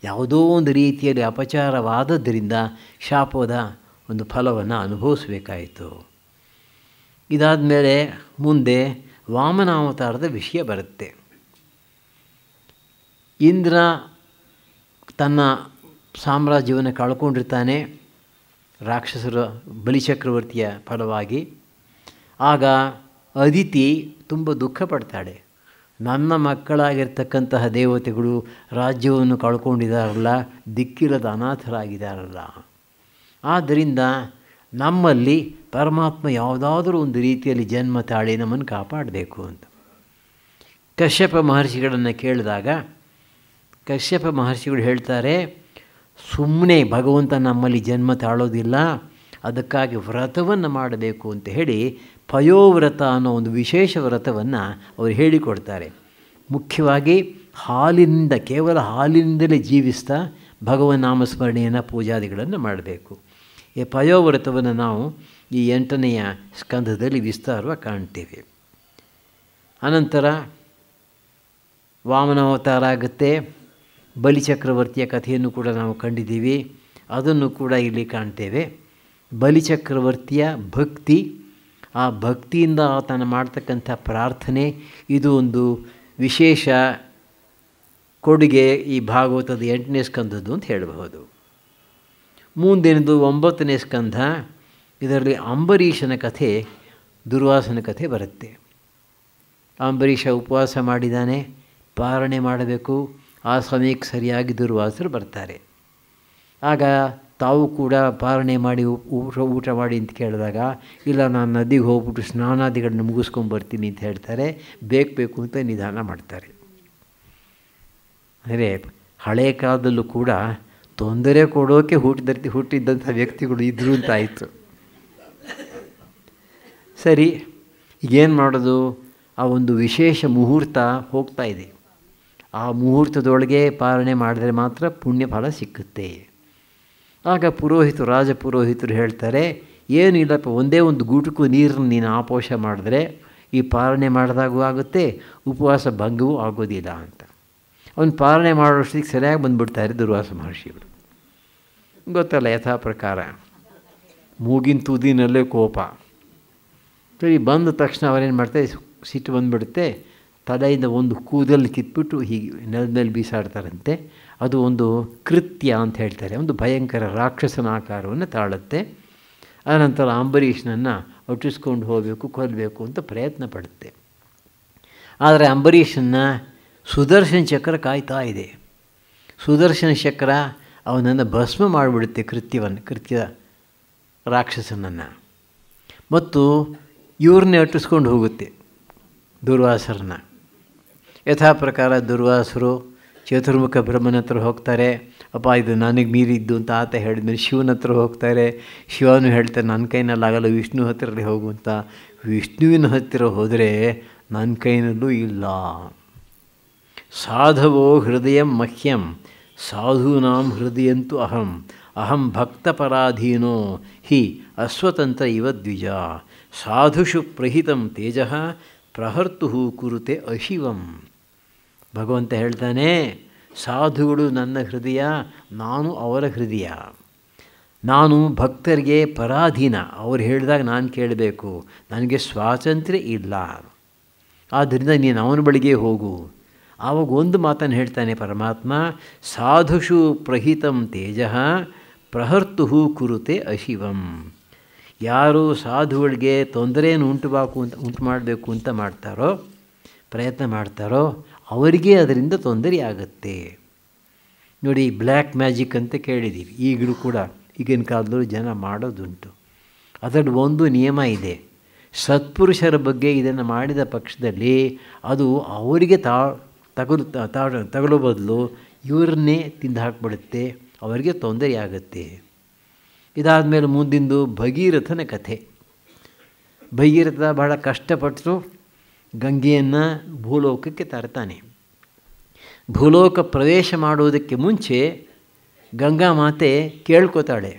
ಯಾವುದೋ ಒಂದು ರೀತಿಯಲ್ಲಿ ಅಪಚಾರವಾದದ್ದರಿಂದ ಶಾಪದ ಒಂದು ಫಲವನ್ನು ಅನುಭವಿಸಬೇಕಾಯಿತು. ಇದಾದ ಮೇಲೆ ಮುಂದೆ ವಾಮನಾವತಾರದ ವಿಷಯ ಬರುತ್ತೆ. ಇಂದ್ರ ತನ್ನ ಸಾಮ್ರಾಜ್ಯವನ್ನು ಕಳ್ಕೊಂಡಿರ್ತಾನೆ ರಾಕ್ಷಸರ ಬಲಿಚಕ್ರವರ್ತಿಯ ಫಲವಾಗಿ. ಆಗ ಅದಿತಿ ತುಂಬ ದುಃಖ ಪಡ್ತಾಳೆ. ನನ್ನ ಮಕ್ಕಳಾಗಿರ್ತಕ್ಕಂತಹ ದೇವತೆಗಳು ರಾಜ್ಯವನ್ನು ಕಳ್ಕೊಂಡಿದ್ದಾರಲ್ಲ, ದಿಕ್ಕಿಲ್ಲದ ಅನಾಥರಾಗಿದ್ದಾರಲ್ಲ. ಆದ್ದರಿಂದ ನಮ್ಮಲ್ಲಿ ಪರಮಾತ್ಮ ಯಾವುದಾದ್ರೂ ಒಂದು ರೀತಿಯಲ್ಲಿ ಜನ್ಮ ತಾಳಿ ನಮ್ಮನ್ನು ಕಾಪಾಡಬೇಕು ಅಂತ ಕಶ್ಯಪ ಮಹರ್ಷಿಗಳನ್ನು ಕೇಳಿದಾಗ ಕಶ್ಯಪ ಮಹರ್ಷಿಗಳು ಹೇಳ್ತಾರೆ, ಸುಮ್ಮನೆ ಭಗವಂತ ನಮ್ಮಲ್ಲಿ ಜನ್ಮ ತಾಳೋದಿಲ್ಲ, ಅದಕ್ಕಾಗಿ ವ್ರತವನ್ನು ಮಾಡಬೇಕು ಅಂತ ಹೇಳಿ ಪಯೋವ್ರತ ಅನ್ನೋ ಒಂದು ವಿಶೇಷ ವ್ರತವನ್ನು ಅವರು ಹೇಳಿಕೊಡ್ತಾರೆ. ಮುಖ್ಯವಾಗಿ ಕೇವಲ ಹಾಲಿನಿಂದಲೇ ಜೀವಿಸ್ತಾ ಭಗವನ್ ನಾಮಸ್ಮರಣೆಯನ್ನು ಪೂಜಾದಿಗಳನ್ನು ಮಾಡಬೇಕು. ಈ ಪಯೋವ್ರತವನ್ನು ನಾವು ಈ 8ನೆಯ ಸ್ಕಂಧದಲ್ಲಿ ವಿಸ್ತಾರವಾಗಿ ಕಾಣ್ತೇವೆ. ಅನಂತರ ವಾಮನಾವತಾರ ಆಗುತ್ತೆ. ಬಲಿಚಕ್ರವರ್ತಿಯ ಕಥೆಯನ್ನು ಕೂಡ ನಾವು ಕಂಡಿದ್ದೀವಿ, ಅದನ್ನು ಕೂಡ ಇಲ್ಲಿ ಕಾಣ್ತೇವೆ. ಬಲಿಚಕ್ರವರ್ತಿಯ ಭಕ್ತಿ, ಆ ಭಕ್ತಿಯಿಂದ ಆತನ ಮಾಡ್ತಕ್ಕಂಥ ಪ್ರಾರ್ಥನೆ ಇದು ಒಂದು ವಿಶೇಷ ಕೊಡುಗೆ ಈ ಭಾಗವತದ 8ನೇ ಸ್ಕಂದದ್ದು ಅಂತ ಹೇಳಬಹುದು. ಮುಂದಿನದು 9ನೇ ಸ್ಕಂದ. ಇದರಲ್ಲಿ ಅಂಬರೀಷನ ಕಥೆ, ದುರ್ವಾಸನ ಕಥೆ ಬರುತ್ತೆ. ಅಂಬರೀಷ ಉಪವಾಸ ಮಾಡಿದ್ದಾನೆ, ಪಾರಣೆ ಮಾಡಬೇಕು. ಆ ಸಮಯಕ್ಕೆ ಸರಿಯಾಗಿ ದುರ್ವಾಸರು ಬರ್ತಾರೆ. ಆಗ ತಾವು ಕೂಡ ಪಾರಣೆ ಮಾಡಿ ಊಟ ಮಾಡಿ ಅಂತ ಕೇಳಿದಾಗ, ಇಲ್ಲ ನಾನು ನದಿಗೆ ಹೋಗ್ಬಿಟ್ಟು ಸ್ನಾನಾದಿಗಳನ್ನ ಮುಗಿಸ್ಕೊಂಬರ್ತೀನಿ ಅಂತ ಹೇಳ್ತಾರೆ. ಬೇಕು ಅಂತ ನಿಧಾನ ಮಾಡ್ತಾರೆ. ಅಂದರೆ ಹಳೆಯ ಕಾಲದಲ್ಲೂ ಕೂಡ ತೊಂದರೆ ಕೊಡೋಕೆ ಹುಟ್ಟಿದ್ದಂಥ ವ್ಯಕ್ತಿಗಳು ಇದ್ದರು ಅಂತಾಯಿತು. ಸರಿ, ಈಗೇನು ಮಾಡೋದು? ಆ ಒಂದು ವಿಶೇಷ ಮುಹೂರ್ತ ಹೋಗ್ತಾ ಇದೆ. ಆ ಮುಹೂರ್ತದೊಳಗೆ ಪಾಲನೆ ಮಾಡಿದ್ರೆ ಮಾತ್ರ ಪುಣ್ಯ ಫಲ ಸಿಕ್ಕುತ್ತೆ. ಆಗ ರಾಜಪುರೋಹಿತರು ಹೇಳ್ತಾರೆ, ಏನಿಲ್ಲಪ್ಪ, ಒಂದೇ ಒಂದು ಗೂಟಕ್ಕೂ ನೀರನ್ನು ನೀನು ಆಪೋಷ ಮಾಡಿದ್ರೆ ಈ ಪಾಲನೆ ಮಾಡಿದಾಗೂ ಆಗುತ್ತೆ, ಉಪವಾಸ ಭಂಗವೂ ಆಗೋದಿಲ್ಲ ಅಂತ. ಅವನು ಪಾಲನೆ ಮಾಡೋಷ್ಟಕ್ಕೆ ಸರಿಯಾಗಿ ಬಂದುಬಿಡ್ತಾರೆ ದುರ್ವಾಸ ಮಹರ್ಷಿಗಳು. ಗೊತ್ತಲ್ಲ ಯಥಾ ಪ್ರಕಾರ, ಮೂಗಿನ ತುದಿನಲ್ಲೇ ಕೋಪ. ಸರಿ, ಬಂದ ತಕ್ಷಣ ಅವರೇನು ಮಾಡ್ತಾರೆ, ಸಿಟ್ಟು ಬಂದುಬಿಡುತ್ತೆ. ತಲೆಯಿಂದ ಒಂದು ಕೂದಲು ಕಿತ್ಬಿಟ್ಟು ಹೀಗೆ ನೆಲದ ಮೇಲೆ ಬೀಸಾಡ್ತಾರಂತೆ. ಅದು ಒಂದು ಕೃತ್ಯ ಅಂತ ಹೇಳ್ತಾರೆ. ಒಂದು ಭಯಂಕರ ರಾಕ್ಷಸನ ಆಕಾರವನ್ನು ತಾಳುತ್ತೆ. ಆನಂತರ ಅಂಬರೀಷನನ್ನು ಒಟ್ಟಿಸ್ಕೊಂಡು ಹೋಗಬೇಕು, ಕೊಲ್ಲಬೇಕು ಅಂತ ಪ್ರಯತ್ನ ಪಡುತ್ತೆ. ಆದರೆ ಅಂಬರೀಷನ್ನ ಸುದರ್ಶನ ಚಕ್ರ ಕಾಯ್ತಾ ಇದೆ. ಸುದರ್ಶನ ಚಕ್ರ ಅವನನ್ನು ಭಸ್ಮ ಮಾಡಿಬಿಡುತ್ತೆ, ಕೃತ್ಯ ರಾಕ್ಷಸನನ್ನು. ಮತ್ತು ಇವ್ರನ್ನೇ ಅಟ್ಟಿಸ್ಕೊಂಡು ಹೋಗುತ್ತೆ, ದುರ್ವಾಸರನ್ನ. ಯಥಾ ಪ್ರಕಾರ ದುರ್ವಾಸರು ಚತುರ್ಮುಖ ಬ್ರಹ್ಮನ ಹತ್ರ ಹೋಗ್ತಾರೆ. ಅಪ್ಪ, ಇದು ನನಗೆ ಮೀರಿದ್ದು ಅಂತ ಆತ ಹೇಳಿದ್ಮೇಲೆ ಶಿವನ ಹತ್ರ ಹೋಗ್ತಾರೆ. ಶಿವನು ಹೇಳ್ತಾರೆ, ನನ್ನ ಕೈನಲ್ಲಾಗಲ್ಲ, ವಿಷ್ಣು ಹತ್ತಿರ ಹೋಗು ಅಂತ. ವಿಷ್ಣುವಿನ ಹತ್ತಿರ ಹೋದರೆ ನನ್ನ ಕೈನಲ್ಲೂ ಇಲ್ಲ. ಸಾಧವೋ ಹೃದಯ ಮಹ್ಯಂ ಸಾಧೂನಾಂ ಹೃದಯಂತು ಅಹಂ ಭಕ್ತಪರಾಧೀನೋ ಹಿ ಅಸ್ವತಂತ್ರ ಇವ ದ್ವಿಜ ಸಾಧುಷು ಪ್ರಹಿತಂ ತೇಜ ಪ್ರಹರ್ತು ಕುರುತೆ ಅಶಿವಂ. ಭಗವಂತ ಹೇಳ್ತಾನೆ, ಸಾಧುಗಳು ನನ್ನ ಹೃದಯ, ನಾನು ಅವರ ಹೃದಯ. ನಾನು ಭಕ್ತರಿಗೆ ಪರಾಧೀನ, ಅವ್ರು ಹೇಳಿದಾಗ ನಾನು ಕೇಳಬೇಕು, ನನಗೆ ಸ್ವಾತಂತ್ರ್ಯ ಇಲ್ಲ. ಆದ್ದರಿಂದ ನೀನು ಅವನ ಬಳಿಗೆ ಹೋಗು. ಆವಾಗ ಒಂದು ಮಾತನ್ನು ಹೇಳ್ತಾನೆ ಪರಮಾತ್ಮ, ಸಾಧುಷು ಪ್ರಹಿತಂ ತೇಜ ಪ್ರಹರ್ತು ಕುರುತೆ ಅಶಿವಂ. ಯಾರು ಸಾಧುಗಳಿಗೆ ತೊಂದರೆಯನ್ನು ಉಂಟು ಮಾಡಬೇಕು ಅಂತ ಮಾಡ್ತಾರೋ, ಪ್ರಯತ್ನ ಮಾಡ್ತಾರೋ, ಅವರಿಗೆ ಅದರಿಂದ ತೊಂದರೆ ಆಗುತ್ತೆ. ನೋಡಿ, ಬ್ಲ್ಯಾಕ್ ಮ್ಯಾಜಿಕ್ ಅಂತ ಕೇಳಿದ್ದೀವಿ. ಈಗಲೂ ಕೂಡ ಈಗಿನ ಕಾಲದಲ್ಲೂ ಜನ ಮಾಡೋದುಂಟು. ಅದರಲ್ಲಿ ಒಂದು ನಿಯಮ ಇದೆ. ಸತ್ಪುರುಷರ ಬಗ್ಗೆ ಇದನ್ನು ಮಾಡಿದ ಪಕ್ಷದಲ್ಲಿ ಅದು ಅವರಿಗೆ ತಗೊಳ್ಳೋ ಬದಲು ಇವರನ್ನೇ ತಿಂದು ಹಾಕಿಬಿಡುತ್ತೆ, ಅವರಿಗೆ ತೊಂದರೆ ಆಗುತ್ತೆ. ಇದಾದ ಮೇಲೆ ಮುಂದಿಂದು ಭಗೀರಥನ ಕಥೆ. ಭಗೀರಥ ಬಹಳ ಕಷ್ಟಪಟ್ಟು ಗಂಗೆಯನ್ನು ಭೂಲೋಕಕ್ಕೆ ತರ್ತಾನೆ. ಭೂಲೋಕ ಪ್ರವೇಶ ಮಾಡುವುದಕ್ಕೆ ಮುಂಚೆ ಗಂಗಾ ಮಾತೆ ಕೇಳ್ಕೊತಾಳೆ,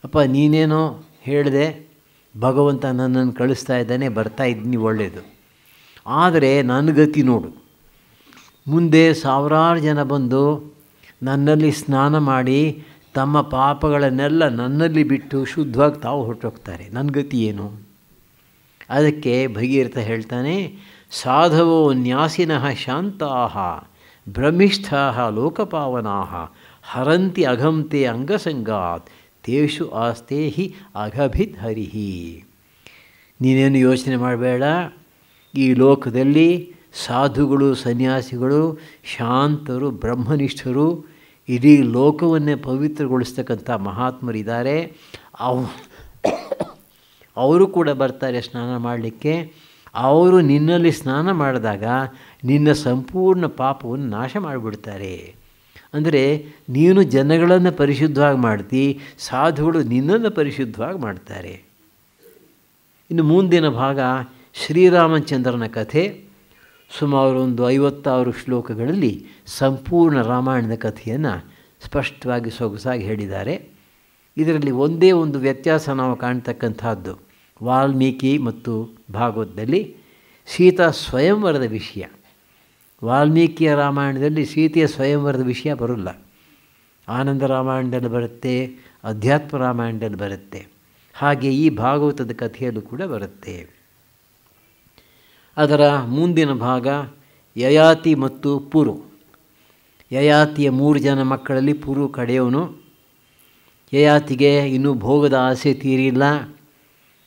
ಅಪ್ಪ ನೀನೇನೋ ಹೇಳಿದೆ, ಭಗವಂತ ನನ್ನನ್ನು ಕಳಿಸ್ತಾ ಇದ್ದಾನೆ, ಬರ್ತಾ ಇದ್ದೀನಿ, ಒಳ್ಳೆಯದು. ಆದರೆ ನನ್ನ ಗತಿ ನೋಡು, ಮುಂದೆ ಸಾವಿರಾರು ಜನ ಬಂದು ನನ್ನಲ್ಲಿ ಸ್ನಾನ ಮಾಡಿ ತಮ್ಮ ಪಾಪಗಳನ್ನೆಲ್ಲ ನನ್ನಲ್ಲಿ ಬಿಟ್ಟು ಶುದ್ಧವಾಗಿ ತಾವು ಹೊರಟೋಗ್ತಾರೆ, ನನ್ನ ಗತಿ ಏನು? ಅದಕ್ಕೆ ಭಗೀರಥ ಹೇಳ್ತಾನೆ, ಸಾಧವೋ ನ್ಯಾಸಿನಃ ಶಾಂತಾಃ ಬ್ರಹ್ಮಿಷ್ಠಾಃ ಲೋಕಪಾವನಾಃ ಹರಂತಿ ಅಘಂತೆ ಅಂಗಸಂಗಾತ್ ತೇಷು ಆಸ್ತೆ ಹಿ ಅಘಭಿದ್ ಹರಿಹಿ. ನೀನೇನು ಯೋಚನೆ ಮಾಡಬೇಡ, ಈ ಲೋಕದಲ್ಲಿ ಸಾಧುಗಳು, ಸನ್ಯಾಸಿಗಳು, ಶಾಂತರು, ಬ್ರಹ್ಮನಿಷ್ಠರು, ಇಡೀ ಲೋಕವನ್ನೇ ಪವಿತ್ರಗೊಳಿಸ್ತಕ್ಕಂಥ ಮಹಾತ್ಮರಿದ್ದಾರೆ. ಅವರು ಕೂಡ ಬರ್ತಾರೆ ಸ್ನಾನ ಮಾಡಲಿಕ್ಕೆ. ಅವರು ನಿನ್ನಲ್ಲಿ ಸ್ನಾನ ಮಾಡಿದಾಗ ನಿನ್ನ ಸಂಪೂರ್ಣ ಪಾಪವನ್ನು ನಾಶ ಮಾಡಿಬಿಡ್ತಾರೆ. ಅಂದರೆ ನೀನು ಜನಗಳನ್ನು ಪರಿಶುದ್ಧವಾಗಿ ಮಾಡ್ತಿ, ಸಾಧುಗಳು ನಿನ್ನನ್ನು ಪರಿಶುದ್ಧವಾಗಿ ಮಾಡ್ತಾರೆ. ಇನ್ನು ಮುಂದಿನ ಭಾಗ ಶ್ರೀರಾಮಚಂದ್ರನ ಕಥೆ. ಸುಮಾರು ಒಂದು 56 ಶ್ಲೋಕಗಳಲ್ಲಿ ಸಂಪೂರ್ಣ ರಾಮಾಯಣದ ಕಥೆಯನ್ನು ಸ್ಪಷ್ಟವಾಗಿ ಸೊಗಸಾಗಿ ಹೇಳಿದ್ದಾರೆ. ಇದರಲ್ಲಿ ಒಂದೇ ಒಂದು ವ್ಯತ್ಯಾಸ ನಾವು ಕಾಣ್ತಕ್ಕಂಥದ್ದು. ವಾಲ್ಮೀಕಿ ಮತ್ತು ಭಾಗವತದಲ್ಲಿ ಸೀತಾ ಸ್ವಯಂವರದ ವಿಷಯ. ವಾಲ್ಮೀಕಿಯ ರಾಮಾಯಣದಲ್ಲಿ ಸೀತೆಯ ಸ್ವಯಂವರದ ವಿಷಯ ಬರೋಲ್ಲ. ಆನಂದ ರಾಮಾಯಣದಲ್ಲಿ ಬರುತ್ತೆ, ಅಧ್ಯಾತ್ಮ ರಾಮಾಯಣದಲ್ಲಿ ಬರುತ್ತೆ. ಹಾಗೆ ಈ ಭಾಗವತದ ಕಥೆಯಲ್ಲೂ ಕೂಡ ಬರುತ್ತೆ. ಅದರ ಮುಂದಿನ ಭಾಗ ಯಯಾತಿ ಮತ್ತು ಪುರು. ಯಯಾತಿಯ 3 ಜನ ಮಕ್ಕಳಲ್ಲಿ ಪುರು ಕಡೆಯವನು. ಯಯಾತಿಗೆ ಇನ್ನೂ ಭೋಗದ ಆಸೆ ತೀರಿಲ್ಲ.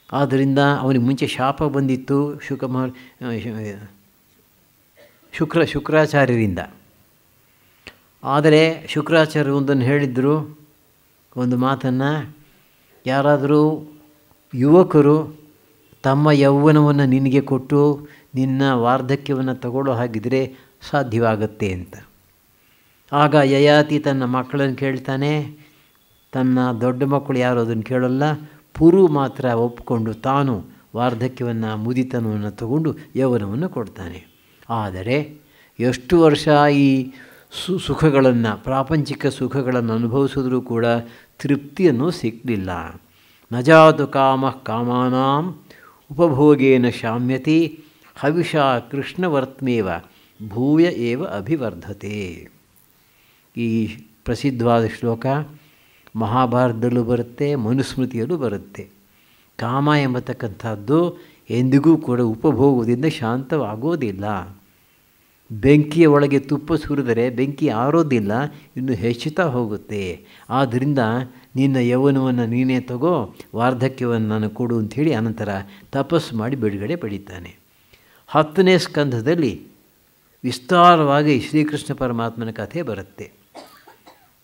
ಆದ್ದರಿಂದ ಅವನಿಗೆ ಮುಂಚೆ ಶಾಪ ಬಂದಿತ್ತು ಶುಕ್ರಾಚಾರ್ಯರಿಂದ. ಆದರೆ ಶುಕ್ರಾಚಾರ್ಯ ಒಂದನ್ನು ಹೇಳಿದರು, ಒಂದು ಮಾತನ್ನು, ಯಾರಾದರೂ ಯುವಕರು ತಮ್ಮ ಯೌವನವನ್ನು ನಿನಗೆ ಕೊಟ್ಟು ನಿನ್ನ ವಾರ್ಧಕ್ಯವನ್ನು ತಗೊಳ್ಳೋ ಹಾಗಿದ್ರೆ ಸಾಧ್ಯವಾಗುತ್ತೆ ಅಂತ. ಆಗ ಯಯಾತಿ ತನ್ನ ಮಕ್ಕಳನ್ನು ಕೇಳ್ತಾನೆ. ತನ್ನ ದೊಡ್ಡ ಮಕ್ಕಳು ಯಾರು ಅದನ್ನು ಕೇಳಲ್ಲ. ಪುರು ಮಾತ್ರ ಒಪ್ಪಿಕೊಂಡು ತಾನು ವಾರ್ಧಕ್ಯವನ್ನು ಮುದಿತನವನ್ನು ತಗೊಂಡು ಯೌವನವನ್ನು ಕೊಡ್ತಾನೆ. ಆದರೆ ಎಷ್ಟು ವರ್ಷ ಈ ಸುಖಗಳನ್ನು, ಪ್ರಾಪಂಚಿಕ ಸುಖಗಳನ್ನು ಅನುಭವಿಸಿದ್ರೂ ಕೂಡ ತೃಪ್ತಿಯನ್ನು ಸಿಕ್ಕಲಿಲ್ಲ. ನಜಾತು ಕಾಮಃ ಕಾಮಾನಾಂ ಉಪಭೋಗೇನ ಶಾಮ್ಯತಿ ಹವಿಷಾ ಕೃಷ್ಣವರ್ತ್ಮೇವ ಭೂಯ ಏವ ಅಭಿವರ್ಧತೆ. ಈ ಪ್ರಸಿದ್ಧವಾದ ಶ್ಲೋಕ ಮಹಾಭಾರತದಲ್ಲೂ ಬರುತ್ತೆ, ಮನುಸ್ಮೃತಿಯಲ್ಲೂ ಬರುತ್ತೆ. ಕಾಮ ಎಂಬತಕ್ಕಂಥದ್ದು ಎಂದಿಗೂ ಕೂಡ ಉಪಭೋಗದಿಂದ ಶಾಂತವಾಗೋದಿಲ್ಲ. ಬೆಂಕಿಯ ಒಳಗೆ ತುಪ್ಪ ಸುರಿದರೆ ಬೆಂಕಿ ಆರೋದಿಲ್ಲ, ಇನ್ನು ಹೆಚ್ಚುತ್ತಾ ಹೋಗುತ್ತೆ. ಆದ್ದರಿಂದ ನಿನ್ನ ಯೌವನವನ್ನು ನೀನೇ ತಗೋ, ವಾರ್ಧಕ್ಯವನ್ನು ನಾನು ಕೊಡು ಅಂಥೇಳಿ ಅನಂತರ ತಪಸ್ಸು ಮಾಡಿ ಬಿಡುಗಡೆ ಪಡೀತಾನೆ. 10ನೇ ಸ್ಕಂಧದಲ್ಲಿ ವಿಸ್ತಾರವಾಗಿ ಶ್ರೀಕೃಷ್ಣ ಪರಮಾತ್ಮನ ಕಥೆ ಬರುತ್ತೆ.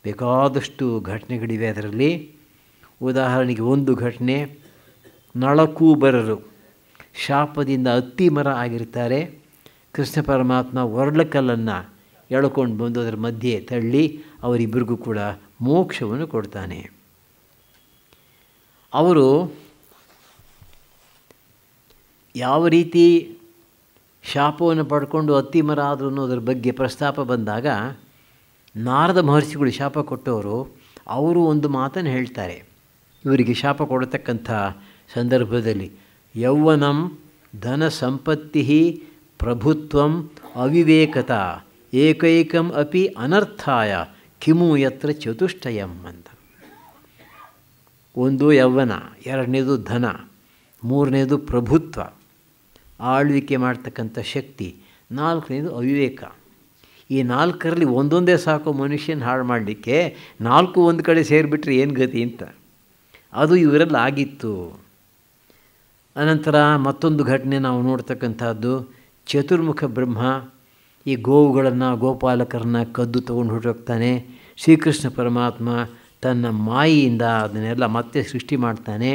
ಬೇಕಾದಷ್ಟು ಘಟನೆಗಳಿವೆ ಅದರಲ್ಲಿ. ಉದಾಹರಣೆಗೆ ಒಂದು ಘಟನೆ, ನಳಕೂಬರರು ಶಾಪದಿಂದ ಅತ್ತಿ ಮರ ಆಗಿರ್ತಾರೆ. ಕೃಷ್ಣ ಪರಮಾತ್ಮ ಒರಳಕಲ್ಲನ್ನು ಎಳ್ಕೊಂಡು ಬಂದು ಅದರ ಮಧ್ಯೆ ತಳ್ಳಿ ಅವರಿಬ್ಬರಿಗೂ ಕೂಡ ಮೋಕ್ಷವನ್ನು ಕೊಡ್ತಾನೆ. ಅವರು ಯಾವ ರೀತಿ ಶಾಪವನ್ನು ಪಡ್ಕೊಂಡು ಅತ್ತಿ ಮರ ಆದರೂ ಅನ್ನೋದ್ರ ಬಗ್ಗೆ ಪ್ರಸ್ತಾಪ ಬಂದಾಗ ನಾರದ ಮಹರ್ಷಿಗಳು ಶಾಪ ಕೊಟ್ಟವರು ಅವರು ಒಂದು ಮಾತನ್ನು ಹೇಳ್ತಾರೆ. ಇವರಿಗೆ ಶಾಪ ಕೊಡತಕ್ಕಂಥ ಸಂದರ್ಭದಲ್ಲಿ ಯೌವನಂ ಧನ ಸಂಪತ್ತಿ ಪ್ರಭುತ್ವಂ ಅವಿವೇಕತ ಏಕೈಕಂ ಅಪಿ ಅನರ್ಥಾಯ ಕಿಮು ಯತ್ರ ಚತುಷ್ಟಯಂ ಅಂತ. ಒಂದು ಯೌವನ, ಎರಡನೇದು ಧನ, ಮೂರನೇದು ಪ್ರಭುತ್ವ, ಆಳ್ವಿಕೆ ಮಾಡ್ತಕ್ಕಂಥ ಶಕ್ತಿ, ನಾಲ್ಕನೇದು ಅವಿವೇಕ. ಈ ನಾಲ್ಕರಲ್ಲಿ ಒಂದೊಂದೇ ಸಾಕು ಮನುಷ್ಯನ ಹಾಳು ಮಾಡಲಿಕ್ಕೆ. 4 ಒಂದು ಕಡೆ ಸೇರಿಬಿಟ್ರೆ ಏನು ಗತಿ ಅಂತ. ಅದು ಇವರಲ್ಲಿ ಆಗಿತ್ತು. ಅನಂತರ ಮತ್ತೊಂದು ಘಟನೆ ನಾವು ನೋಡ್ತಕ್ಕಂಥದ್ದು, ಚತುರ್ಮುಖ ಬ್ರಹ್ಮ ಈ ಗೋವುಗಳನ್ನು, ಗೋಪಾಲಕರನ್ನ ಕದ್ದು ತೊಗೊಂಡು ಹೊರಟೋಗ್ತಾನೆ. ಶ್ರೀಕೃಷ್ಣ ಪರಮಾತ್ಮ ತನ್ನ ಮಾಯಿಯಿಂದ ಅದನ್ನೆಲ್ಲ ಮತ್ತೆ ಸೃಷ್ಟಿ ಮಾಡ್ತಾನೆ.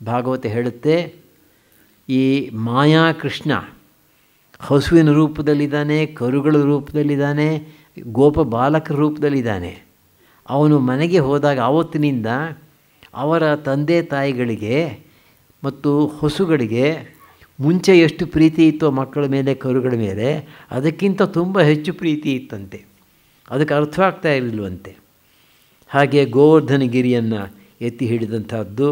ಭಾಗವತ ಹೇಳುತ್ತೆ, ಈ ಮಾಯಾಕೃಷ್ಣ ಹಸುವಿನ ರೂಪದಲ್ಲಿದ್ದಾನೆ, ಕರುಗಳ ರೂಪದಲ್ಲಿದ್ದಾನೆ, ಗೋಪ ಬಾಲಕರ ರೂಪದಲ್ಲಿದ್ದಾನೆ. ಅವನು ಮನೆಗೆ ಹೋದಾಗ ಆವತ್ತಿನಿಂದ ಅವರ ತಂದೆ ತಾಯಿಗಳಿಗೆ ಮತ್ತು ಹಸುಗಳಿಗೆ ಮುಂಚೆ ಎಷ್ಟು ಪ್ರೀತಿ ಇತ್ತು ಮಕ್ಕಳ ಮೇಲೆ, ಕರುಗಳ ಮೇಲೆ, ಅದಕ್ಕಿಂತ ತುಂಬ ಹೆಚ್ಚು ಪ್ರೀತಿ ಇತ್ತಂತೆ. ಅದಕ್ಕೆ ಅರ್ಥವಾಗ್ತಾ ಇರಲಿಲ್ವಂತೆ. ಹಾಗೆ ಗೋವರ್ಧನಗಿರಿಯನ್ನು ಎತ್ತಿ ಹಿಡಿದಂಥದ್ದು,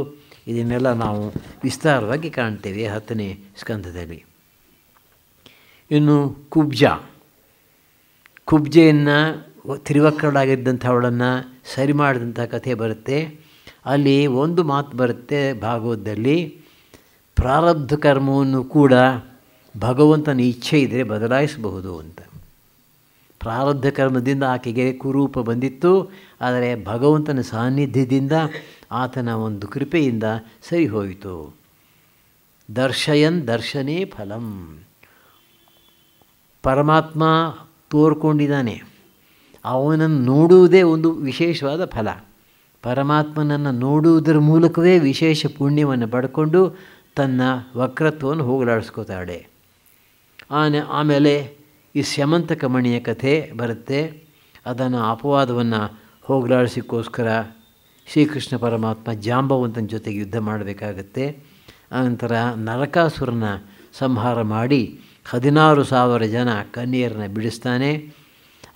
ಇದನ್ನೆಲ್ಲ ನಾವು ವಿಸ್ತಾರವಾಗಿ ಕಾಣ್ತೇವೆ 10ನೇ ಸ್ಕಂಧದಲ್ಲಿ. ಇನ್ನು ಕುಬ್ಜೆಯನ್ನು ತಿರುವಕ್ಕಳಾಗಿದ್ದಂಥವಳನ್ನು ಸರಿ ಮಾಡಿದಂಥ ಕಥೆ ಬರುತ್ತೆ. ಅಲ್ಲಿ ಒಂದು ಮಾತು ಬರುತ್ತೆ ಭಾಗವತದಲ್ಲಿ, ಪ್ರಾರಬ್ಧ ಕರ್ಮವನ್ನು ಕೂಡ ಭಗವಂತನ ಇಚ್ಛೆ ಇದ್ದರೆ ಬದಲಾಯಿಸಬಹುದು ಅಂತ. ಪ್ರಾರಬ್ಧ ಕರ್ಮದಿಂದ ಆಕೆಗೆ ಕುರೂಪ ಬಂದಿತ್ತು, ಆದರೆ ಭಗವಂತನ ಸಾನ್ನಿಧ್ಯದಿಂದ ಆತನ ಒಂದು ಕೃಪೆಯಿಂದ ಸರಿ ಹೋಯಿತು. ದರ್ಶಯನ್ ದರ್ಶನೇ ಫಲಂ. ಪರಮಾತ್ಮ ತೋರ್ಕೊಂಡಿದ್ದಾನೆ, ಅವನನ್ನು ನೋಡುವುದೇ ಒಂದು ವಿಶೇಷವಾದ ಫಲ. ಪರಮಾತ್ಮನನ್ನು ನೋಡುವುದರ ಮೂಲಕವೇ ವಿಶೇಷ ಪುಣ್ಯವನ್ನು ಪಡ್ಕೊಂಡು ತನ್ನ ವಕ್ರತ್ವವನ್ನು ಹೋಗಲಾಡಿಸ್ಕೋತಾಳೆ. ಆಮೇಲೆ ಈ ಸ್ಯಮಂತಕ ಮಣಿಯ ಕಥೆ ಬರುತ್ತೆ. ಅದನ್ನು ಅಪವಾದವನ್ನು ಹೋಗಲಾಡಿಸೋಕ್ಕೋಸ್ಕರ ಶ್ರೀಕೃಷ್ಣ ಪರಮಾತ್ಮ ಜಾಂಬವಂತನ ಜೊತೆಗೆ ಯುದ್ಧ ಮಾಡಬೇಕಾಗತ್ತೆ. ಆನಂತರ ನರಕಾಸುರನ ಸಂಹಾರ ಮಾಡಿ 16,000 ಜನ ಕನ್ಯೆಯರನ್ನು ಬಿಡಿಸ್ತಾನೆ.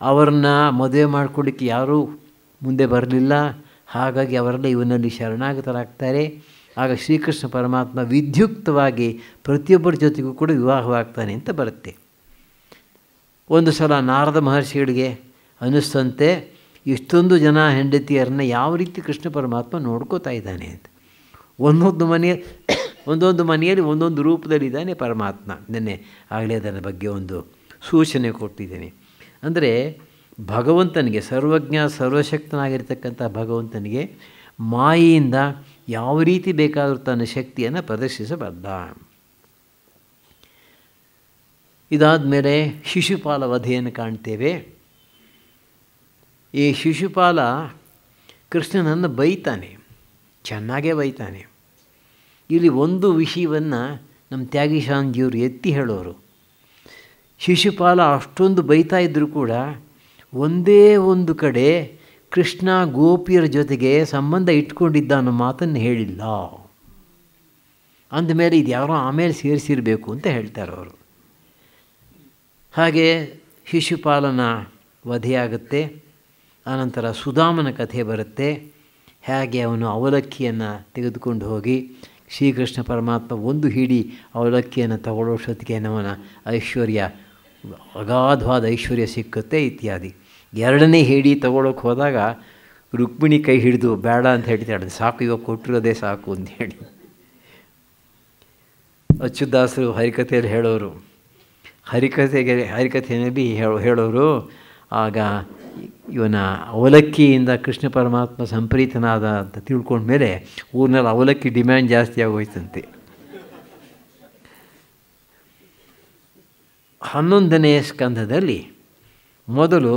ಅವರನ್ನು ಮದುವೆ ಮಾಡಿಕೊಡಲಿಕ್ಕೆ ಯಾರೂ ಮುಂದೆ ಬರಲಿಲ್ಲ. ಹಾಗಾಗಿ ಅವರೆಲ್ಲ ಇವನಲ್ಲಿ ಶರಣಾಗತರಾಗ್ತಾರೆ. ಆಗ ಶ್ರೀಕೃಷ್ಣ ಪರಮಾತ್ಮ ವಿದ್ಯುಕ್ತವಾಗಿ ಪ್ರತಿಯೊಬ್ಬರ ಜೊತೆಗೂ ಕೂಡ ವಿವಾಹವಾಗ್ತಾನೆ ಅಂತ ಬರುತ್ತೆ. ಒಂದು ಸಲ ನಾರದ ಮಹರ್ಷಿಗಳಿಗೆ ಅನ್ನಿಸ್ತಂತೆ, ಇಷ್ಟೊಂದು ಜನ ಹೆಂಡತಿಯರನ್ನ ಯಾವ ರೀತಿ ಕೃಷ್ಣ ಪರಮಾತ್ಮ ನೋಡ್ಕೋತಾ ಇದ್ದಾನೆ ಅಂತ. ಒಂದೊಂದು ಮನೆಯಲ್ಲಿ ಒಂದೊಂದು ರೂಪದಲ್ಲಿದ್ದಾನೆ ಪರಮಾತ್ಮ. ನಿನ್ನೆ ಆಗಲೇ ಅದರ ಬಗ್ಗೆ ಒಂದು ಸೂಚನೆ ಕೊಟ್ಟಿದ್ದೇನೆ. ಅಂದರೆ ಭಗವಂತನಿಗೆ, ಸರ್ವಜ್ಞ ಸರ್ವಶಕ್ತನಾಗಿರ್ತಕ್ಕಂಥ ಭಗವಂತನಿಗೆ ಮಾಯೆಯಿಂದ ಯಾವ ರೀತಿ ಬೇಕಾದರೂ ತನ್ನ ಶಕ್ತಿಯನ್ನು ಪ್ರದರ್ಶಿಸಬಲ್ಲ. ಇದಾದ ಮೇಲೆ ಶಿಶುಪಾಲ ವಧೆಯನ್ನು ಕಾಣ್ತೇವೆ. ಈ ಶಿಶುಪಾಲ ಕೃಷ್ಣನನ್ನು ಬೈತಾನೆ, ಚೆನ್ನಾಗೇ ಬೈತಾನೆ. ಇಲ್ಲಿ ಒಂದು ವಿಷಯವನ್ನು ನಮ್ಮ ತ್ಯಾಗಿಶಾಂಜಿಯವರು ಎತ್ತಿ ಹೇಳೋರು. ಶಿಶುಪಾಲ ಅಷ್ಟೊಂದು ಬೈತಾ ಇದ್ದರೂ ಕೂಡ ಒಂದೇ ಒಂದು ಕಡೆ ಕೃಷ್ಣ ಗೋಪಿಯರ ಜೊತೆಗೆ ಸಂಬಂಧ ಇಟ್ಕೊಂಡಿದ್ದ ಅನ್ನೋ ಮಾತನ್ನು ಹೇಳಿಲ್ಲ. ಅಂದಮೇಲೆ ಇದು ಯಾರೋ ಆಮೇಲೆ ಸೇರಿಸಿರಬೇಕು ಅಂತ ಹೇಳ್ತಾರೆ ಅವರು. ಹಾಗೆ ಶಿಶುಪಾಲನ ವಧೆಯಾಗುತ್ತೆ. ಆನಂತರ ಸುಧಾಮನ ಕಥೆ ಬರುತ್ತೆ. ಹೇಗೆ ಅವನು ಅವಲಕ್ಕಿಯನ್ನು ತೆಗೆದುಕೊಂಡು ಹೋಗಿ ಶ್ರೀಕೃಷ್ಣ ಪರಮಾತ್ಮ ಒಂದು ಹಿಡಿ ಅವಲಕ್ಕಿಯನ್ನು ತಗೊಳ್ಳೋಷ್ಟೊತ್ತಿಗೆ ನಮ್ಮನ ಐಶ್ವರ್ಯ, ಅಗಾಧವಾದ ಐಶ್ವರ್ಯ ಸಿಕ್ಕುತ್ತೆ ಇತ್ಯಾದಿ. ಎರಡನೇ ಹಿಡಿ ತಗೊಳ್ಳೋಕೆ ಹೋದಾಗ ರುಕ್ಮಿಣಿ ಕೈ ಹಿಡಿದು ಬೇಡ ಅಂತ ಹೇಳ್ತಾಳೆ, ಸಾಕು ಇವಾಗ ಕೊಟ್ಟಿರೋದೇ ಸಾಕು ಅಂತ ಹೇಳಿ. ಅಚ್ಯುದಾಸರು ಹರಿಕಥೆಯಲ್ಲಿ ಹೇಳೋರು, ಹರಿಕಥೆಯಲ್ಲಿ ಹೇಳೋರು ಆಗ ಇವನ ಅವಲಕ್ಕಿಯಿಂದ ಕೃಷ್ಣ ಪರಮಾತ್ಮ ಸಂಪ್ರೀತನಾದ ಅಂತ ತಿಳ್ಕೊಂಡ್ಮೇಲೆ ಊರಿನಲ್ಲಿ ಅವಲಕ್ಕಿ ಡಿಮ್ಯಾಂಡ್ ಜಾಸ್ತಿ ಆಗೋಯ್ತಂತೆ. 11ನೇ ಸ್ಕಂಧದಲ್ಲಿ ಮೊದಲು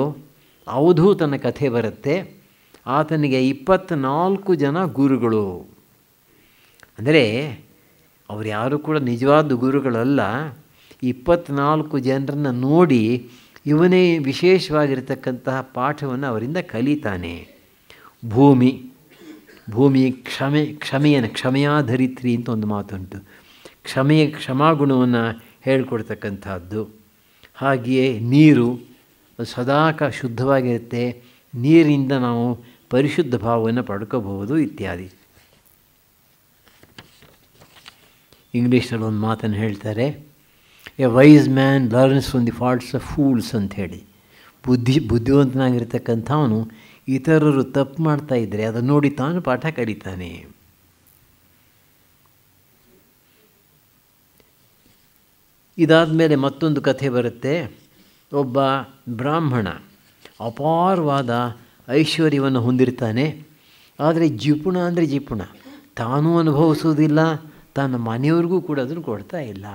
ಅವಧೂತನ ಕಥೆ ಬರುತ್ತೆ. ಆತನಿಗೆ 24 ಜನ ಗುರುಗಳು. ಅಂದರೆ ಅವರು ಯಾರೂ ಕೂಡ ನಿಜವಾದ ಗುರುಗಳಲ್ಲ. 24 ಜನರನ್ನು ನೋಡಿ ಇವನೇ ವಿಶೇಷವಾಗಿರ್ತಕ್ಕಂತಹ ಪಾಠವನ್ನು ಅವರಿಂದ ಕಲಿತಾನೆ. ಭೂಮಿ ಕ್ಷಮೆಯಾಧರಿತ್ರಿ ಅಂತ ಒಂದು ಮಾತುಂಟು. ಕ್ಷಮಾಗುಣವನ್ನು ಹೇಳ್ಕೊಡ್ತಕ್ಕಂಥದ್ದು. ಹಾಗೆಯೇ ನೀರು ಸದಾ ಶುದ್ಧವಾಗಿರುತ್ತೆ, ನೀರಿನಿಂದ ನಾವು ಪರಿಶುದ್ಧ ಭಾವವನ್ನು ಪಡ್ಕೋಬಹುದು ಇತ್ಯಾದಿ. ಇಂಗ್ಲೀಷ್ನಲ್ಲಿ ಒಂದು ಮಾತನ್ನು ಹೇಳ್ತಾರೆ, a wise man learns from the faults of fools ಅಂಥೇಳಿ. ಬುದ್ಧಿವಂತನಾಗಿರ್ತಕ್ಕಂಥವನು ಇತರರು ತಪ್ಪು ಮಾಡ್ತಾಯಿದ್ರೆ ಅದನ್ನು ನೋಡಿ ತಾನು ಪಾಠ ಕಲಿತಾನೆ. ಇದಾದ ಮೇಲೆ ಮತ್ತೊಂದು ಕಥೆ ಬರುತ್ತೆ. ಒಬ್ಬ ಬ್ರಾಹ್ಮಣ ಅಪಾರವಾದ ಐಶ್ವರ್ಯವನ್ನು ಹೊಂದಿರ್ತಾನೆ. ಆದರೆ ಜಿಪುಣ ಅಂದರೆ ಜಿಪುಣ, ತಾನೂ ಅನುಭವಿಸೋದಿಲ್ಲ, ತನ್ನ ಮನೆಯವ್ರಿಗೂ ಕೂಡ ಅದನ್ನು ಕೊಡ್ತಾ ಇಲ್ಲ.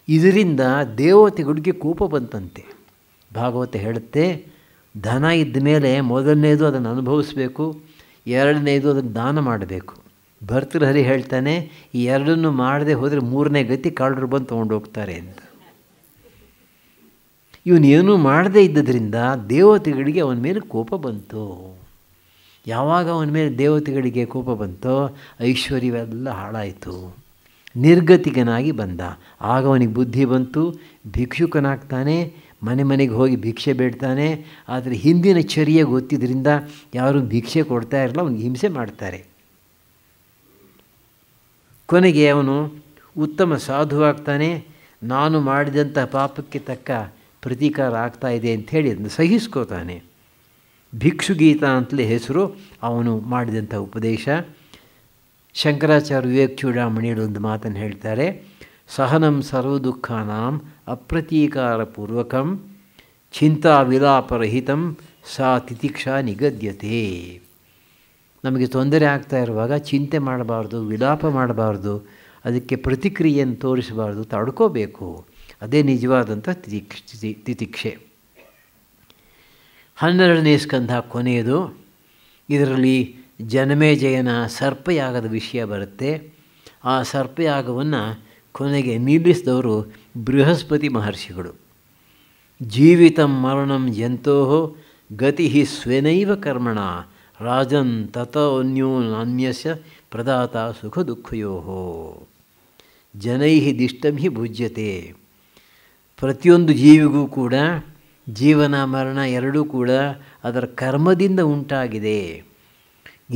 ಇದರಿಂದ ದೇವತೆಗಳಿಗೆ ಕೋಪ ಬಂತಂತೆ. ಭಾಗವತ ಹೇಳುತ್ತೆ, ಧನ ಇದ್ದ ಮೇಲೆ ಮೊದಲನೇದು ಅದನ್ನು ಅನುಭವಿಸಬೇಕು, ಎರಡನೇದು ಅದನ್ನು ದಾನ ಮಾಡಬೇಕು. ಭರ್ತೃಹರಿ ಹೇಳ್ತಾನೆ, ಈ ಎರಡನ್ನು ಮಾಡದೆ ಹೋದರೆ ಮೂರನೇ ಗತಿ ಕಳ್ಳರು ಬಂದು ತೊಗೊಂಡೋಗ್ತಾರೆ ಅಂತ. ಇವನೇನೂ ಮಾಡದೇ ಇದ್ದದ್ರಿಂದ ದೇವತೆಗಳಿಗೆ ಅವನ ಮೇಲೆ ಕೋಪ ಬಂತು. ಯಾವಾಗ ಅವನ ಮೇಲೆ ದೇವತೆಗಳಿಗೆ ಕೋಪ ಬಂತೋ ಐಶ್ವರ್ಯವೆಲ್ಲ ಹಾಳಾಯಿತು. ನಿರ್ಗತಿಕನಾಗಿ ಬಂದ. ಆಗ ಅವನಿಗೆ ಬುದ್ಧಿ ಬಂತು, ಭಿಕ್ಷುಕನಾಗ್ತಾನೆ, ಮನೆಗೆ ಹೋಗಿ ಭಿಕ್ಷೆ ಬೇಡ್ತಾನೆ. ಆದರೆ ಹಿಂದಿನ ಚರ್ಯ ಗೊತ್ತಿದ್ದರಿಂದ ಯಾರೂ ಭಿಕ್ಷೆ ಕೊಡ್ತಾ ಇರಲ್ಲ, ಅವನಿಗೆ ಹಿಂಸೆ ಮಾಡ್ತಾರೆ. ಕೊನೆಗೆ ಅವನು ಉತ್ತಮ ಸಾಧುವಾಗ್ತಾನೆ. ನಾನು ಮಾಡಿದಂಥ ಪಾಪಕ್ಕೆ ತಕ್ಕ ಪ್ರತೀಕಾರ ಆಗ್ತಾಯಿದೆ ಅಂಥೇಳಿ ಅದನ್ನು ಸಹಿಸ್ಕೋತಾನೆ. ಭಿಕ್ಷುಗೀತ ಅಂತಲೇ ಹೆಸರು ಅವನು ಮಾಡಿದಂಥ ಉಪದೇಶ. ಶಂಕರಾಚಾರ್ಯ ವಿವೇಕ ಚೂಡಾಮಣಿಯಲ್ಲಿ ಒಂದು ಮಾತನ್ನು ಹೇಳ್ತಾರೆ, ಸಹನಂ ಸರ್ವದುಃಖಾನಾಂ ಅಪ್ರತೀಕಾರಪೂರ್ವಕಂ ಚಿಂತಾ ವಿಲಾಪರಹಿತಂ ಸಾ ತಿತಿಕ್ಷಾ ನಿಗದ್ಯತೆ. ನಮಗೆ ತೊಂದರೆ ಆಗ್ತಾ ಇರುವಾಗ ಚಿಂತೆ ಮಾಡಬಾರ್ದು, ವಿಲಾಪ ಮಾಡಬಾರ್ದು, ಅದಕ್ಕೆ ಪ್ರತಿಕ್ರಿಯೆಯನ್ನು ತೋರಿಸಬಾರ್ದು, ತಡ್ಕೋಬೇಕು. ಅದೇ ನಿಜವಾದಂಥ ತಿತಿಕ್ಷೆ. 12ನೇ ಸ್ಕಂಧ ಕೊನೆಯದು. ಇದರಲ್ಲಿ ಜನಮೇಜಯನ ಸರ್ಪಯಾಗದ ವಿಷಯ ಬರುತ್ತೆ. ಆ ಸರ್ಪಯಾಗವನ್ನು ಕೊನೆಗೆ ನಿಲ್ಲಿಸಿದವರು ಬೃಹಸ್ಪತಿ ಮಹರ್ಷಿಗಳು. ಜೀವಿತಂ ಮರಣಂ ಜಂತೋ ಗತಿ ಸ್ವೇನೈವ ಕರ್ಮಣ ರಾಜನ್ ತಥೋನ್ಯೋನ್ಯಸ್ಯ ಪ್ರದಾತ ಸುಖ ದುಃಖಯೋ ಜನೈ ದಿಷ್ಟಂ ಹಿ ಭುಜ್ಯತೆ. ಪ್ರತಿಯೊಂದು ಜೀವಿಗೂ ಕೂಡ ಜೀವನ ಮರಣ ಎರಡೂ ಕೂಡ ಅದರ ಕರ್ಮದಿಂದ ಉಂಟಾಗಿದೆ.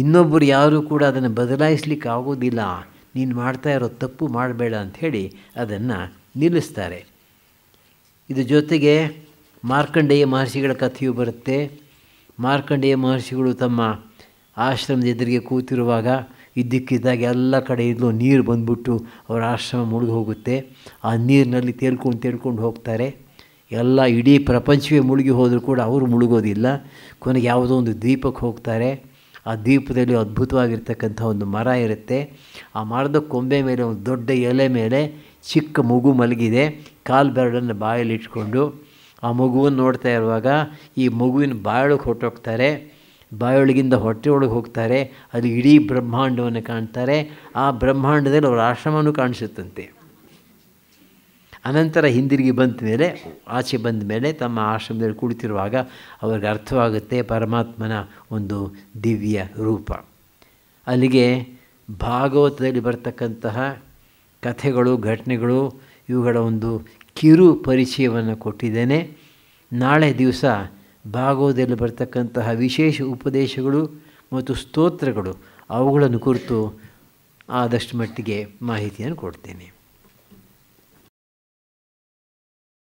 ಇನ್ನೊಬ್ಬರು ಯಾರೂ ಕೂಡ ಅದನ್ನು ಬದಲಾಯಿಸಲಿಕ್ಕೆ ಆಗೋದಿಲ್ಲ. ನೀನು ಮಾಡ್ತಾ ಇರೋ ತಪ್ಪು ಮಾಡಬೇಡ ಅಂಥೇಳಿ ಅದನ್ನು ನಿಲ್ಲಿಸ್ತಾರೆ. ಇದ್ರ ಜೊತೆಗೆ ಮಾರ್ಕಂಡೇಯ ಮಹರ್ಷಿಗಳ ಕಥೆಯೂ ಬರುತ್ತೆ. ಮಾರ್ಕಂಡೇಯ ಮಹರ್ಷಿಗಳು ತಮ್ಮ ಆಶ್ರಮದ ಎದುರಿಗೆ ಕೂತಿರುವಾಗ ಇದ್ದಕ್ಕಿದ್ದಾಗ ಎಲ್ಲ ಕಡೆಯಿಂದಲೂ ನೀರು ಬಂದ್ಬಿಟ್ಟು ಅವರ ಆಶ್ರಮ ಮುಳುಗಿ ಹೋಗುತ್ತೆ. ಆ ನೀರಿನಲ್ಲಿ ತೇಲ್ಕೊಂಡು ಹೋಗ್ತಾರೆ. ಎಲ್ಲ ಇಡೀ ಪ್ರಪಂಚವೇ ಮುಳುಗಿ ಹೋದರೂ ಕೂಡ ಅವರು ಮುಳುಗೋದಿಲ್ಲ. ಕೊನೆಗೆ ಯಾವುದೋ ಒಂದು ದ್ವೀಪಕ್ಕೆ ಹೋಗ್ತಾರೆ. ಆ ದ್ವೀಪದಲ್ಲಿ ಅದ್ಭುತವಾಗಿರ್ತಕ್ಕಂಥ ಒಂದು ಮರ ಇರುತ್ತೆ. ಆ ಮರದ ಕೊಂಬೆ ಮೇಲೆ ಒಂದು ದೊಡ್ಡ ಎಲೆ ಮೇಲೆ ಚಿಕ್ಕ ಮಗು ಮಲಗಿದೆ. ಕಾಲು ಬೆರಳನ್ನು ಬಾಯಲ್ಲಿ ಇಟ್ಕೊಂಡು ಆ ಮಗುವನ್ನು ನೋಡ್ತಾ ಇರುವಾಗ ಈ ಮಗುವಿನ ಬಾಯೊಳಗೆ ಹೊರಟೋಗ್ತಾರೆ. ಬಾಯೊಳಗಿಂದ ಹೊಟ್ಟೆ ಒಳಗೆ ಹೋಗ್ತಾರೆ. ಅದು ಇಡೀ ಬ್ರಹ್ಮಾಂಡವನ್ನು ಕಾಣ್ತಾರೆ. ಆ ಬ್ರಹ್ಮಾಂಡದಲ್ಲಿ ಅವರ ಆಶ್ರಮನೂ ಕಾಣಿಸುತ್ತಂತೆ. ಅನಂತರ ಹಿಂದಿರುಗಿ ಆಚೆ ಬಂದ ಮೇಲೆ ತಮ್ಮ ಆಶ್ರಮದಲ್ಲಿ ಕುಳಿತಿರುವಾಗ ಅವ್ರಿಗೆ ಅರ್ಥವಾಗುತ್ತೆ ಪರಮಾತ್ಮನ ಒಂದು ದಿವ್ಯ ರೂಪ. ಅಲ್ಲಿಗೆ ಭಾಗವತದಲ್ಲಿ ಬರ್ತಕ್ಕಂತಹ ಕಥೆಗಳು, ಘಟನೆಗಳು, ಇವುಗಳ ಒಂದು ಕಿರು ಪರಿಚಯವನ್ನು ಕೊಟ್ಟಿದ್ದೇನೆ. ನಾಳೆ ದಿವಸ ಭಾಗವತದಲ್ಲಿ ಬರ್ತಕ್ಕಂತಹ ವಿಶೇಷ ಉಪದೇಶಗಳು ಮತ್ತು ಸ್ತೋತ್ರಗಳು ಅವುಗಳನ್ನು ಕುರಿತು ಆದಷ್ಟು ಮಟ್ಟಿಗೆ ಮಾಹಿತಿಯನ್ನು ಕೊಡ್ತೇನೆ.